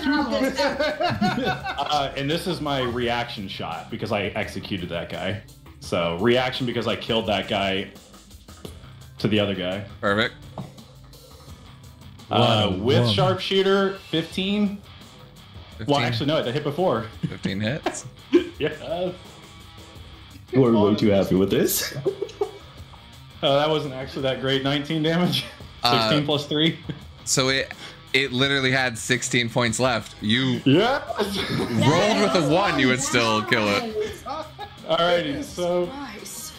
And this is my reaction shot because I executed that guy. So reaction because I killed that guy to the other guy. Perfect. With sharpshooter, 15. 15, Well, actually, no, that hit before. 15 hits. Yeah. We're way too happy with this. That wasn't actually that great. 19 damage. 16 plus 3. So it literally had 16 points left. You Yeah. rolled with a 1, you would still kill it. Alrighty, so Nice.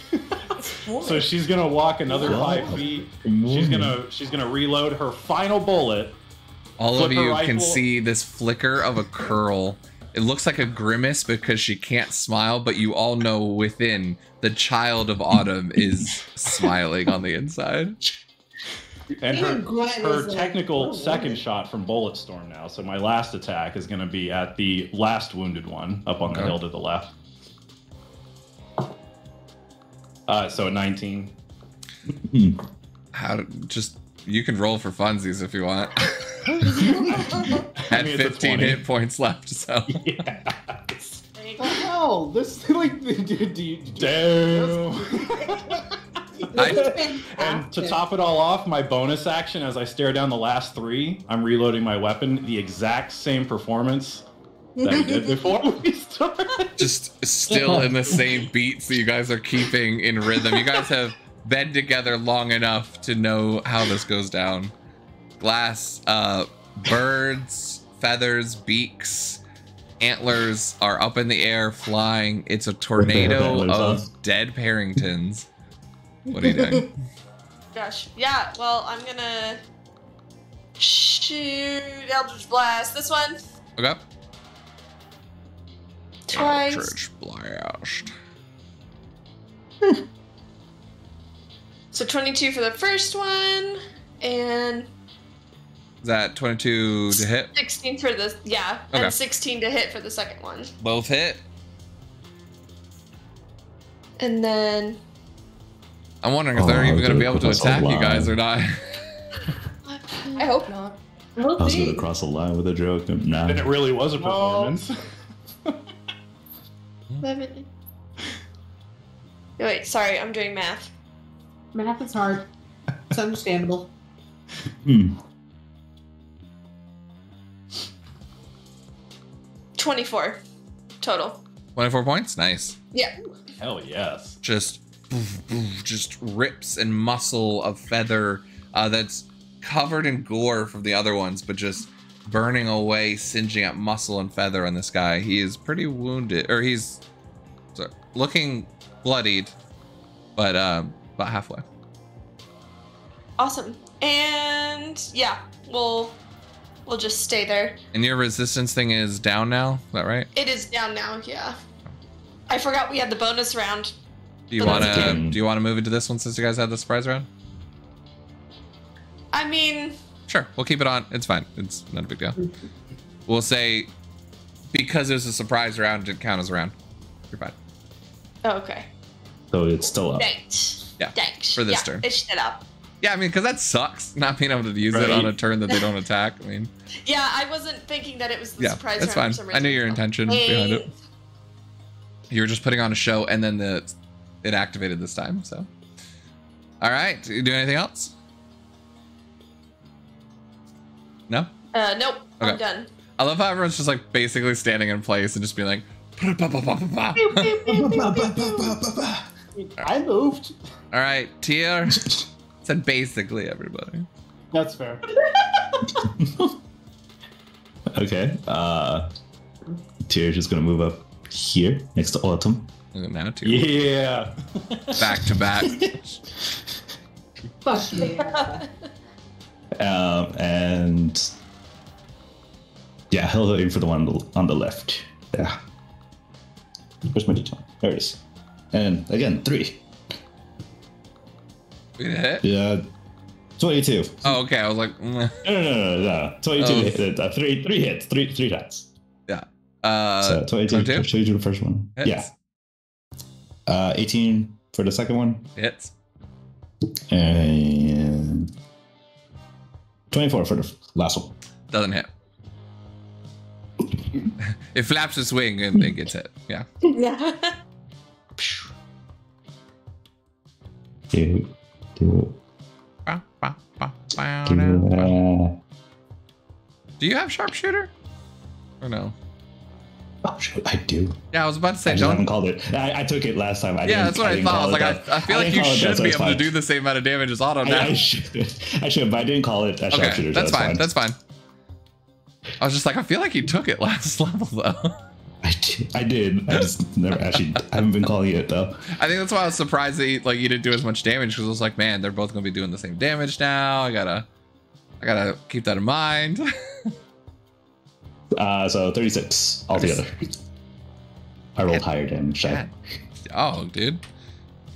so she's gonna walk another 5 feet. She's gonna reload her final bullet. All of Flip her you can rifle. see this flicker of a curl. It looks like a grimace because she can't smile, but you all know within the child of Autumn is smiling on the inside. And Even Gwen her is like, technical "Oh, second woman." shot from Bullet Storm now. So my last attack is going to be at the last wounded one up on the Okay. hill to the left. So 19. You can roll for funsies if you want. Had I mean, it's a 15 20. hit points left, so Yeah. What the hell? This like Damn. And And to top it all off, my bonus action as I stare down the last 3, I'm reloading my weapon. The exact same performance that we did before we started. just still in the same beats that you guys are keeping in rhythm. You guys have been together long enough to know how this goes down. Glass, birds, feathers, beaks, antlers are up in the air, flying. It's a tornado of dead Parringtons. What are you doing? Gosh. Yeah, well, I'm gonna shoot Eldritch Blast. This one. Okay. Twice. Eldritch Blast. So 22 for the first one, and Is that 22 to hit? 16 for the, yeah, Okay. and 16 to hit for the second one. Both hit. And then I'm wondering if they're even going to be able to that's a attack you lie. guys or not. I hope not. I was going to cross the line with a joke. Nah. And it really was a performance. 11. Wait, sorry, I'm doing math. Math is hard. It's understandable. 24 total. 24 points? Nice. Yeah. Hell yes. Just rips and muscle of feather that's covered in gore from the other ones, but just burning away, singeing at muscle and feather on this guy. He is pretty wounded, or he's looking bloodied, but about halfway. Awesome. And yeah, we'll just stay there. And your resistance thing is down now, is that right? It is down now, yeah. I forgot we had the bonus round. Do you But want that's to okay. do you want to move into this one since you guys had the surprise round? I mean, Sure, we'll keep it on. It's fine. It's not a big deal. We'll say because it was a surprise round, it didn't count as a round. You're fine. oh, okay. So it's still up. Thanks. Yeah, Thanks. for this yeah, turn. It's shut up. Yeah, I mean, because that sucks not being able to use it Right. on a turn that they don't attack. I mean, Yeah, I wasn't thinking that it was the yeah, surprise that's round fine. for some I reason. knew your intention behind it. You were just putting on a show, and then it activated this time. So, all right, you do anything else? No. Nope. I'm Okay. done. I love how everyone's just like basically standing in place and just being like, I moved. all right, Tier. Said basically everybody. That's fair. Okay. Tyr's just going to move up here next to Autumn. Now Tier. Yeah. Back to back. Fuck yeah. And yeah, he'll aim for the one on the left. Yeah. Where's my detail? There it is. And again, 3. We gonna hit? Yeah. 22. Oh, okay. I was like, No. 22. Oh. Three hits. Three times. yeah. So 22. 22 the first one. Hits. Yeah. 18 for the second one. Hits. And 24 for the last one. Doesn't hit. It flaps its wing and it gets hit. Yeah. Yeah. Do. Do you have sharpshooter? Or no? Oh, shoot, I do. Yeah, I was about to say I just haven't don't. called it. I took it last time. Yeah, that's what I thought. I was like, I feel like you should be able to do the same amount of damage as Auto now. I should, but I didn't call it a Okay, sharpshooter. that's fine. That's fine. I was just like, I feel like you took it last level though. I did. I just never actually. I haven't been calling it though. I think that's why I was surprised that you didn't do as much damage because I was like, man, they're both gonna be doing the same damage now. I gotta keep that in mind. So 36 altogether. I rolled higher damage. God. Oh, dude.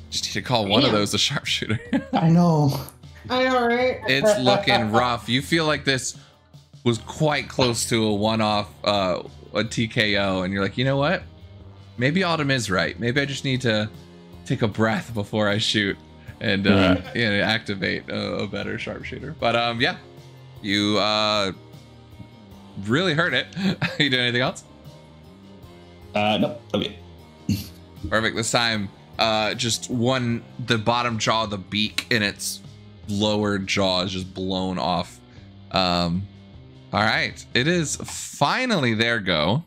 Just need to call one of those a sharpshooter. I know. I know, right? It's looking rough. You feel like this was quite close to a one-off, a TKO, and you're like, you know what? Maybe Autumn is right. Maybe I just need to take a breath before I shoot and activate a better sharpshooter. But yeah, you really hurt it. You doing anything else? Nope. Okay. Perfect. This time, just the bottom jaw, the beak in its lower jaw is just blown off. All right. It is finally their go.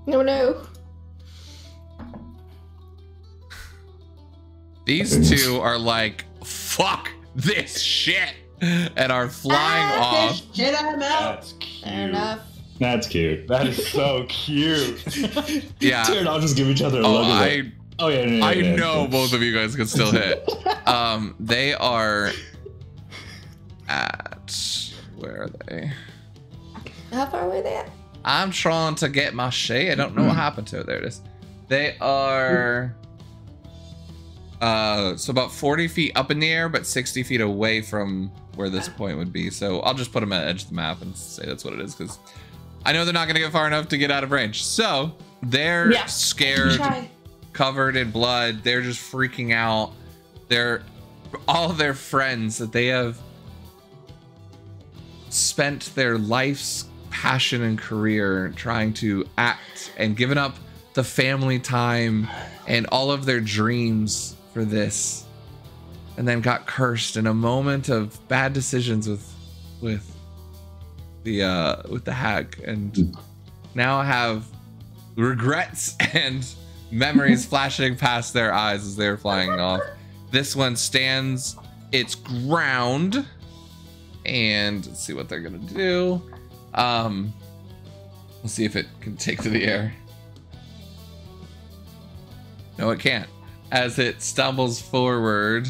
No. These two are like, fuck this shit. and are flying off. Shit, I'm out. That's cute. Fair enough. That's cute. That is so cute. Yeah. Tear and I'll just give each other a Oh, look. I know both of you guys can still hit. They are at, where are they? How far away are they at? I'm trying to get my shade. I don't know what happened to it. There it is. They are so about 40 feet up in the air, but 60 feet away from where this point would be. So I'll just put them at the edge of the map and say that's what it is, because I know they're not going to get far enough to get out of range. So they're scared, covered in blood. They're just freaking out. They're all of their friends that they have spent their life's passion and career trying to act and given up the family time and all of their dreams for this, and then got cursed in a moment of bad decisions with the hag, and now have regrets and memories flashing past their eyes as they're flying off. This one stands its ground, and let's see what they're gonna do. Let's see if it can take to the air. No, it can't. As it stumbles forward.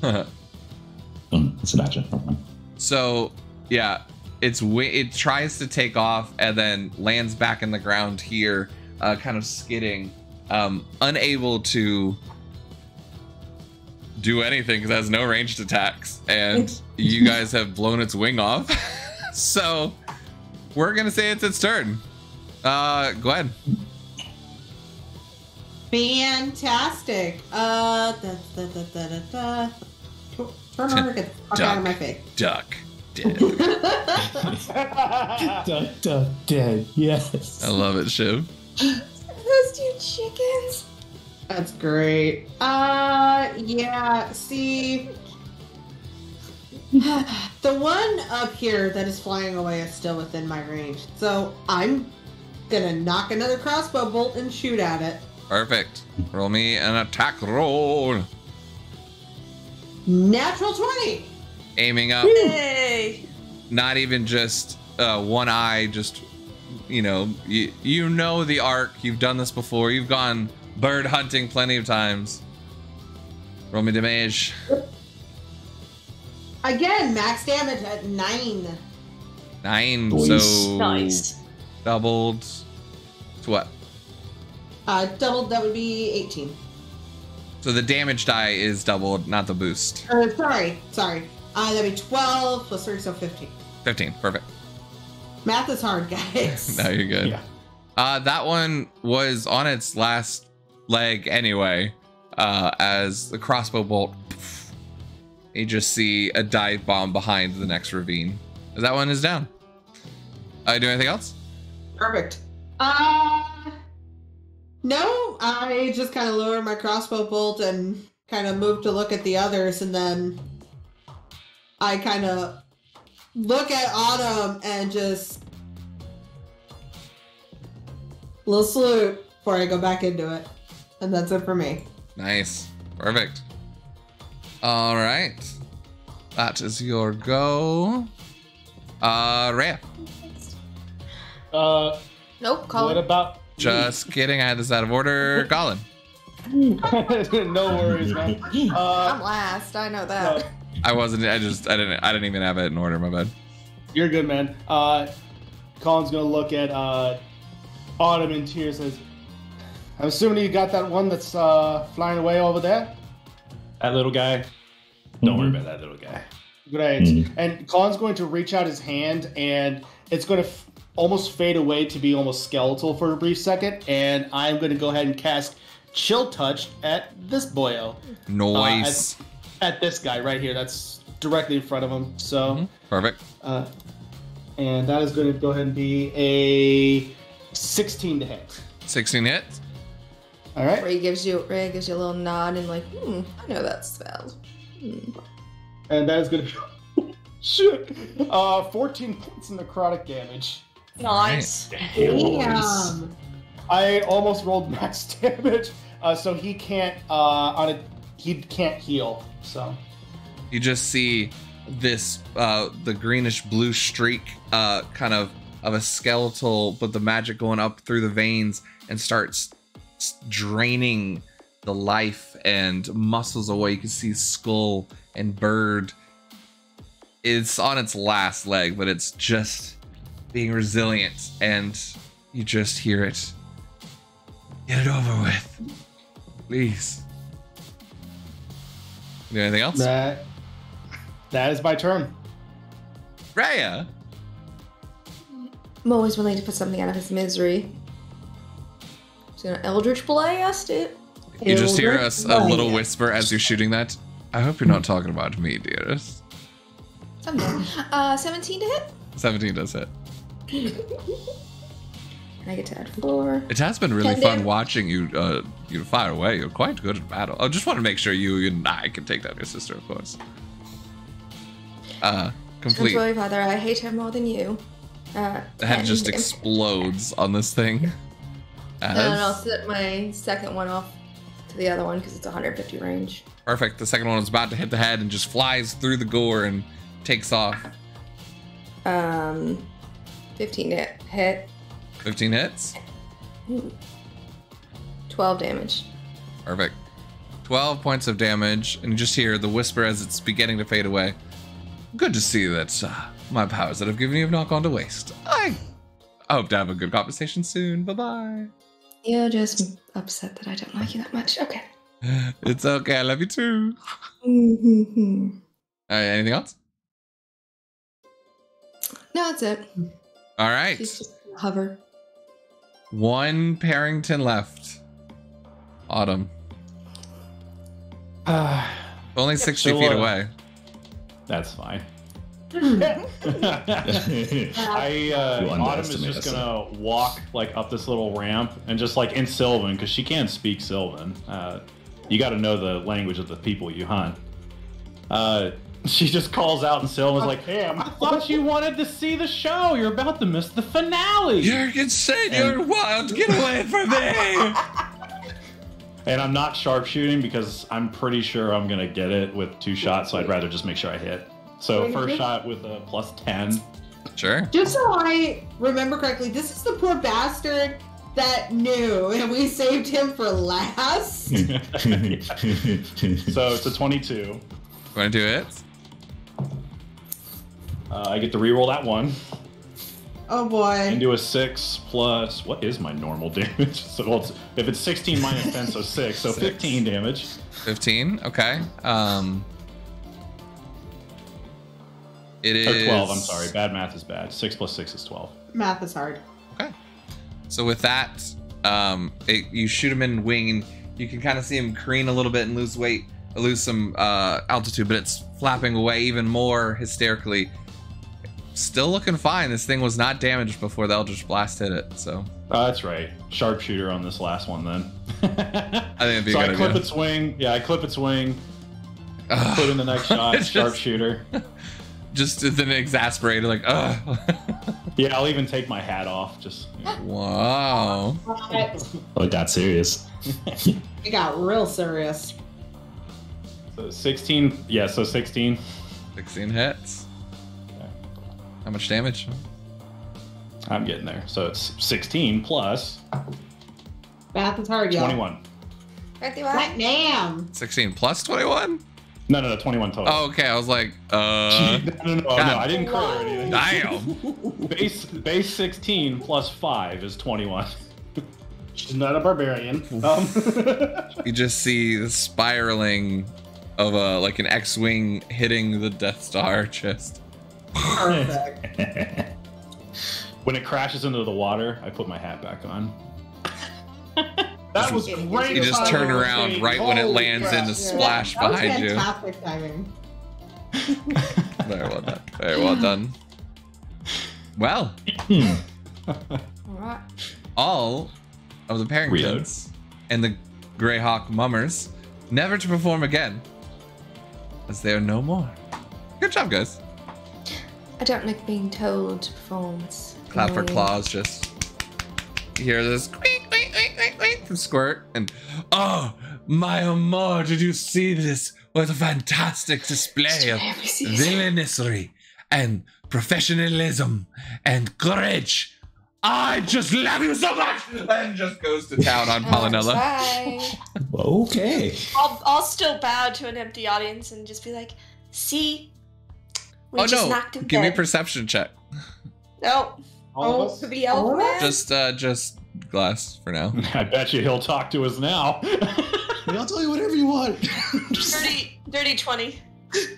It's an action. So, yeah, it tries to take off and then lands back in the ground here, kind of skidding, unable to do anything because it has no ranged attacks, and you guys have blown its wing off. So we're gonna say it's its turn. Go ahead. Fantastic. Turn around and get the fuck out of my face. Duck. Dead. Duck, dead. Yes. I love it, Shiv. Those two chickens. That's great. Yeah, see, the one up here that is flying away is still within my range. So I'm gonna knock another crossbow bolt and shoot at it. Perfect. Roll me an attack roll. Natural 20. Aiming up. Hey. Not even just one eye, just, you know the arc. You've done this before. You've gone bird hunting plenty of times. Roll me damage. Again, max damage at 9. 9. Nice. So Nice. doubled to what? Doubled, that would be 18. So the damage die is doubled, not the boost. Sorry. That'd be 12 plus 3, so 15. 15. Perfect. Math is hard, guys. No, you're good. Yeah. That one was on its last leg anyway, as the crossbow bolt, you just see a dive bomb behind the next ravine. That one is down. Do anything else? Perfect. No, I just kind of lower my crossbow bolt and kind of move to look at the others, and then I kind of look at Autumn and just little salute before I go back into it. And that's it for me. Nice. Perfect. All right. That is your go. Rhea. Nope, call What it. about? Just kidding. I had this out of order. Colin. No worries, man. I'm last. I know that. No, I didn't even have it in order. My bad. you're good, man. Colin's gonna look at Autumn in tears. Says, "I'm assuming you got that one that's flying away over there." That little guy. Don't worry about that little guy. Great. And Colin's going to reach out his hand, and it's going to almost fade away to be almost skeletal for a brief second. And I'm going to go ahead and cast Chill Touch at this boyo. Nice. At this guy right here. That's directly in front of him. So, Perfect. and that is going to go ahead and be a 16 to hit. 16 hits. All right. Ray gives you a little nod and like, I know that spell. And that is going to shit. 14 points of necrotic damage. Nice. Damn. I almost rolled max damage, so he can't he can't heal. So you just see this the greenish blue streak kind of a skeletal, but the magic going up through the veins and starts draining the life and muscles away. You can see skull and bird. It's on its last leg, but it's just being resilient, and you just hear it. Get it over with, please. Do anything else? that is my turn. Raya. I'm always willing to put something out of his misery. He's gonna Eldritch Blast it. You just hear a Eldritch little Blast. whisper as you're shooting that. I hope you're not talking about me, dearest. Someday. 17 to hit. 17 does hit. And I get to add 4. It has been really 10 fun damage. watching you you fire away. You're quite good at battle. I just want to make sure you and I can take down your sister, of course. I'm Complete. sorry, Father. I hate her more than you. The head 10 just damage. explodes on this thing. And I'll set my second one off to the other one because it's 150 range. Perfect. The second one is about to hit the head and just flies through the gore and takes off. 15 to hit. 15 hits. Ooh. 12 damage. Perfect. 12 points of damage, and you just hear the whisper as it's beginning to fade away. Good to see that my powers that I've given you have not gone to waste. I hope to have a good conversation soon. Bye-bye. You're just upset that I don't like you that much. Okay. It's okay. I love you too. Mm-hmm. All right, anything else? No, that's it. All right. She's just gonna hover. One Parrington left. Autumn. Only 60 So, feet away. That's fine. You Autumn is underestimate just us. gonna walk like up this little ramp and just like in Sylvan, because she can speak Sylvan. You got to know the language of the people you hunt. She just calls out in Sylvan, like, Damn. "I thought you wanted to see the show. You're about to miss the finale." You're insane. You're wild. Get away from me. And I'm not sharpshooting because I'm pretty sure I'm gonna get it with 2 shots, so I'd rather just make sure I hit. So first shot with a plus 10. Sure. Just so I remember correctly, this is the poor bastard that knew, and we saved him for last. So it's a 22. 22 hits. I get to reroll that one Oh boy. and do a 6 plus. What is my normal damage? So well, if it's 16 minus 10, so 6, so 15 damage. 15. Okay. It is. Or 12. I'm sorry. Bad math is bad. 6 plus 6 is 12. Math is hard. Okay. So with that, you shoot him in wing, and you can kind of see him careen a little bit and lose weight, lose some altitude, but it's flapping away even more hysterically. Still looking fine. This thing was not damaged before the Eldritch Blast hit it, so. That's right. Sharpshooter on this last one then. I think it'd be So a I good clip idea. its wing. Yeah, I clip its wing. Put in the next shot. It's just- Sharpshooter. Just then exasperated, like, ugh. Yeah, I'll even take my hat off. Just. Wow. Oh, it got serious. It got real serious. So 16. Yeah, so 16. 16 hits. How much damage? I'm getting there. So it's 16 plus Math is hard, y'all. 21. God damn. 16 plus 21? No, 21 total. Oh, okay. I was like, No, I didn't crit or anything. damn. Base 16 plus 5 is 21. She's not a barbarian. You just see the spiraling of like an X-wing hitting the Death Star chest. Perfect. When it crashes into the water, I put my hat back on. That was great. You just turn around right when it lands in the splash That was behind you. fantastic timing. Very well done. Very well done. Well, Alright. all of the Parringtons and the Greyhawk Mummers never to perform again, as they are no more. Good job, guys. I don't like being told to perform. It's Clap for annoying. claws, just you hear this squeak, squeak. and squirt. And oh, my amour, did you see this? What a fantastic display of villainously and professionalism and courage. I just love you so much! And just goes to town on Polynella. Bye. Okay. I'll still bow to an empty audience and just be like, see? We just knocked him give me a dead. perception check. No. All of us? For the elf man? Just Glass for now. I bet you he'll talk to us now. I'll tell you whatever you want. Dirty 20.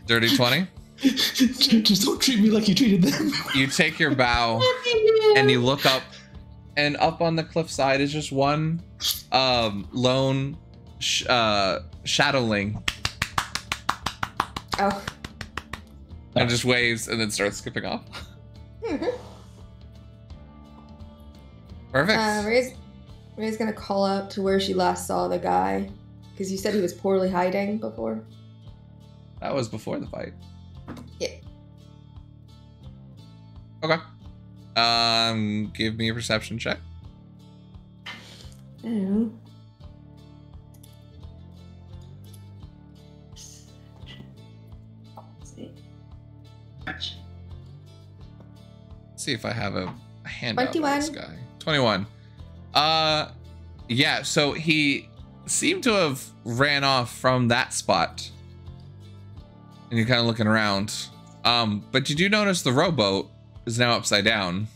Dirty 20. Just don't treat me like you treated them. You take your bow and you look up, and up on the cliffside is just one lone shadowling. Oh. And just waves and then starts skipping off. Perfect. Ray's gonna call out to where she last saw the guy. Because you said he was poorly hiding before. That was before the fight. Yeah. Okay. Give me a perception check. Oh. Let's see if I have a handout for this 21. guy. 21. Yeah, so he seemed to have ran off from that spot. And you're kind of looking around. But you do notice the rowboat is now upside down.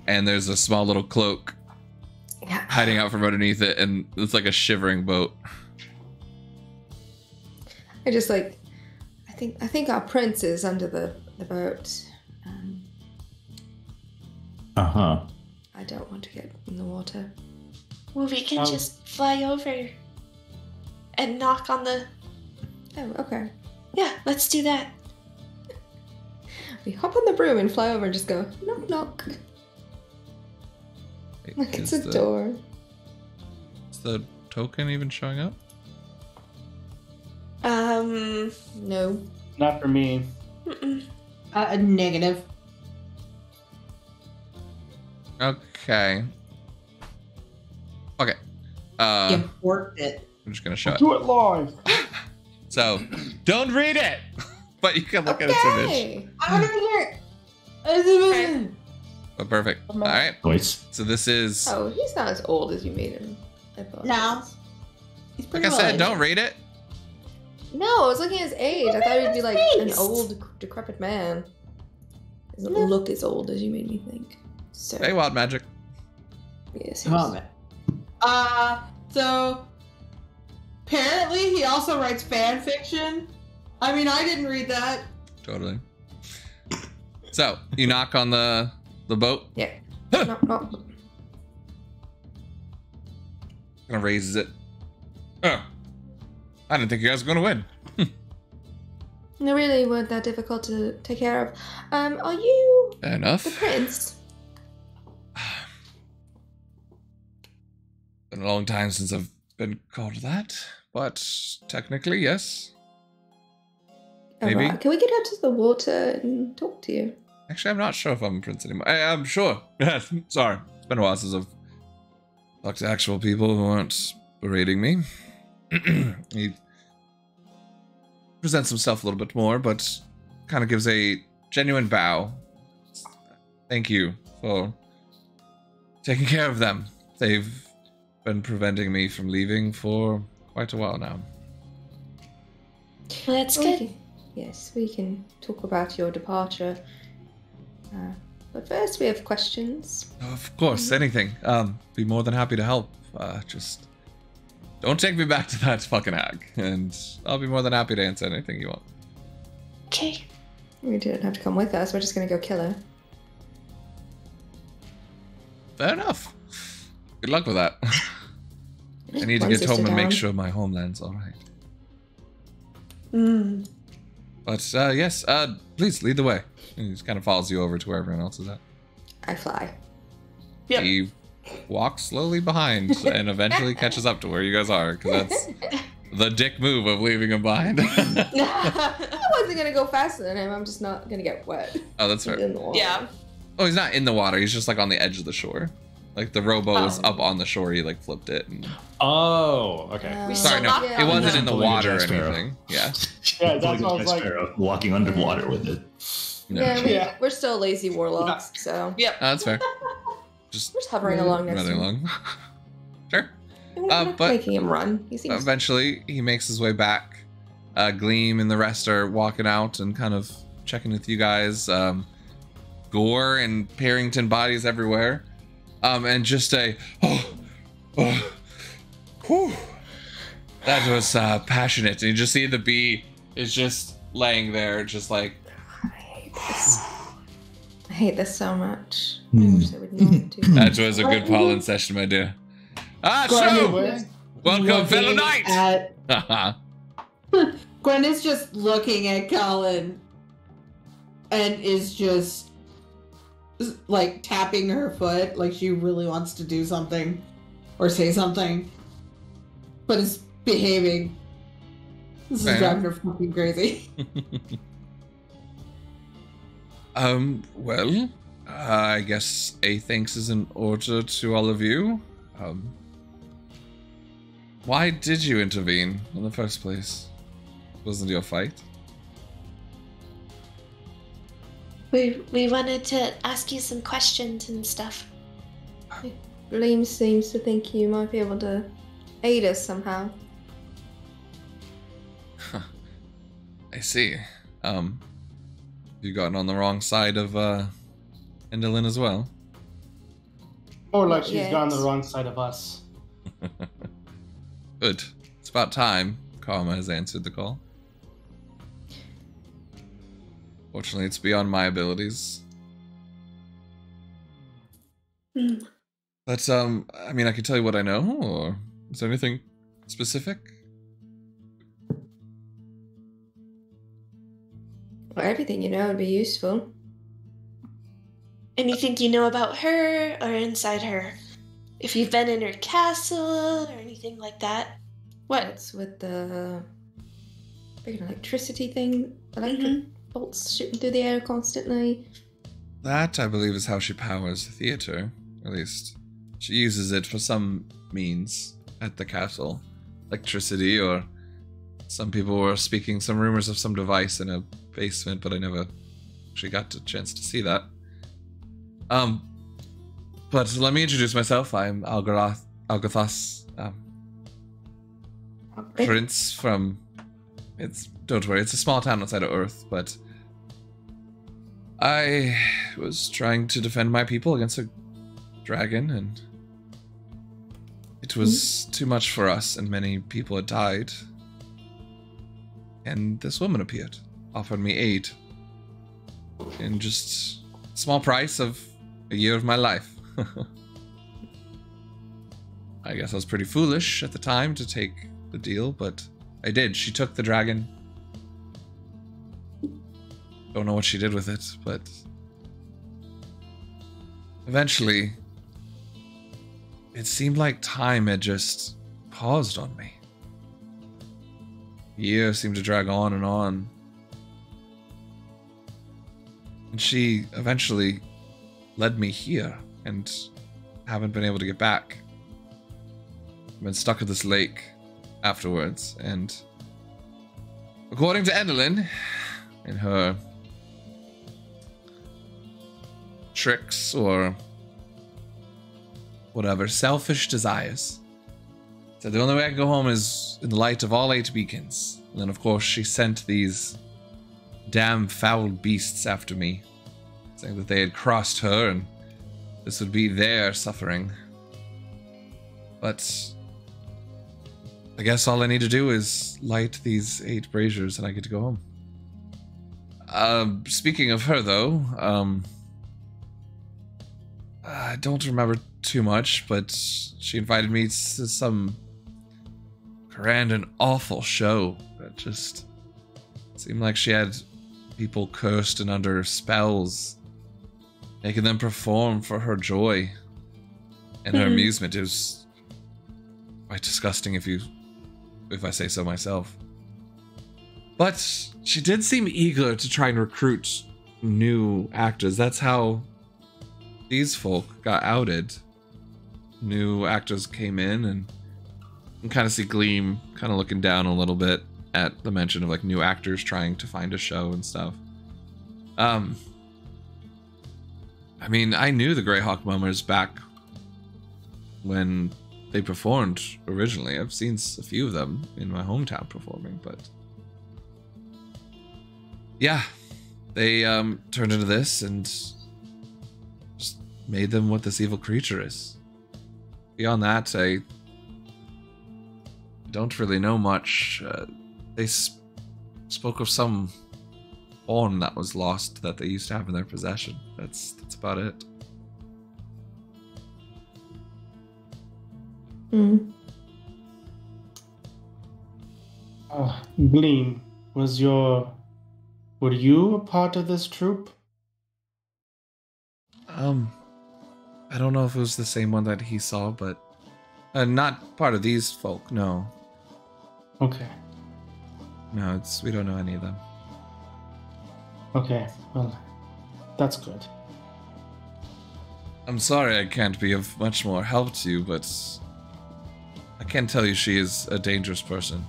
And there's a small little cloak hiding out from underneath it, and it's like a shivering boat. I just like, I think our prince is under the boat. I don't want to get in the water. Well, we can just fly over and knock on the... Oh, okay. Yeah, let's do that. We hop on the broom and fly over and just go, knock, knock. Wait, Like it's is a door. Is the token even showing up? No. Not for me. Negative. Okay. Okay. You worked it. I'm just gonna show it. Do it live. So, don't read it, but you can look at its image. Okay. I want to hear it. Oh, perfect. All right. Voice. So this is, Oh, he's not as old as you made him. I thought. No. He's like pretty I said, old. don't read it. No, I was looking at his age. I thought he'd be like an face. old, decrepit man. He doesn't look as old as you made me think. So, Hey, wild magic. yes. Comment. So apparently he also writes fan fiction. I mean, I didn't read that. Totally. So you knock on the boat. Yeah. No, no. Kind of raises it. Oh, I didn't think you guys were gonna win. They really weren't that difficult to take care of. Are you Fair the enough. prince? Been a long time since I've been called that, but technically, yes. Maybe. Alright, can we get out to the water and talk to you? Actually, I'm not sure if I'm a prince anymore. I'm sure. Yes, sorry. It's been a while since I've talked to actual people who aren't berating me. He presents himself a little bit more, but kind of gives a genuine bow. Thank you for taking care of them. They've been preventing me from leaving for quite a while now. Well, that's We good. can- Yes, we can talk about your departure. But first, we have questions. Of course, anything. Be more than happy to help. Just don't take me back to that fucking hag, and I'll be more than happy to answer anything you want. Okay. You didn't have to come with us. We're just gonna go kill her. Fair enough. Good luck with that. I need to One get home sister and make down. sure my homeland's all right. Mm. But yes, please lead the way. And he just kind of follows you over to where everyone else is at. I fly. Yep. He walks slowly behind and eventually catches up to where you guys are, because that's the dick move of leaving him behind. I wasn't gonna go faster than him. I'm just not gonna get wet. Oh, that's fair. In the water. Yeah. Oh, he's not in the water. He's just like on the edge of the shore. Like the rowboat was up on the shore, he like flipped it. And... Oh, okay. Sorry, no, yeah, it wasn't in the Pulling a water or Jack Sparrow. anything. Yeah. Yeah, that's what I was like. Sparrow, walking underwater with it. No. Yeah, we're still lazy warlocks, so Yep. That's fair. Just we're just hovering along next to rather him. long. Sure. We're not but making him run. He seems Eventually, he makes his way back. Gleam and the rest are walking out and kind of checking with you guys. Gore and Parrington bodies everywhere. And just whew. That was passionate. And you just see the bee is just laying there, just like. I hate this so much. I wish I would not do that. That was a good pollen session, my dear. Anyway, Welcome, fellow Looking knight! at- Gwen is just looking at Colin and is just like tapping her foot like she really wants to do something or say something, but is behaving. This is Fair. driving her fucking crazy. Well, I guess a thanks is in order to all of you. Why did you intervene in the first place? Wasn't your fight? We wanted to ask you some questions and stuff. Gleam seems to think you might be able to aid us somehow. I see. You gotten on the wrong side of Endelyn as well. Or like she's Yes. gone the wrong side of us. Good. It's about time Karma has answered the call. Fortunately, it's beyond my abilities. But, I mean, I can tell you what I know, or is there anything specific? Well, everything you know would be useful. Anything you know about her or inside her? If you've been in her castle or anything like that. What? What's with the big electricity thing? Electric bolts shooting through the air constantly. That, I believe, is how she powers the theater. At least, she uses it for some means at the castle. Electricity, or some people were speaking some rumors of some device in a basement, but I never actually got a chance to see that. But let me introduce myself. I'm Algothos, Prince from... Don't worry, it's a small town outside of Earth, but... I was trying to defend my people against a dragon, and... It was too much for us, and many people had died. And this woman appeared, offered me aid. In just a small price of a year of my life. I guess I was pretty foolish at the time to take the deal, but I did. She took the dragon. Don't know what she did with it, but eventually it seemed like time had just paused on me. Years seemed to drag on and on. And she eventually led me here, and haven't been able to get back. I've been stuck at this lake afterwards, and according to Endelyn, in her tricks or whatever, selfish desires, said the only way I can go home is in the light of all 8 beacons. And then, of course, she sent these damn foul beasts after me, saying that they had crossed her and this would be their suffering. But I guess all I need to do is light these 8 braziers and I get to go home. Speaking of her, though, I don't remember too much, but she invited me to some grand and awful show that just seemed like she had people cursed and under spells, making them perform for her joy and her amusement. It was quite disgusting if I say so myself. But she did seem eager to try and recruit new actors. That's how these folk got outed. new actors came in, and you can kind of see Gleam kind of looking down a little bit at the mention of like new actors trying to find a show and stuff. I mean, I knew the Greyhawk Mummers back when they performed originally. I've seen a few of them in my hometown performing, but yeah, they turned into this and just made them what this evil creature is. Beyond that, I don't really know much. They spoke of some horn that was lost that they used to have in their possession. That's about it. Gleam, were you a part of this troupe? I don't know if it was the same one that he saw, but not part of these folk, no. Okay. No, we don't know any of them. Okay, well, that's good. I'm sorry I can't be of much more help to you, but I can tell you she is a dangerous person.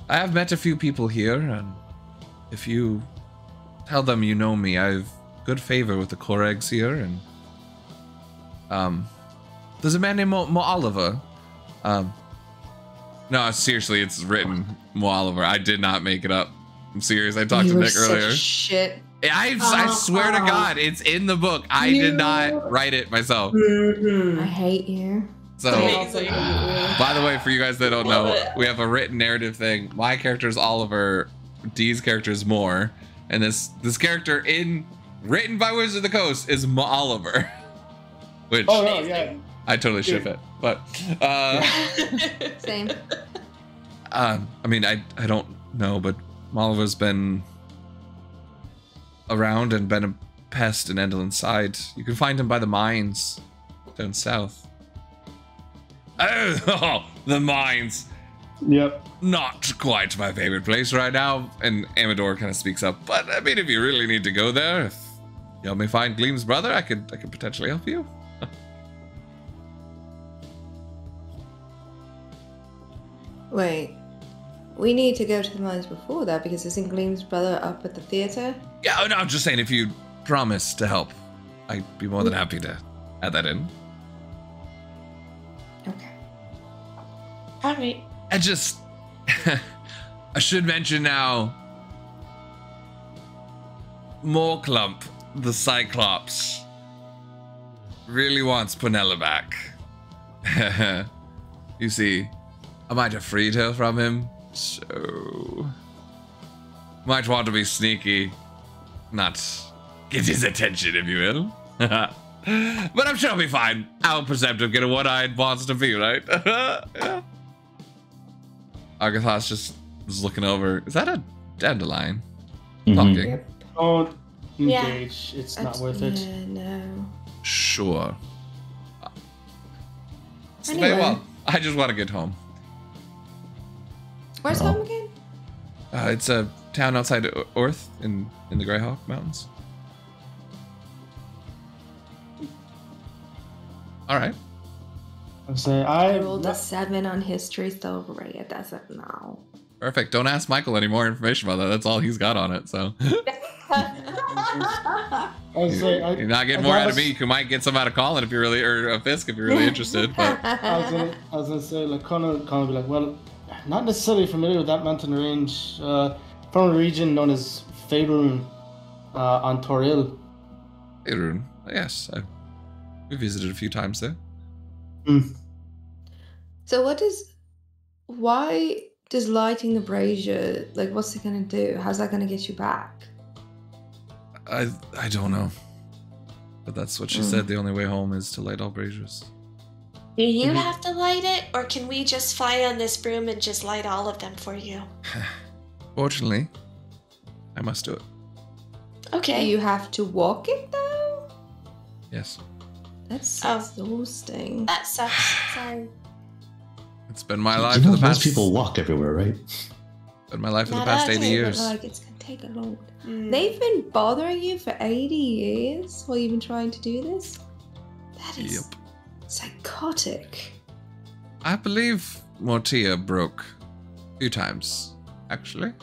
I have met a few people here, and if you tell them you know me, I have good favor with the Koregs here, and there's a man named Mo Oliver. No, seriously, it's written Mo Oliver. I did not make it up. I'm serious. I talked to Nick earlier. Shit. I swear to God, it's in the book. I did not write it myself. I hate you. So, by the way, for you guys that don't know, we have a written narrative thing. My character is Oliver, Dee's character is Moore, and this character written by Wizards of the Coast is Ma Oliver, which yeah. I totally ship it. But Same. I mean, I don't know, but Ma Oliver's been around and been a pest in Endelin's side. You can find him by the mines down south. Oh, the mines. Yep. Not quite my favorite place right now. And Amador kind of speaks up. But I mean, if you really need to go there, if you help me find Gleam's brother, I could potentially help you. Wait. We need to go to the mines before that because isn't Gleam's brother up at the theater? Yeah, no, I'm just saying if you promise to help, I'd be more than happy to add that in. Okay. All right. I just... I should mention now... Moorclump, the Cyclops, really wants Punella back. You see, I might have freed her from him, so... Might want to be sneaky, not get his attention, if you will. But I'm sure I'll be fine. How perceptive get a one-eyed monster be, right? Yeah. Agathos just was looking over. Is that a dandelion? Talking. Yep. Don't engage. It's not worth it. Yeah, no. Sure. Anyway. Very well. I just want to get home. Where's home again? It's a town outside Orth in the Greyhawk Mountains. All right. I rolled a 7 on history, so Rhea doesn't know. Perfect. Don't ask Michael any more information about that. That's all he's got on it. So you're not getting more out of me. You might get some out of Colin if you're really, or a Fisk if you're really interested. But I was gonna say, like, Connor be like, well, not necessarily familiar with that mountain range. From a region known as Faerun on Toril. Faerun, yes, we visited a few times there. So why does lighting the brazier, like, what's it gonna do? How's that gonna get you back? I don't know, but that's what she said. The only way home is to light all braziers. Do you have to light it, or can we just fly on this broom and just light all of them for you? Fortunately, I must do it. Okay. Do you have to walk it though? Yes. That's exhausting. That sucks. Sorry. It's been my life You for know, the past. most people walk everywhere, right? Been my life for the Not past us, 80 years. But, like, it's gonna take a long. They've been bothering you for 80 years while you've been trying to do this. That is psychotic. psychotic. I believe Mortia broke a few times, actually.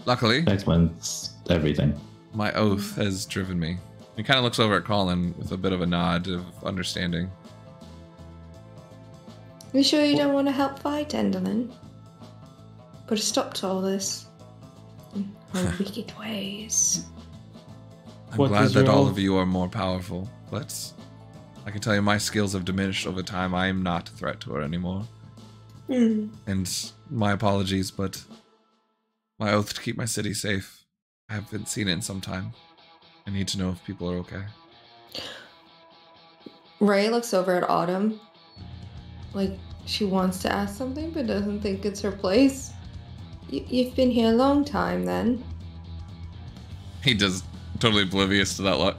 Luckily, That explains everything. my oath has driven me. He kind of looks over at Colin with a bit of a nod of understanding. You sure you don't want to help fight Enderlin? Put a stop to all this. Her wicked ways. I'm What glad is that your all oath? of you are more powerful, but I can tell you my skills have diminished over time. I am not a threat to her anymore. And my apologies, but my oath to keep my city safe. I haven't seen it in some time. I need to know if people are okay. Ray looks over at Autumn. Like she wants to ask something but doesn't think it's her place. You've been here a long time then. He does totally oblivious to that lot.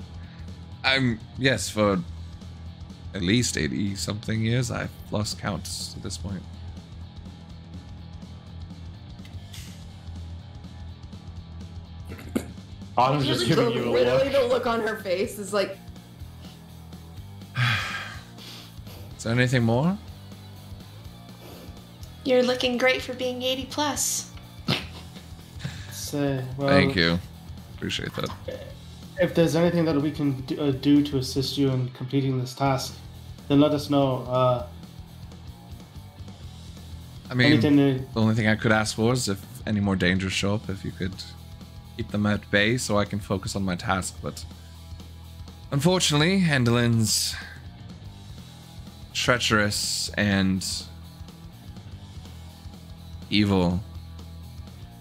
Yes, for at least 80 something years. I've lost counts at this point. Autumn's just giving you a Literally look. the look on her face is like, Is there anything more? You're looking great for being 80 plus. Well, Thank you. Appreciate that. If there's anything that we can do to assist you in completing this task, then let us know. I mean, Anything the only thing I could ask for is if any more dangers show up, if you could keep them at bay so I can focus on my task, but unfortunately, Endelin's treacherous and evil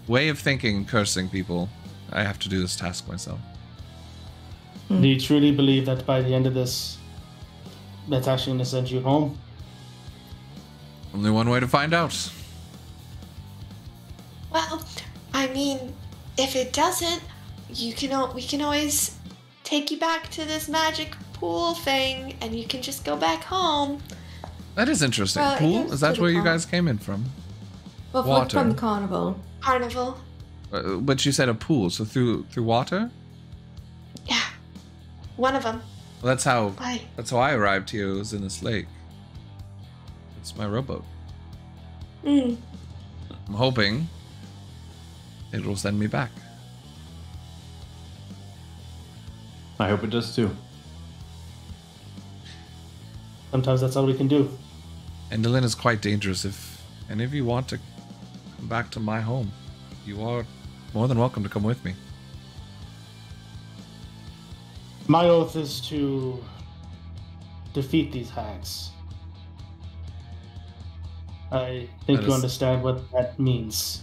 way of thinking, cursing people. I have to do this task myself. do you truly believe that by the end of this, that's actually going to send you home? Only one way to find out. Well, I mean, if it doesn't, we can always take you back to this magic pool thing, and you can just go back home. That is interesting. Well, it Pool? goes Is that to where the you car- guys came in from? well, Water. from the carnival. Carnival. But you said a pool, so through water? Yeah. One of them. Well, that's how Why? I arrived here. It was in this lake. It's my rowboat. Mm. I'm hoping it will send me back. I hope it does too. Sometimes that's all we can do. Endelin is quite dangerous. If any of you want to come back to my home, you are more than welcome to come with me. My oath is to defeat these hags. I think That you is- understand what that means.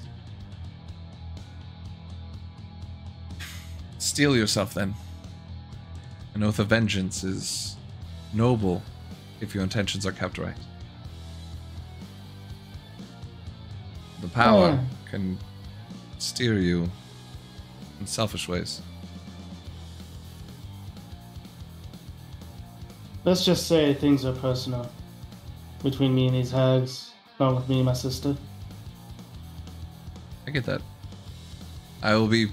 Steel yourself then. An oath of vengeance is noble if your intentions are kept right. The power can steer you in selfish ways. Let's just say things are personal between me and these hags, along with me and my sister. I get that. I will be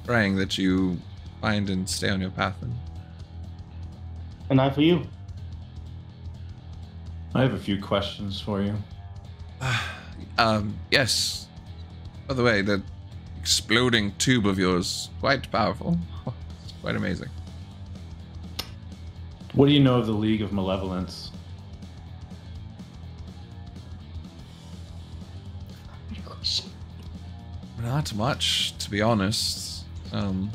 praying that you find and stay on your path then. And I for you. I have a few questions for you. Yes. By the way, the exploding tube of yours, quite powerful. It's quite amazing. What do you know of the League of Malevolence? Not much, to be honest. Doesn't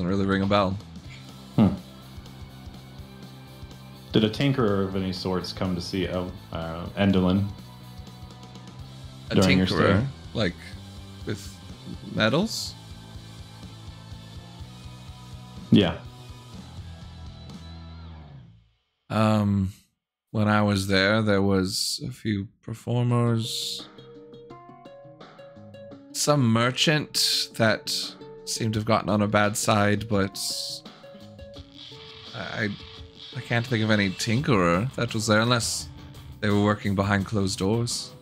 really ring a bell. Did a tinkerer of any sorts come to see Endelin? A During your tinkerer, stay. like with metals? Yeah. When I was there was a few performers, some merchant that seemed to have gotten on a bad side, but I can't think of any tinkerer that was there unless they were working behind closed doors.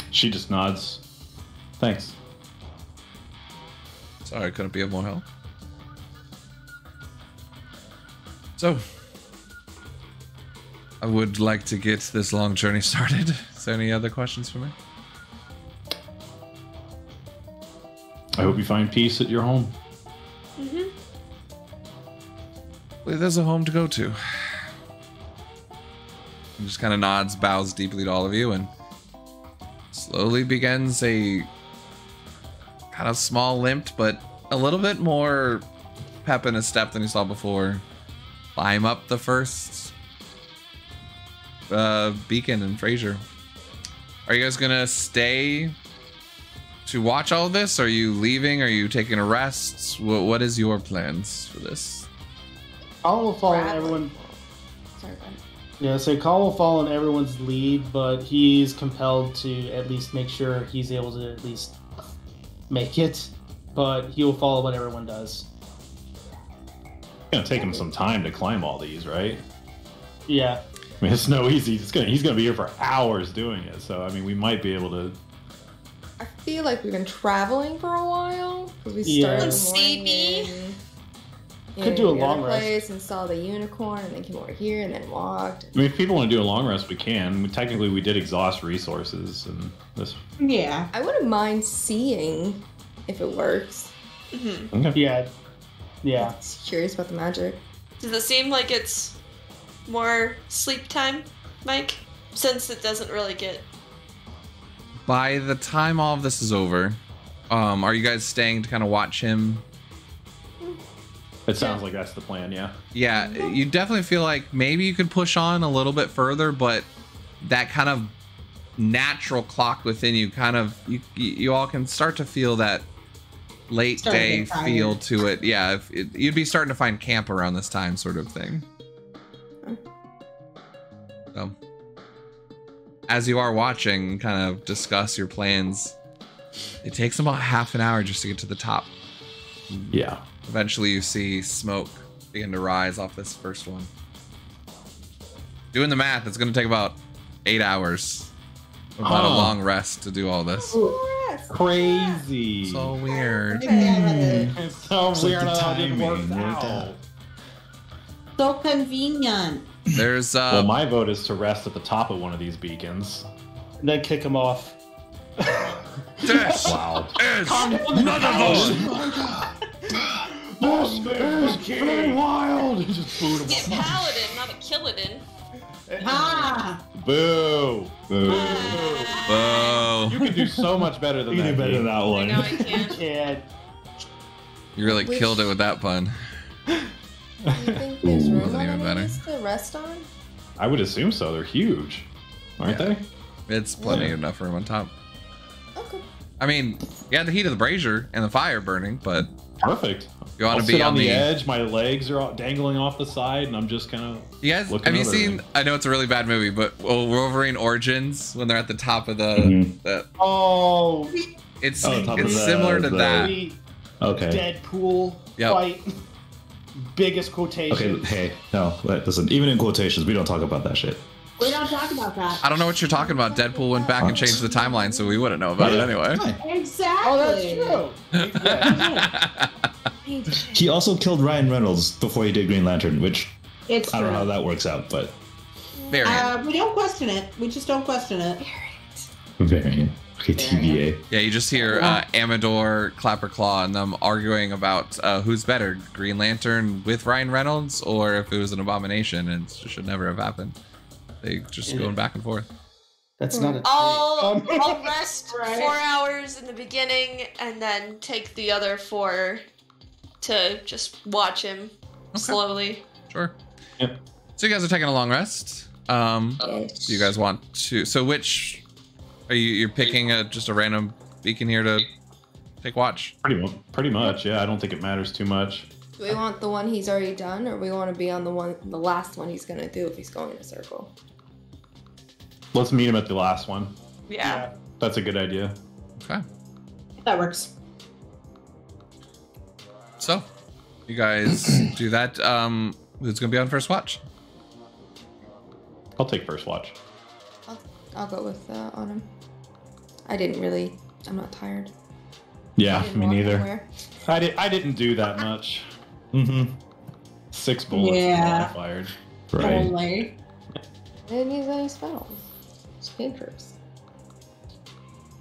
She just nods. Thanks. Sorry, couldn't be of more help. So, I would like to get this long journey started. Is there any other questions for me? I hope you find peace at your home. Mm-hmm. Well, there's a home to go to. He just kind of nods, bows deeply to all of you, and slowly begins a kind of small limped, but a little bit more pep in his step than you saw before. Climb up the first beacon in Fraser. Are you guys gonna stay to watch all of this? Are you leaving? Are you taking a rest? What is your plans for this? Colin will follow Rattling. everyone. Sorry, Ben. Yeah, so Colin will follow in everyone's lead, but he's compelled to at least make sure he's able to at least make it. But he will follow what everyone does. It's gonna take him some time to climb all these, right? Yeah. I mean, it's no easy. He's gonna be here for hours doing it. So I mean, we might be able to. I feel like we've been traveling for a while because we Yeah. started in the morning Phoebe? Could do a the long other rest. place and saw the unicorn and then came over here and then walked. I mean, if people want to do a long rest, we can. I mean, technically, we did exhaust resources, and this. Yeah. I wouldn't mind seeing if it works. Mm-hmm. Okay. Yeah. Yeah. Just curious about the magic. Does it seem like it's more sleep time, Mike? Since it doesn't really get... By the time all of this is over, are you guys staying to kind of watch him? It sounds like that's the plan. Yeah. Yeah, you definitely feel like maybe you could push on a little bit further, but that kind of natural clock within you kind of, you all can start to feel that late Start to day get tired. feel to it. Yeah, you'd be starting to find camp around this time sort of thing. So, as you are watching, kind of discuss your plans, it takes about half an hour just to get to the top. Yeah. Eventually you see smoke begin to rise off this first one. Doing the math, it's going to take about 8 hours. About a long rest to do all this. Crazy. So weird. It's so It's like weird the how it didn't work timing worked out. out. So convenient. There's Well, my vote is to rest at the top of one of these beacons. And then kick him off. this Wow. is another vote. This is very wild. He just booed Get him. paladin, not a killadin. Ah. Boo. Boo. You can do so much better than You that. can do better than that I one. know I can't. And You really Which- killed it with that pun. Do you think there's Ooh, room wasn't on even any better. of these to rest on? I would assume so. They're huge, aren't they? It's plenty enough room on top. Okay. I mean, you had the heat of the brazier and the fire burning, but Perfect. you want I'll to be sit on the edge. My legs are all dangling off the side, and I'm just kind of. You guys, Looking have you over seen? them. I know it's a really bad movie, but Wolverine Origins when they're at the top of the, Mhm. oh, it's Oh, top of it's the- similar to the- that. the Okay. Deadpool Yep. fight. Biggest Okay. quotation. Hey, no. Listen. Even in quotations, we don't talk about that shit. We don't talk about that. I don't know what you're talking about. Deadpool went back and changed the timeline, so we wouldn't know about it anyway. Exactly. Oh, that's true. Yeah. He also killed Ryan Reynolds before he did Green Lantern, which It's I don't know how true. that works out, but Variant. We don't question it. We just don't question it. variant. Okay, TVA. Yeah, you just hear Amador, Clapperclaw, and them arguing about who's better, Green Lantern with Ryan Reynolds, or if it was an abomination and it should never have happened. They just going back and forth. That's not a. I'll rest Right. 4 hours in the beginning and then take the other 4 to just watch him slowly. Sure. Yep. So you guys are taking a long rest. Yes. Do you guys want to? So which are you? You're picking just a random beacon here to take watch. Pretty much. Yeah. I don't think it matters too much. Do we want the one he's already done, or we want to be on the last one he's gonna do if he's going in a circle? Let's meet him at the last one. Yeah. That's a good idea. Okay. That works. So you guys do that. Who's gonna be on first watch? I'll take first watch. I'll go with Autumn. I'm not tired. I Yeah, didn't me walk neither. anywhere. I didn't do that much. Mm-hmm. 6 bullets Yeah. I fired. Right. Only. I didn't use any spells. Just cantrips.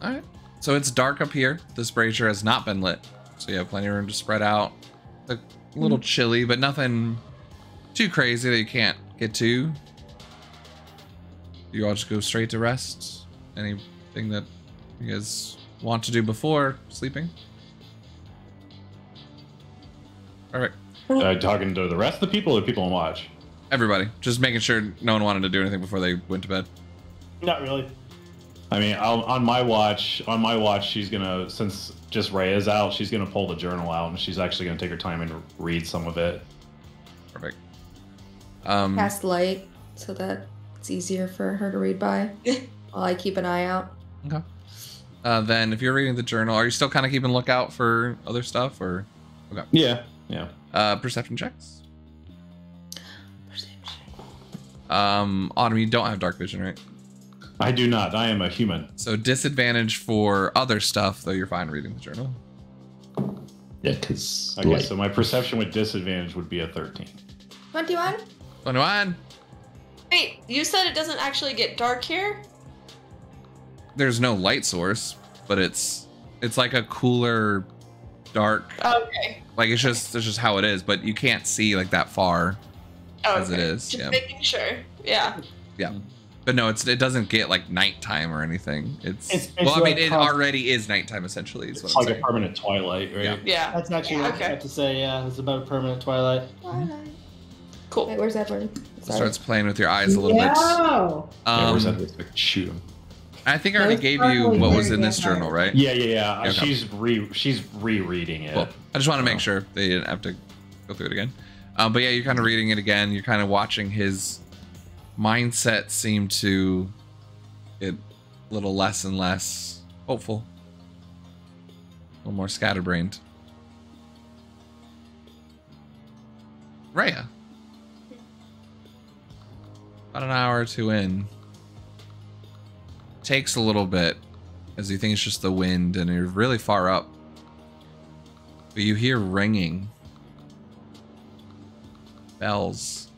All right. So it's dark up here. This brazier has not been lit, so you have plenty of room to spread out. A little chilly, but nothing too crazy that you can't get to. You all just go straight to rest. Anything that you guys want to do before sleeping? All right. Talking to the rest of the people or people on watch? Everybody, just making sure no one wanted to do anything before they went to bed. Not really. I mean, on my watch, she's gonna, since just Ray is out, she's gonna pull the journal out and she's actually gonna take her time and read some of it. Perfect. Cast light so that it's easier for her to read by while I keep an eye out. Okay. Then if you're reading the journal, are you still kind of keeping lookout for other stuff, or? Okay. Yeah. Perception checks. Autumn, you don't have dark vision, right? I do not. I am a human. So disadvantage for other stuff, though you're fine reading the journal. Yeah, because Okay, so my perception with disadvantage would be a 13. 21? 21. Wait, you said it doesn't actually get dark here? There's no light source, but it's like a cooler, dark. Okay. Like it's just how it is, but you can't see like that far as it is. Just Yeah. making sure. Yeah. Yeah. But no, it doesn't get like nighttime or anything. It's well, I mean, like it already is nighttime essentially. Is what It's I'm like a saying. permanent twilight, right? Yeah. Yeah. That's actually what I was about to say. Yeah, it's about a permanent twilight. Cool. Wait, where's Edward? Sorry. Starts playing with your eyes a little bit. No. Yeah, where's that? Shoot him. I think I already Those gave probably you what was very in this good journal, right? Yeah. Okay. She's rereading it. Cool. I just want to make Oh. sure they didn't have to go through it again. But yeah, you're kind of reading it again. You're kind of watching his mindset seem to get a little less and less hopeful, a little more scatterbrained. Rhea, about an hour or two in, takes a little bit as you think it's just the wind and you're really far up, but you hear ringing bells.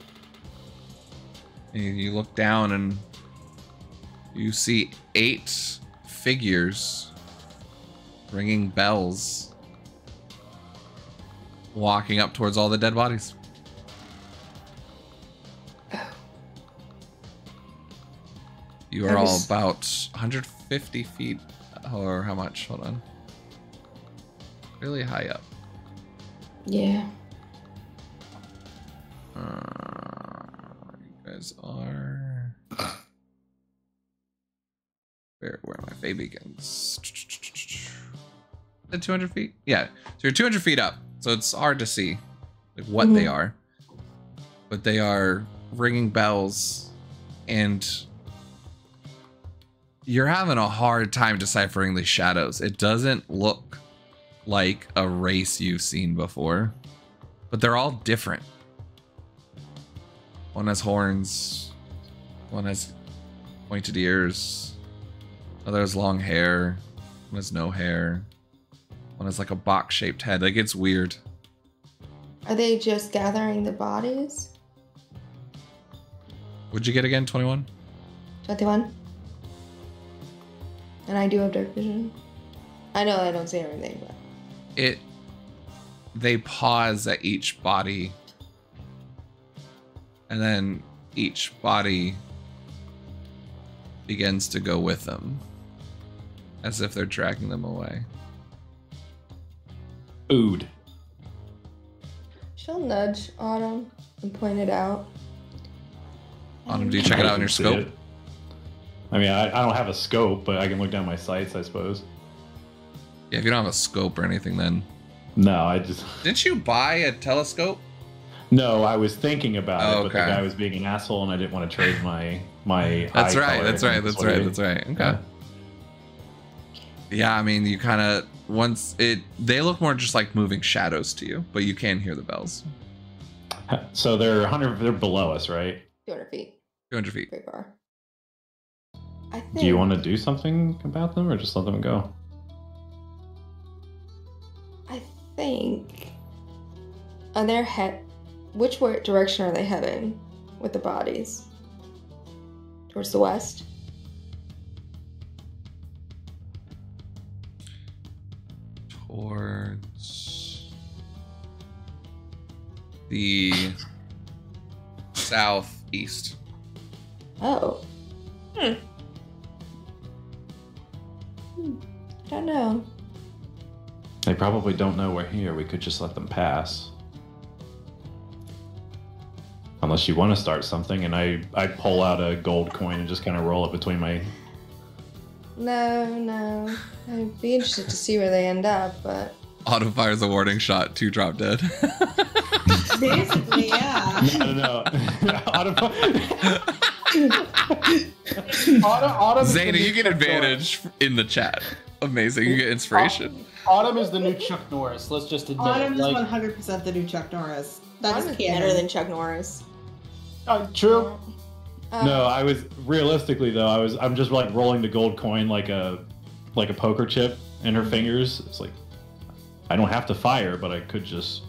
And you look down and you see 8 figures ringing bells, walking up towards all the dead bodies. You are all about 150 feet, or how much? Hold on. Really high up. Yeah. You guys are. Where are my baby guns? At 200 feet? Yeah. So you're 200 feet up. So it's hard to see like what they are. But they are ringing bells, and you're having a hard time deciphering the shadows. It doesn't look like a race you've seen before, but they're all different. One has horns, one has pointed ears, another has long hair, one has no hair, one has like a box-shaped head. Like, it's weird. Are they just gathering the bodies? What'd you get again? 21? 21? And I do have dark vision. I know I don't see everything, but They pause at each body, and then each body begins to go with them, as if they're dragging them away. Food. she'll nudge Autumn and point it out. Autumn, do you check it out on your See scope? it. I mean, I don't have a scope, but I can look down my sights, I suppose. Yeah, if you don't have a scope or anything, then... No, I just... Didn't you buy a telescope? No, I was thinking about it, but the Okay. guy was being an asshole, and I didn't want to trade my. That's eye right, color. that's right, that's what I right, mean. that's right. Okay. Yeah. Yeah, I mean, you kind of... They look more just like moving shadows to you, but you can hear the bells. So they're they're below us, right? 200 feet. 200 feet. Pretty far. I think. Do you want to do something about them, or just let them go? I think. On their head. which direction are they heading with the bodies? Towards the west? Towards the southeast. Oh. I don't know. They probably don't know we're here. We could just let them pass. Unless you want to start something, and I pull out a gold coin and just kind of roll it between my... No. I'd be interested to see where they end up, but... Autumn fires a warning shot, 2 drop dead. Basically, yeah. No. Autumn... Zayna, you get advantage in the chat. Amazing, you get inspiration. Autumn is the new Chuck Norris. Let's just admit Autumn it. is Like, 100% the new Chuck Norris. That is I'm canon. better than Chuck Norris. true. No, I was realistically though. I'm just like rolling the gold coin like a poker chip in her fingers. It's like I don't have to fire, but I could just.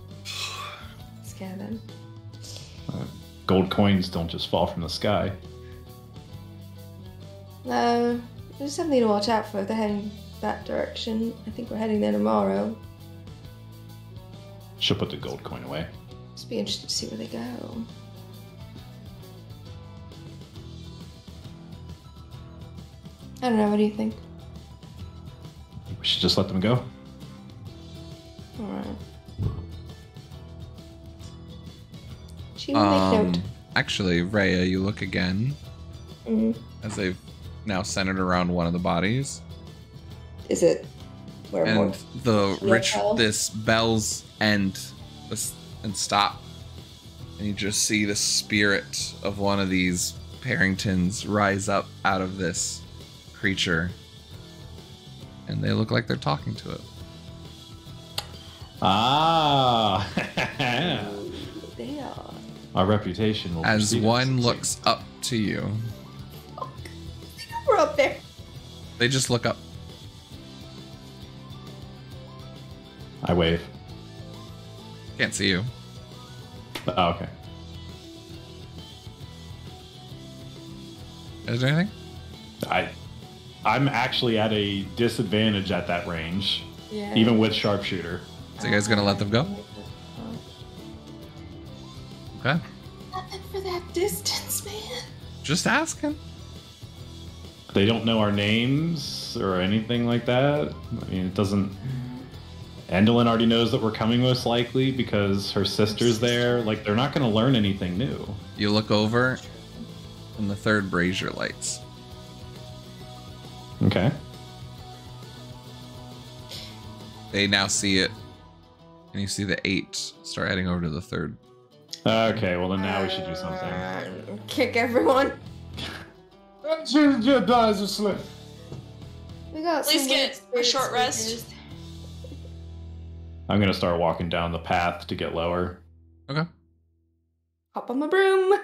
Scare them. Gold coins don't just fall from the sky. No, there's something to watch out for if they're heading that direction. I think we're heading there tomorrow. She'll put the gold coin away. Just be interested to see where they go. I don't know, what do you think? We should just let them go. Alright. Sheila, make note. Actually, Rhea, you look again as they've now centered around one of the bodies. Is it where more? And the bell? this bells end and stop, and you just see the spirit of one of these Parringtons rise up out of this creature, and they look like they're talking to it. Ah, They are. our reputation will. As precede one us. looks up to you, We're up there. they just look up. I wave. Can't see you. Oh, okay. Is there anything? I'm actually at a disadvantage at that range, Yeah. even with sharpshooter. So you guys gonna let them go? Okay. Nothing for that distance, man. Just asking. They don't know our names or anything like that. I mean, it doesn't. Endolin already knows that we're coming most likely because her sister's there. Like, they're not going to learn anything new. You look over, and the third brazier lights. Okay. They now see it, and you see the 8 start heading over to the third. Okay, well then now we should do something. Kick everyone. Your dies are slip. We got At least some get weird a short spirit rest. speakers. I'm going to start walking down the path to get lower. Okay. Hop on my broom.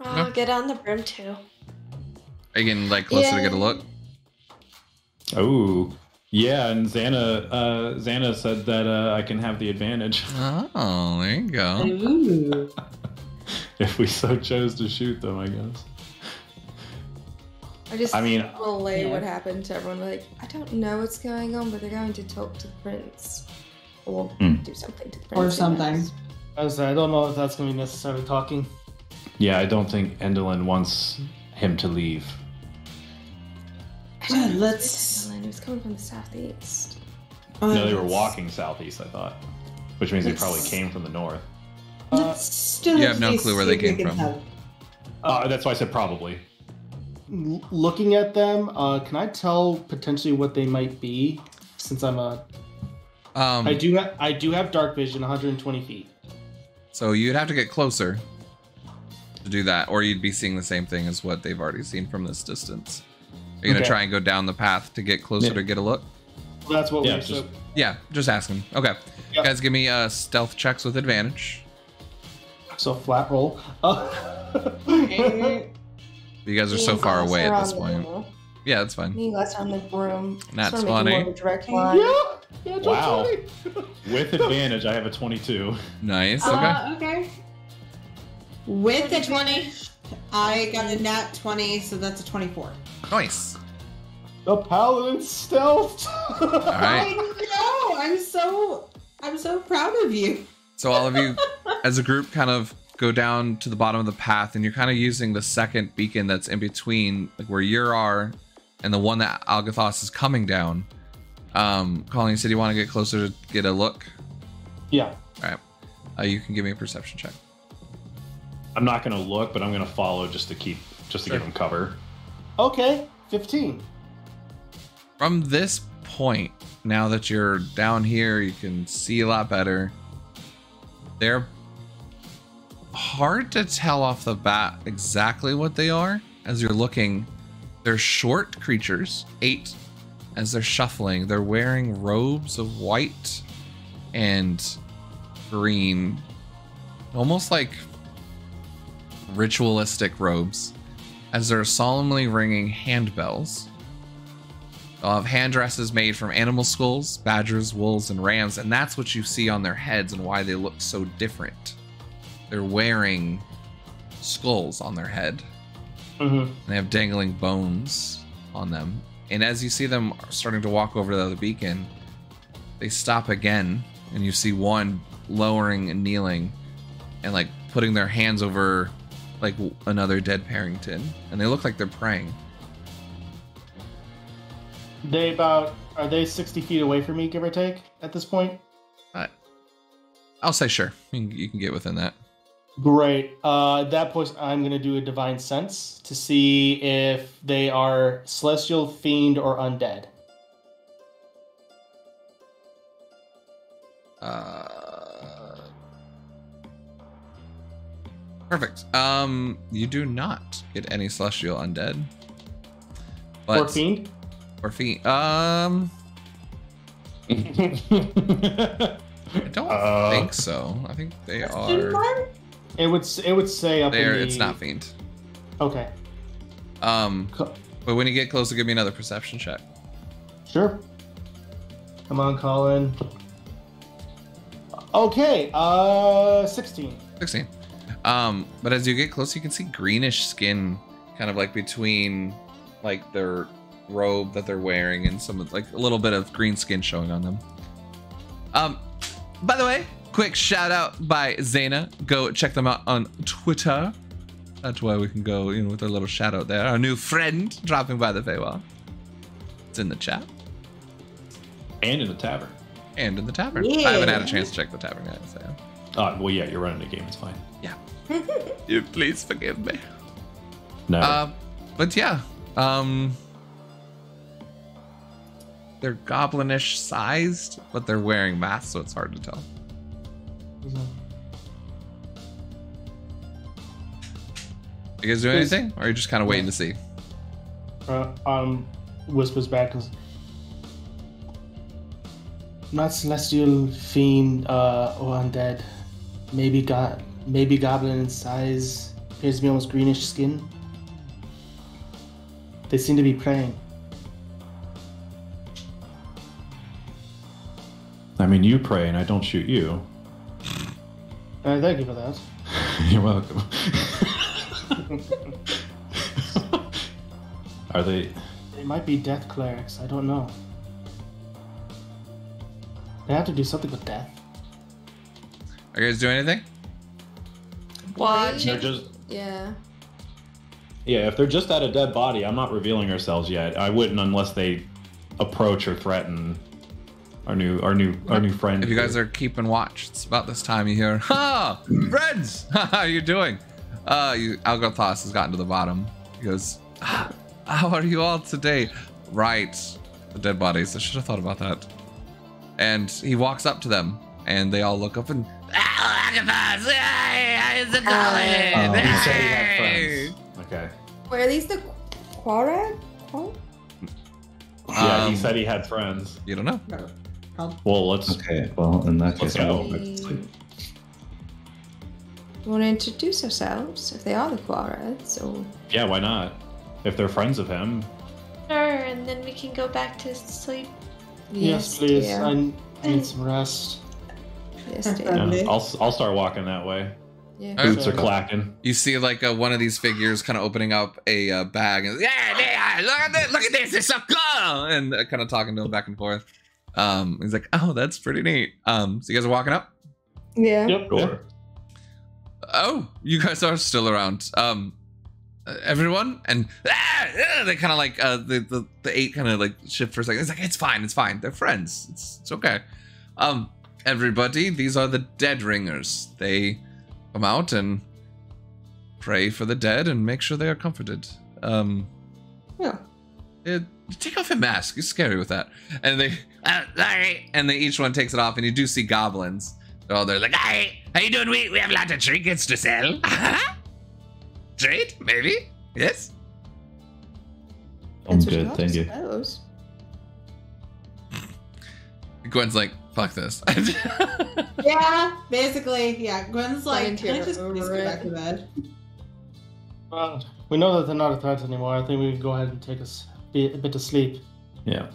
I'll get on the brim too. Are you getting like closer to get a look? Oh, yeah, and Xana said that I can have the advantage Oh, there you go. Ooh. if we so chose to shoot them, I guess. I mean, relay yeah. what happened to everyone. Like, I don't know what's going on, but they're going to talk to the prince. Or do something to the prince. Or who something. knows? I don't know if that's going to be necessarily talking. Yeah, I don't think Endolin wants him to leave. I don't know. Let's- It was coming from the southeast. No, they were walking southeast, I thought. Which means they probably came from the north. Let's still You have no clue where they came from. That's why I said probably. Looking at them, can I tell potentially what they might be? Since I'm a, I do have dark vision, 120 feet. So you'd have to get closer to do that, or you'd be seeing the same thing as what they've already seen from this distance. Are you gonna Okay. try and go down the path to get closer to get a look? Well, that's what Yeah, we. just- So, Yeah, just asking. Okay. Yep. Guys, give me stealth checks with advantage. so flat roll. You guys are so far away at this point. Yeah, that's fine. Me less on the broom. Nat Just wanna 20. make it more of a direct line. Yeah, Wow. 20. With advantage, I have a 22. Nice. Okay. Okay. With With the 20. I got a nat 20, so that's a 24. Nice. The paladin stealth. All right. I'm so proud of you. So all of you, as a group, kind of go down to the bottom of the path, and you're kind of using the second beacon that's in between, like where you are, and the one that Algathos is coming down. Colleen, you said you want to get closer to get a look. Yeah. All right. You can give me a perception check. I'm not gonna look, but I'm gonna follow just to give him cover. Okay. 15. From this point, now that you're down here, you can see a lot better. They're hard to tell off the bat exactly what they are as you're looking. They're short creatures, 8. As they're shuffling, they're wearing robes of white and green, almost like ritualistic robes, as they're solemnly ringing handbells. They'll have hand dresses made from animal skulls, badgers, wolves, and rams, and that's what you see on their heads and why they look so different. They're wearing skulls on their head. Mm-hmm. They have dangling bones on them. And as you see them starting to walk over to the beacon, they stop again, and you see one lowering and kneeling and like putting their hands over like another dead Parrington, and they look like they're praying. Are they 60 feet away from me, give or take, at this point? I'll say sure. You can get within that. Great. At that point, I'm going to do a divine sense to see if they are celestial, fiend, or undead. Perfect. You do not get any celestial undead. But, Or fiend? Or fiend. I don't think so. I think they are. It would say up There, in the... it's not fiend. Okay. But when you get closer, give me another perception check. Sure. Come on, Colin. Okay, 16. 16. But as you get close, you can see greenish skin kind of like between like their robe that they're wearing and some of like a little bit of green skin showing on them. By the way, quick shout out by Zaina. Go check them out on Twitter. That's why we can go in with a little shout out there. Our new friend dropping by the Feywild. It's in the chat. And in the tavern. And in the tavern. Yeah. I haven't had a chance to check the tavern yet. So. Well, yeah, you're running the game. It's fine. Yeah. You please forgive me. No. But yeah. They're goblinish sized, but they're wearing masks, so it's hard to tell. You guys doing anything? Or are you just kind of waiting to see? Whispers back. Not celestial, fiend, or undead. Maybe goblin in size. Appears to be almost greenish skin. They seem to be praying. I mean, you pray and I don't shoot you. Thank you for that. You're welcome. Are they? They might be death clerics. I don't know. They have to do something with death. Are you guys doing anything? Watch. They're just. Yeah. Yeah, if they're just at a dead body, I'm not revealing ourselves yet. I wouldn't unless they approach or threaten our new friend. If you guys are keeping watch, it's about this time you hear, "Ha! Friends! How are you doing?" Algothos has gotten to the bottom. He goes, "How are you all today?" Right. The dead bodies. I should have thought about that. And he walks up to them, and they all look up and, Algothos! How's it going? He said he had friends. Okay. Wait, are these the Quarad? Yeah, he said he had friends. You don't know. Well, let's. Okay, well, in that Let's case, I'll go. go back to sleep. We want to introduce ourselves if they are the Quarads, or Yeah, why not? If they're friends of him. Sure, and then we can go back to sleep. Yes, please. dear. I need some rest. Yes, dear. Okay. Yeah, I'll start walking that way. Yeah. Boots are clacking. You see like one of these figures kind of opening up a bag and yeah, look at this, it's so cool, and kind of talking to him back and forth. He's like, oh, that's pretty neat. So you guys are walking up? Yeah. Yep. Sure. Oh, you guys are still around. Everyone, and they kind of like the 8 kind of like shift for a second. It's like it's fine. They're friends. It's okay. Everybody, these are the dead ringers. They come out and pray for the dead and make sure they are comforted. Yeah. Take off your mask. You're scary with that. And they each one takes it off, and you do see goblins. They're like, hey, how you doing? We have a lot of trinkets to sell. Trade? Maybe? Yes? I'm That's what good, thank you. suppose. Gwen's like, fuck this. Yeah, basically, yeah. Gwen's like, Fine, can I just over please go it. back to bed? We know that they're not a threat anymore. I think we can go ahead and take a bit of sleep. Yeah.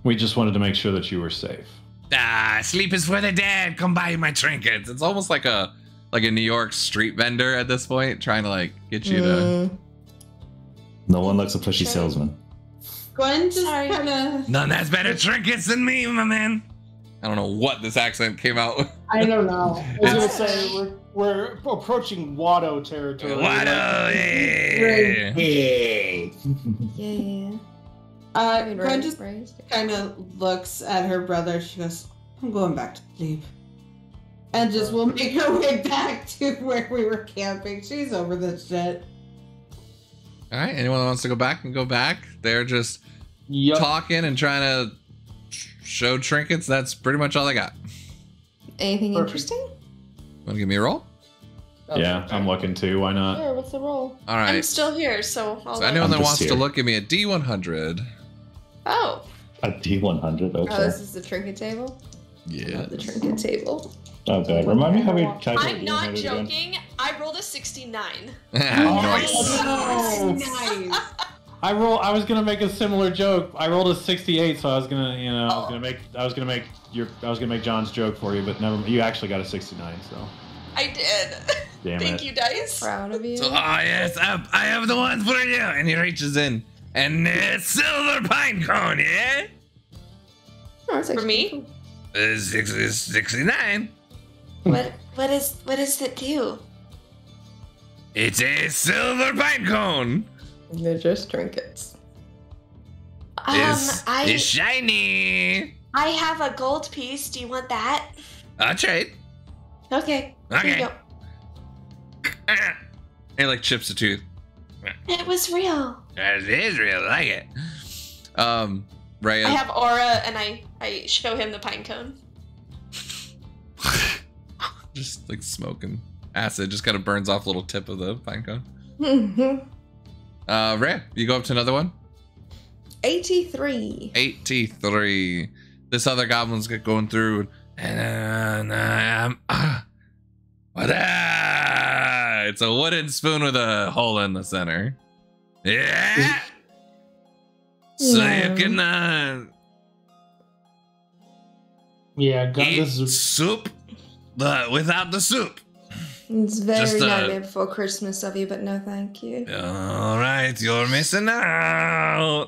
We just wanted to make sure that you were safe. Sleep is for the dead. Come buy my trinkets. It's almost like a New York street vendor at this point, trying to like get you to. No one likes a pushy salesman. Gwen just Sorry. kind of. None has better trinkets than me, my man. I don't know what this accent came out with. I don't know. I was gonna say we're approaching Watto territory. Watto, yeah. Yeah. I mean, Gwen right, just right. kind of looks at her brother. She goes, I'm going back to sleep. And just will make her way back to where we were camping. She's over this shit. All right, anyone that wants to go back can go back. They're just Yup. talking and trying to show trinkets. That's pretty much all I got. Anything Perfect. interesting? Want to give me a roll? Yeah, I'm looking too. Why not? Sure, what's the roll? All I'm right. still here, so I'll So let- anyone that I'm just wants to here. look, give me a D100. Oh, A D100, okay. Oh, this is the trinket table? Yeah. The trinket table. Oh god, remind me how we calculate I'm not D100 again? joking. I rolled a 69. Nice. Oh, nice. I was gonna make a similar joke. I rolled a 68, so I was gonna make John's joke for you, but never. You actually got a 69, so. I did. Damn Thank it. you, Dice. Proud of you. So, yes, I have the one for you. And he reaches in. And it's silver pine cone, yeah? Oh, that's For actually me? cool. It's 69. What does it do? It's a silver pine cone. They're just trinkets. It's shiny. I have a gold piece. Do you want that? I'll trade. Okay. Here Okay. you go. It like chips a tooth. It was real. It is real, I like it. Raya. I have aura, and I show him the pine cone. Just like smoking acid, just kind of burns off a little tip of the pine cone. Raya, you go up to another one. 83. 83. This other goblin's going through, and it's a wooden spoon with a hole in the center. Yeah. So Yeah. you can Yeah, God, eat this is soup, but without the soup. It's very Just, Nightmare Before Christmas of you, but no thank you. All right, you're missing out.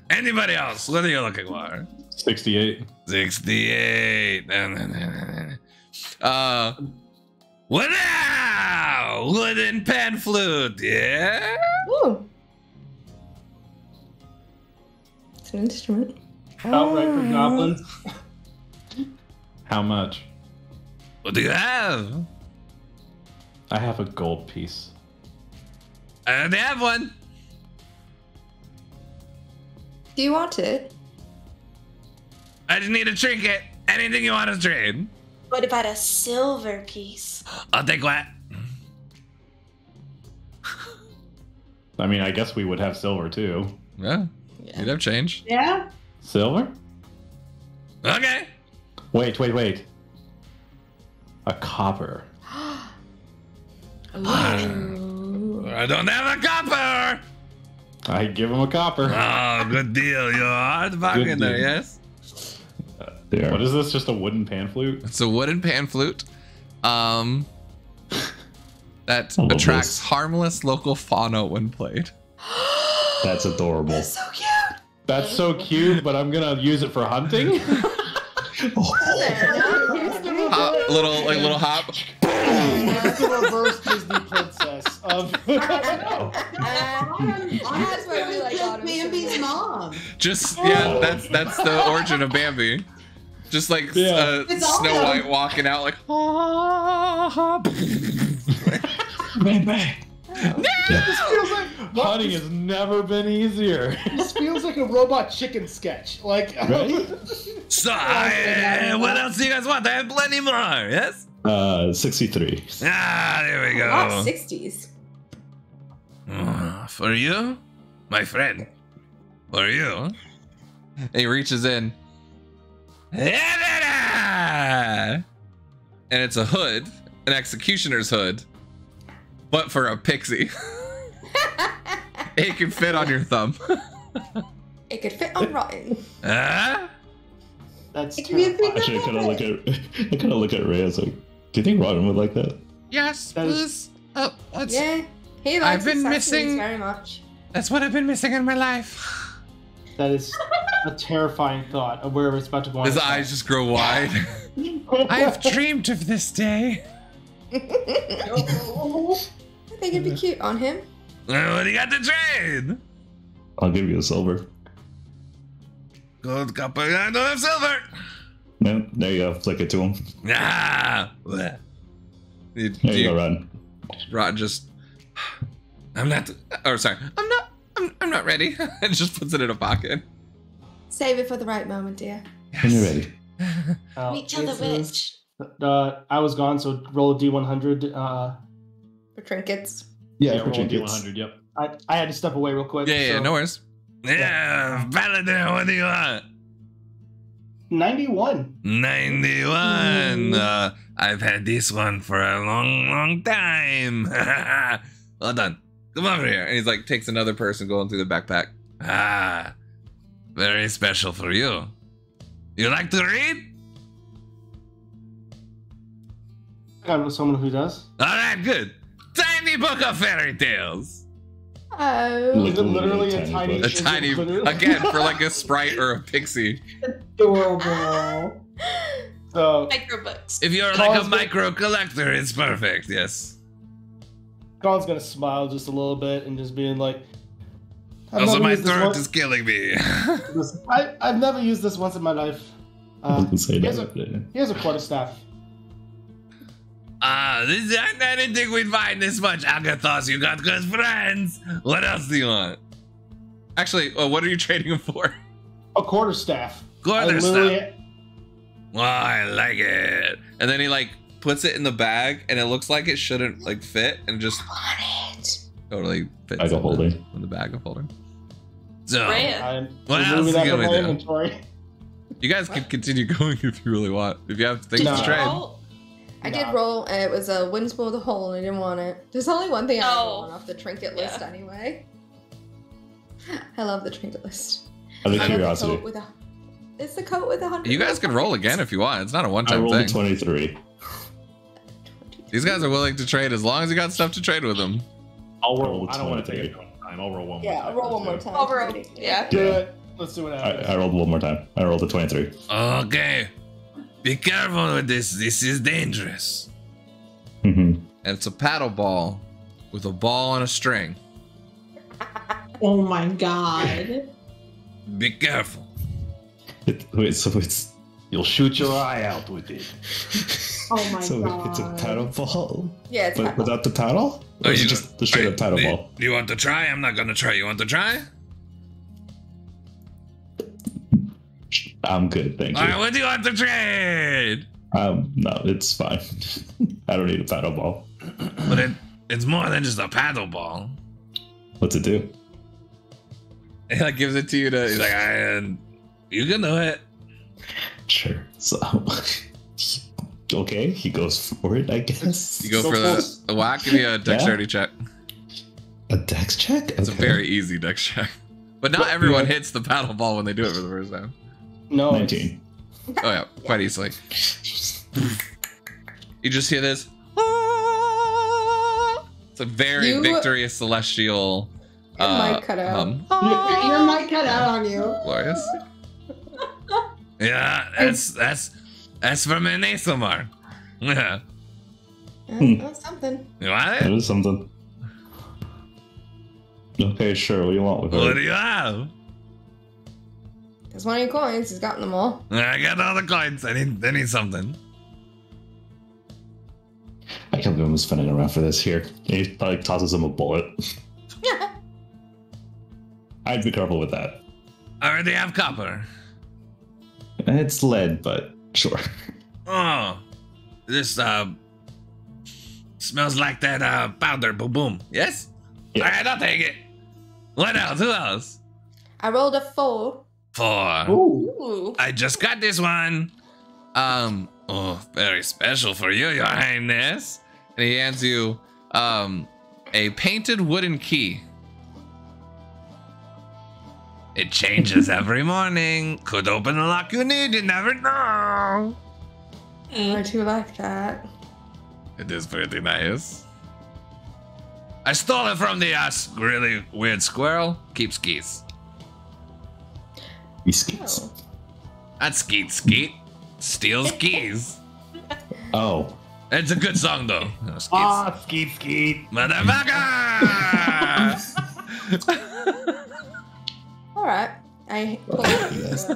Anybody else? What are you looking for? 68. 68. What now? Wooden pan flute, yeah? Ooh. It's an instrument. outright for goblins. How much? What do you have? I have a gold piece. I already have one. Do you want it? I just need a trinket. Anything you want to trade. What about a silver piece? I'll take what? I mean, I guess we would have silver too. Yeah, you'd have change. Yeah? Silver? Okay. Wait. A copper. Ooh. I don't have a copper. I give him a copper. Oh, good deal. You're a hard bargain there, deal. yes? There. What is this? Just a wooden pan flute? It's a wooden pan flute. that love attracts this. harmless local fauna when played. That's adorable. That's so cute. That's so cute, but I'm gonna use it for hunting. Little hop. That's the reverse Disney princess of. That's why we like Autumn. Bambi's mom. Just yeah, that's the origin of Bambi. Just like Yeah. Snow White walking out like. Bang, bang. This feels like Hunting has never been easier. This feels like a robot chicken sketch. Like, Right? So, what else do you guys want? I have plenty more. Yes. 63. Ah, there we go. Wow, 60s. For you, my friend. For you. And he reaches in. And it's a hood, an executioner's hood, but for a pixie. It can fit on your thumb. It could fit on Rotten. that's It could be a terrifying. big Actually, I kind of look at Ray as like, do you think Rodden would like that? Yes, That is- please. Yeah, he likes I've been accessories missing- very much. That's what I've been missing in my life. That is a terrifying thought of where it's about to go. His eyes just grow wide. I've dreamed of this day. I think it'd be cute on him. What do you got to trade? I'll give you a silver. Gold, copper, I don't have silver. No, there you go. Flick it to him. Ah. There you go, Rodden. Rod just. I'm not. Or sorry. I'm not ready. And just puts it in a pocket. Save it for the right moment, dear. When you're ready. Wait till the witch. I was gone, so roll a D100. For trinkets. Yeah, roll for a trinkets. D100. Yep. I had to step away real quick. Yeah, so no worries. Yeah, Paladin, what do you want? 91. 91. I've had this one for a long time. Hold on. Come over here. And he's like, takes another person going through the backpack. Ah, very special for you. You like to read? I know someone who does. All right, good. Tiny book of fairy tales. Oh. Is it literally a tiny? A is it tiny, literally- again, for like a sprite or a pixie. Adorable. So Micro books. If you're like a micro collector, it's perfect. Yes. Colin's gonna smile just a little bit and just being like, Also, my used this throat once- is killing me. I've never used this once in my life. I was gonna say here's that. Here's a quarterstaff. I didn't think we'd find this much Agathos. You got good friends. What else do you want? Actually, what are you trading them for? A quarterstaff. Quarterstaff. Oh, I like it. And then he like puts it in the bag, and it looks like it shouldn't like fit, and just totally fits Bag of holding. in the bag of holding. So, Raya. I'm What else removing that can from we my do? inventory. you guys can continue going if you really want. If you have things No. to trade. Oh, I did roll, and it was a Windspool the Hole, and I didn't want it. There's only one thing I Oh. want off the trinket list Yeah. anyway. I love the trinket list. Out of I love the curiosity, coat with a. It's the coat with 100. You guys can roll again if you want. It's not a I one-time rolled a thing. 23. These guys are willing to trade as long as you got stuff to trade with them. I'll roll. Roll I don't want to take 23. it one time. I'll roll one more Yeah, time. roll one more time. I'll roll. Yeah. Do it. Let's see what happens. I rolled one more time. I rolled a 23. Okay. Be careful with this. This is dangerous. Mm-hmm. And it's a paddle ball with a ball on a string. Oh my god. Be careful. Wait, so it's You'll shoot your eye out with it. Oh my so god. it's a paddle ball, Yeah, it's but paddle. without the paddle? Or is it just the straight up paddle ball? Do you want to try? I'm not gonna try. You want to try? I'm good, thank you. Alright, what do you want to trade? No, it's fine. I don't need a paddle ball. But it's more than just a paddle ball. What's it do? He like gives it to you to. He's like, you can do it. Sure. So, okay, he goes for it, I guess. You go So for close. the whack. Give me a dexterity check. A dex check? It's a very easy dex check. But not everyone hits the paddle ball when they do it for the first time. No. 19. Oh yeah, quite easily. You just hear this. It's a very victorious celestial. Your mic cut out. Your mic cut out on you. Glorious. Yeah, that's from an ASMR. Yeah. That's something. You want That it? is something. Okay, sure. What do you want with What it? do you have? There's 20 coins. He's gotten them all. I got all the coins. I need something. I can't believe I'm spinning around for this here. He probably tosses him a bullet. I'd be careful with that. I already have copper. It's lead, but sure. Oh, this smells like that powder. Boom boom. Yes. Yeah. All right, I'll take it. What else? Who else? I rolled a 4. 4. Ooh. I just got this one. Oh, very special for you, Your Highness. And he hands you a painted wooden key. It changes every morning. Could open the lock you need, you never know. I do like that. It is pretty nice. I stole it from the really weird squirrel. Keeps keys. He skeets. Oh. That's skeet. Steals keys. Oh. It's a good song though. No, skeet. Motherfucker! Alright. I pull out,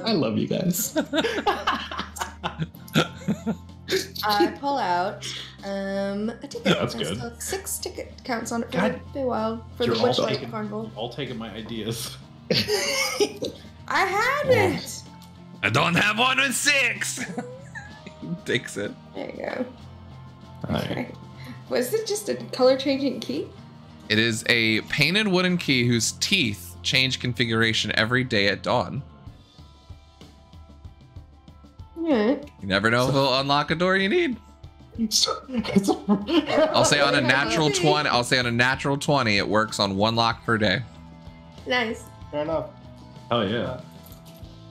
I love you guys. I pull out a ticket. That's There's good. still 6 ticket counts on it for God. the Wild for You're the all Witchlight taking- Carnival. All taking my ideas. I had it! I don't have one with 6. Takes it. There you go. Alright. Okay. Was it just a color changing key? It is a painted wooden key whose teeth change configuration every day at dawn. Yeah. You never know if it'll unlock a door you need. I'll say on a natural 20. I'll say on a natural 20, it works on 1 lock per day. Nice. Fair enough. Oh yeah.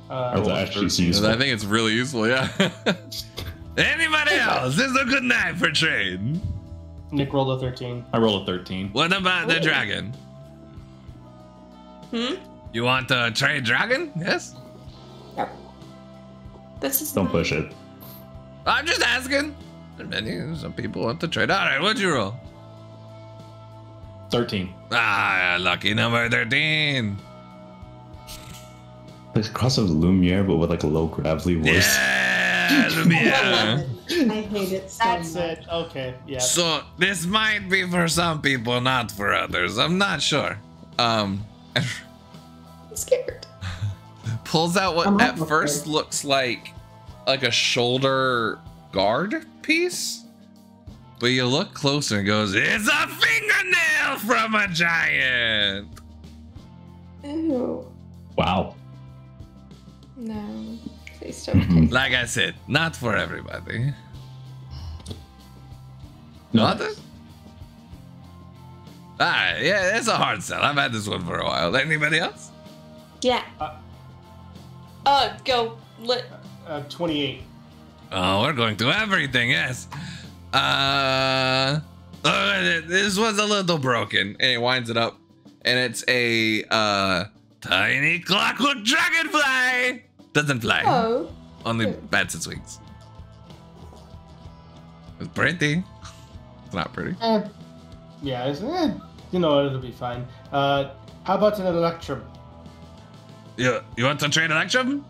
That's actually I useful. think it's really useful. Yeah. Anybody else? This is a good night for trade. Nick rolled a 13. I rolled a 13. What about the dragon? You want to trade dragon? Yes. Yep. This is Don't push it. I'm just asking. Some people want to trade. All right, what'd you roll? 13. Ah, lucky number 13. Like a cross of Lumiere, but with like a low gravity voice. Yeah, Lumiere. I hate it so That's much. it. Okay. Yeah. So this might be for some people, not for others. I'm not sure. I'm scared. Pulls out what I'm at not first afraid. looks like a shoulder guard piece, but you look closer and goes, "It's a fingernail from a giant." Ew. Wow. No. Please don't. Like I said, not for everybody. No. Others? Alright, yeah, it's a hard sell. I've had this one for a while. Anybody else? Yeah. Go. 28. Oh, we're going through everything, yes. This one's a little broken. And he winds it up. And it's a tiny clockwork dragonfly. Doesn't fly. Oh. Only bats its wings. It's pretty. It's not pretty. Yeah, you know, it'll be fine. How about an Electrum? You want to trade Electrum?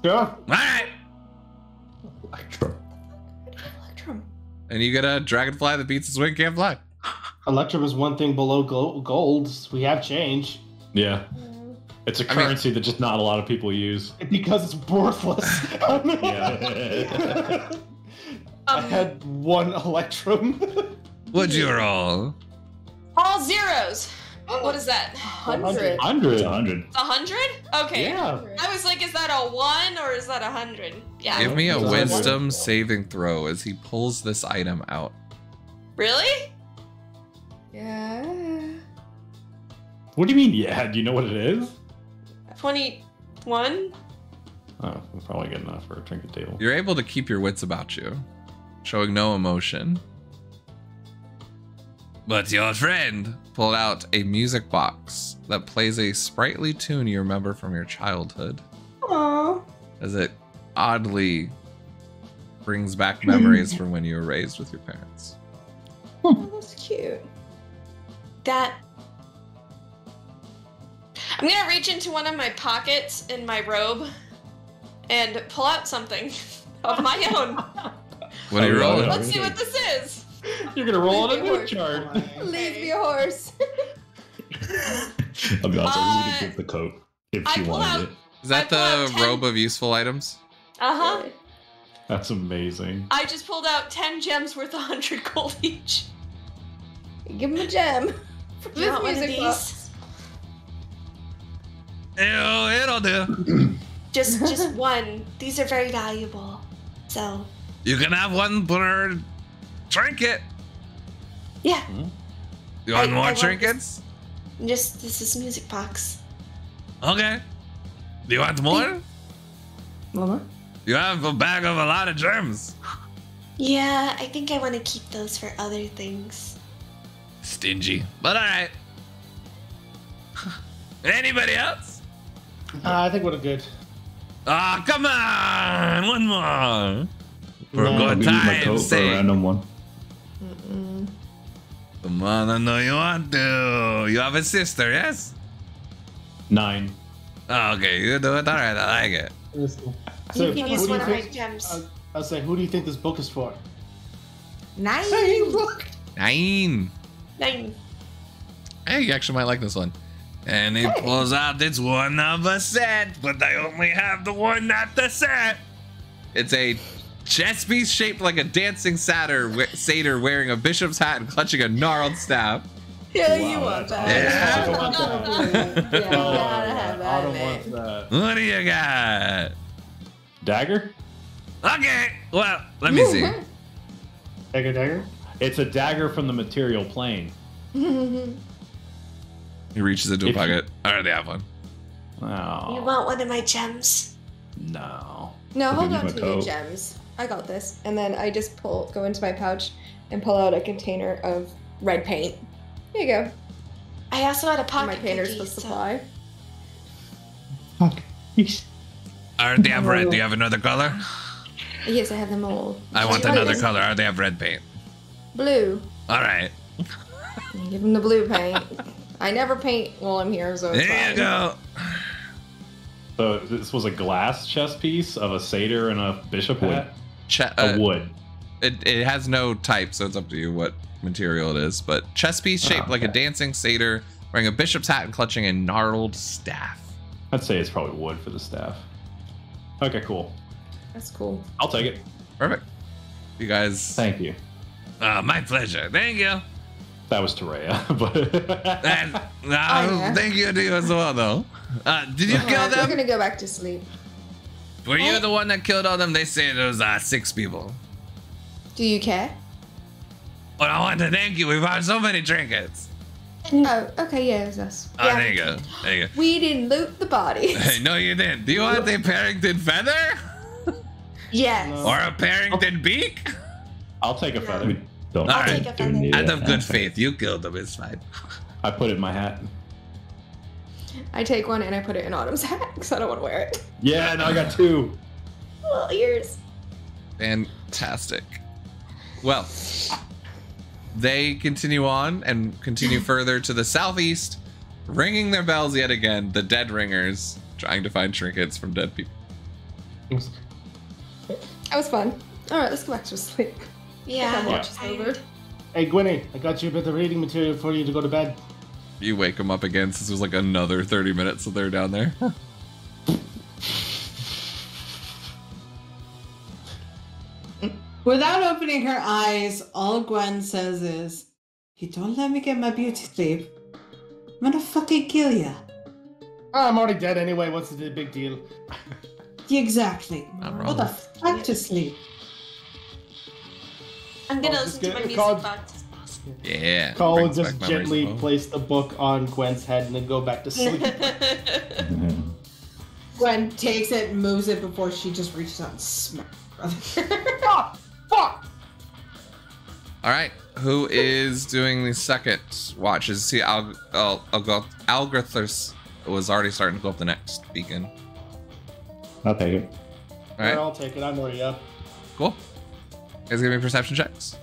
Sure. Alright. Electro. Electrum. And you get a dragonfly that beats its wing, can't fly. Electrum is one thing below gold. We have change. Yeah. It's a currency that just not a lot of people use. Because it's worthless. Yeah. I had 1 Electrum. What'd you roll? All zeros. What is that? 100. 100. It's 100. 100? Okay. Yeah. I was like, is that a 1 or is that 100? Yeah. Give me a It's a wisdom saving throw as he pulls this item out. Really? Yeah. What do you mean, yeah? Do you know what it is? 21? Oh, probably good enough for a trinket table. You're able to keep your wits about you, showing no emotion. But your friend pulled out a music box that plays a sprightly tune you remember from your childhood. Aww. As it oddly brings back memories from when you were raised with your parents. Oh, that's cute. That. I'm gonna reach into one of my pockets in my robe and pull out something of my own. What are you rolling? Let's see what this is. You're gonna roll on a Leave new me chart. Leave me a horse. I'll be honest, I was gonna give the coat if I she pull wanted out- it. Is that I pull out the 10 robe of useful items? Uh-huh. That's amazing. I just pulled out 10 gems worth 100 gold each. Give him a gem. For Do you want one of these? It'll do. Just one. These are very valuable. So, You can have one per trinket. yeah. You want I more want trinkets? Just this is music box. Okay. Do you want more? Mama? You have a bag of a lot of germs. Yeah, I think I want to keep those for other things. Stingy, but all right. Anybody else? I think we're good. Ah, come on, one more. For a No. I'll good give you my coat time's for a sake. random one. Mm-mm. Come on, I know you want to. You have a sister, yes? 9. Oh, okay, you do it. All right, I like it. You can use who do one you of my think- gems. I'll say, who do you think this book is for? Nice. 9. 9. Hey, you actually might like this one. And he pulls out, it's one of a set, but I only have the one at the set. It's a chess piece shaped like a dancing satyr wearing a bishop's hat and clutching a gnarled staff. Yeah, Wow, you want that's that. awesome. I don't want that. Yeah, you gotta have I that, don't man. want that. What do you got? Dagger? Okay, well, let me see. Dagger? It's a dagger from the material plane. He reaches into a If you- pocket. I already have one. Oh. You want one of my gems? No. No, I'll hold give you on my to your coat. gems. I got this. And then I just go into my pouch and pull out a container of red paint. Here you go. I also had a For pocket my painter's cookie, so- supply. I already have red. Do you have another color? Yes, I have them all. I want Oh, another yes. color. I already have red paint. Blue. All right. Give him the blue paint. I never paint while I'm here, so it's There fine. you go. So this was a glass chess piece of a satyr and a bishop Wood. hat? A Wood. It has no type, so it's up to you what material it is. But chess piece shaped like a okay. dancing satyr, wearing a bishop's hat and clutching a gnarled staff. I'd say it's probably wood for the staff. Okay, cool. That's cool. I'll take it. Perfect. You guys. Thank you. My pleasure. Thank you. That was Terea, but And yeah. thank you to you as well, though. Did you kill We're them? gonna go back to sleep. Were you the one that killed all them? They say there was 6 people. Do you care? Well, I want to thank you. We found so many trinkets. Oh, okay, yeah, it was us. Oh, there you go. There you go. We didn't loot the bodies. Hey, no, you didn't. Do you want a Parrington feather? Yes. No. Or a Parrington beak? I'll take a feather. We don't I'll take a do feather. need Out it. of good faith, you killed them. It's fine. I put it in my hat. I take one and I put it in Autumn's hat because I don't want to wear it. Yeah, now I got 2. Little ears. Fantastic. Well, they continue on and continue further to the southeast, ringing their bells yet again, the dead ringers, trying to find trinkets from dead people. That was fun. All right, let's go back to sleep. Yeah. Time I'm watch is over. tired. Hey, Gwynny, I got you a bit of reading material for you to go to bed. You wake them up again since it was like another 30 minutes that they're down there. Without opening her eyes, all Gwen says is, "You don't let me get my beauty sleep, I'm gonna fucking kill ya." I'm already dead anyway. What's the big deal? Exactly. Not Go wrong. the fuck to sleep. I'm gonna Oh, listen just to get my a music call. box as possible. Yeah. Cole will brings just back memories gently of home. place the book on Gwen's head and then go back to sleep. Gwen takes it and moves it before she just reaches out and smacks her brother. Fuck! Fuck! All right. Who is doing the second watch? Is see Algrathus was already starting to go up the next beacon. I'll take it. All right, I'll take it. I'm ready up. cool. Guys, give me perception checks.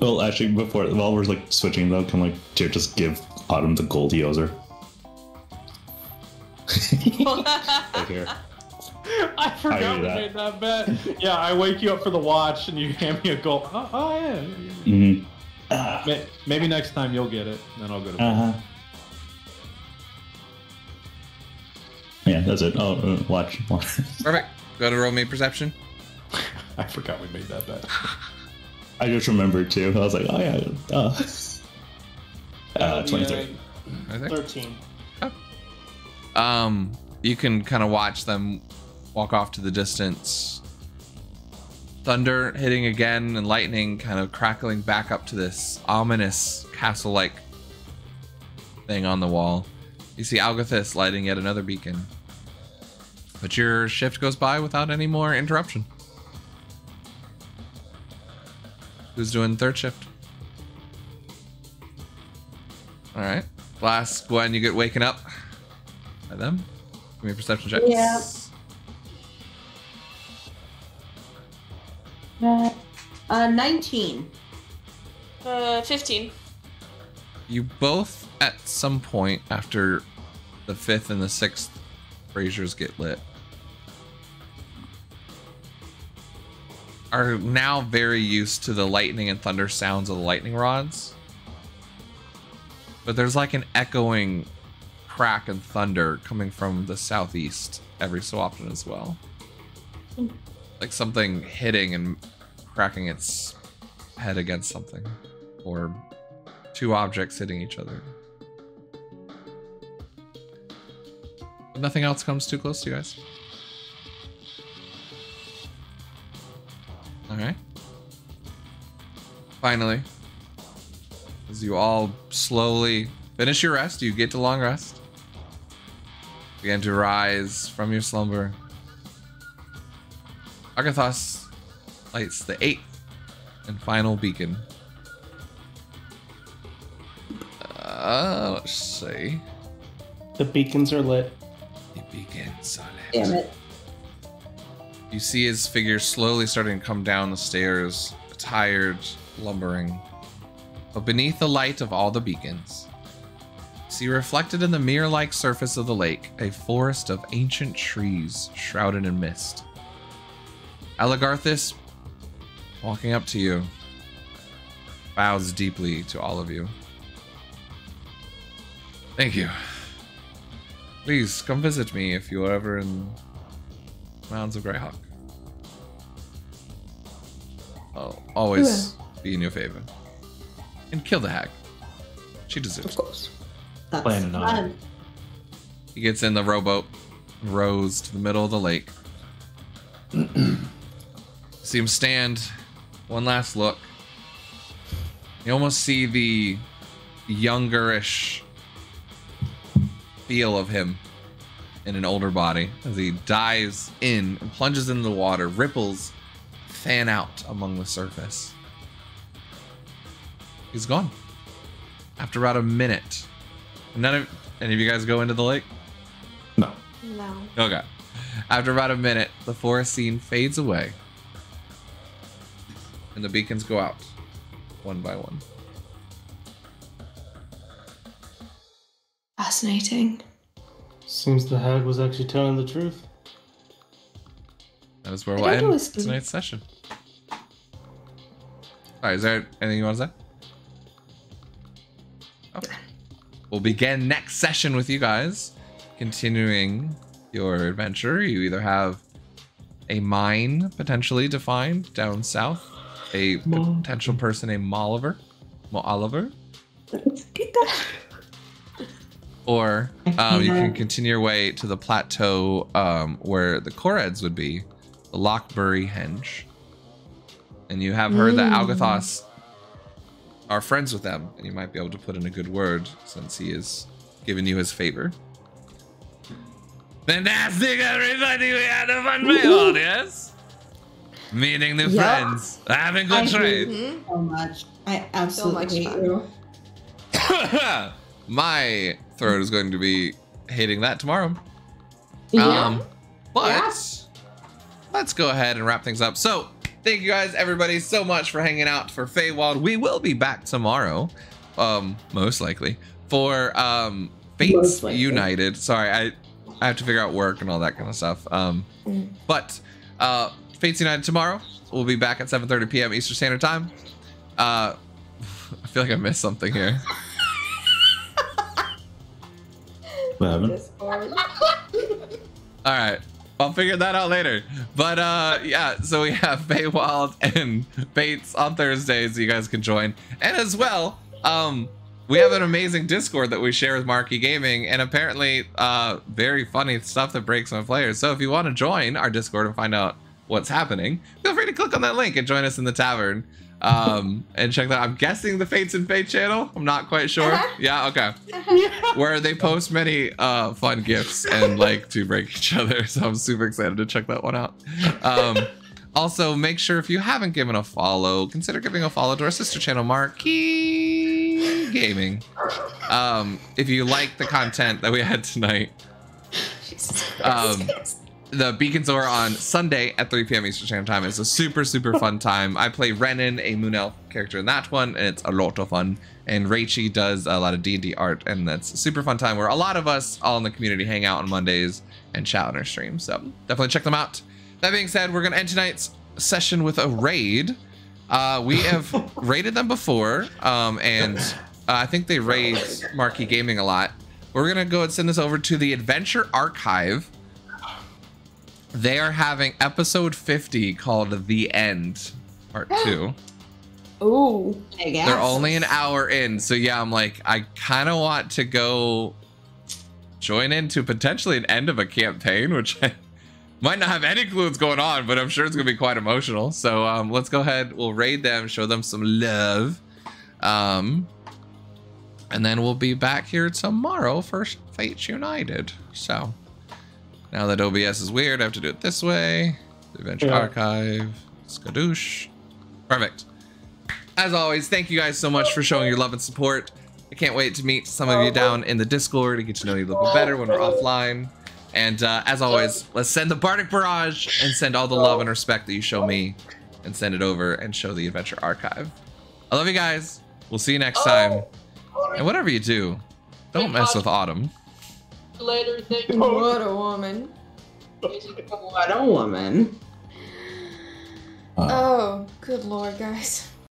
Well, actually, while we're like switching though, can like Tyr just give Autumn the gold he owes her? Right here. I forgot I we knew that. made that bet. Yeah, I wake you up for the watch and you hand me a gold. Oh yeah. Mm-hmm. Maybe next time you'll get it. Then I'll go to bed. Uh-huh. Yeah, that's it. Oh, watch. Perfect. Go to roll me perception. I forgot we made that bet. I just remembered too. I was like, oh yeah. 23. I think. 13. You can kind of watch them walk off to the distance. Thunder hitting again and lightning kind of crackling back up to this ominous castle-like thing on the wall. You see Algathis lighting yet another beacon. But your shift goes by without any more interruption. Who's doing third shift? All right. Last Gwen, you get waken up by them. Give me a perception check. Yeah. 19. 15. You both, at some point after the 5th and the 6th braziers get lit, are now very used to the lightning and thunder sounds of the lightning rods. But there's like an echoing crack and thunder coming from the southeast every so often as well. Like something hitting and cracking its head against something. Or two objects hitting each other. But nothing else comes too close to you guys. Alright. Finally, as you all slowly finish your rest, you get to long rest. Begin to rise from your slumber. Agathos lights the 8th and final beacon. Let's see. The beacons are lit. The beacons are lit. Damn it. You see his figure slowly starting to come down the stairs, tired, lumbering. But beneath the light of all the beacons, you see reflected in the mirror-like surface of the lake a forest of ancient trees shrouded in mist. Alagarthis, walking up to you, bows deeply to all of you. Thank you. Please come visit me if you are ever in Mounds of Greyhawk. I'll always be in your favor. And kill the hag. She deserves Of course. That's Planning on it. fun. He gets in the rowboat, rows to the middle of the lake. See him stand, one last look. You almost see the youngerish feel of him in an older body as he dives in and plunges into the water. Ripples fan out among the surface. He's gone. After about a minute. Any of you guys go into the lake? No. No. Okay. After about a minute, the forest scene fades away. And the beacons go out, one by one. Fascinating. Seems the hag was actually telling the truth. That is where I we'll don't end listen. tonight's session. Alright, is there anything you want to say? Okay. We'll begin next session with you guys. Continuing your adventure. You either have a mine potentially to find down south. A potential person named Oliver. Let's get that. Or you can continue your way to the plateau where the Koreds would be, the Lockbury Henge. And you have heard that Algathos are friends with them, and you might be able to put in a good word since he has given you his favor. Fantastic, everybody! We had a fun meal, yes? Meeting new friends, having good trade. So much. I absolutely hate you. My throat is going to be hating that tomorrow. Yeah. But let's go ahead and wrap things up. So thank you guys, everybody, so much for hanging out for Feywild. We will be back tomorrow, most likely, for Fates United. Sorry, I have to figure out work and all that kind of stuff. But Fates United tomorrow. We'll be back at 7:30 p.m. Eastern Standard Time. I feel like I missed something here. What happened? All right, I'll figure that out later. But yeah, so we have Feywild and Fates on Thursdays, so you guys can join. And as well, we have an amazing Discord that we share with Marquee Gaming, and apparently very funny stuff that breaks on players. So if you want to join our Discord and find out what's happening, feel free to click on that link and join us in the tavern. And check that out. I'm guessing the Fates and Fate channel. I'm not quite sure. Yeah, okay. Where they post many fun gifts and like to break each other. So I'm super excited to check that one out. Also, make sure if you haven't given a follow, consider giving a follow to our sister channel, Marquee Gaming. If you like the content that we had tonight. The Beacons are on Sunday at 3 p.m. Eastern Standard Time. It's a super fun time. I play Renan, a Moon Elf character in that one, and it's a lot of fun. And Rachie does a lot of D&D art, and that's a super fun time where a lot of us all in the community hang out on Mondays and chat on our stream. So definitely check them out. That being said, we're gonna end tonight's session with a raid. We have raided them before, and I think they raid Marquee Gaming a lot. We're gonna go and send this over to the Adventure Archive. They are having episode 50 called The End, part 2. Ooh. They're only an hour in, so yeah, I'm like, I kind of want to go join into potentially an end of a campaign, which I might not have any clue what's going on, but I'm sure it's gonna be quite emotional. So let's go ahead, we'll raid them, show them some love, and then we'll be back here tomorrow for Fates United. So now that OBS is weird, I have to do it this way. The Adventure Archive, skadoosh. Perfect. As always, thank you guys so much for showing your love and support. I can't wait to meet some of you down in the Discord and get to know you a little bit better when we're offline. And as always, let's send the Bardic Barrage and send all the love and respect that you show me and send it over and show the Adventure Archive. I love you guys. We'll see you next time. And whatever you do, don't mess with Autumn. Later, thank you. What a woman. What a woman. Oh, good lord, guys.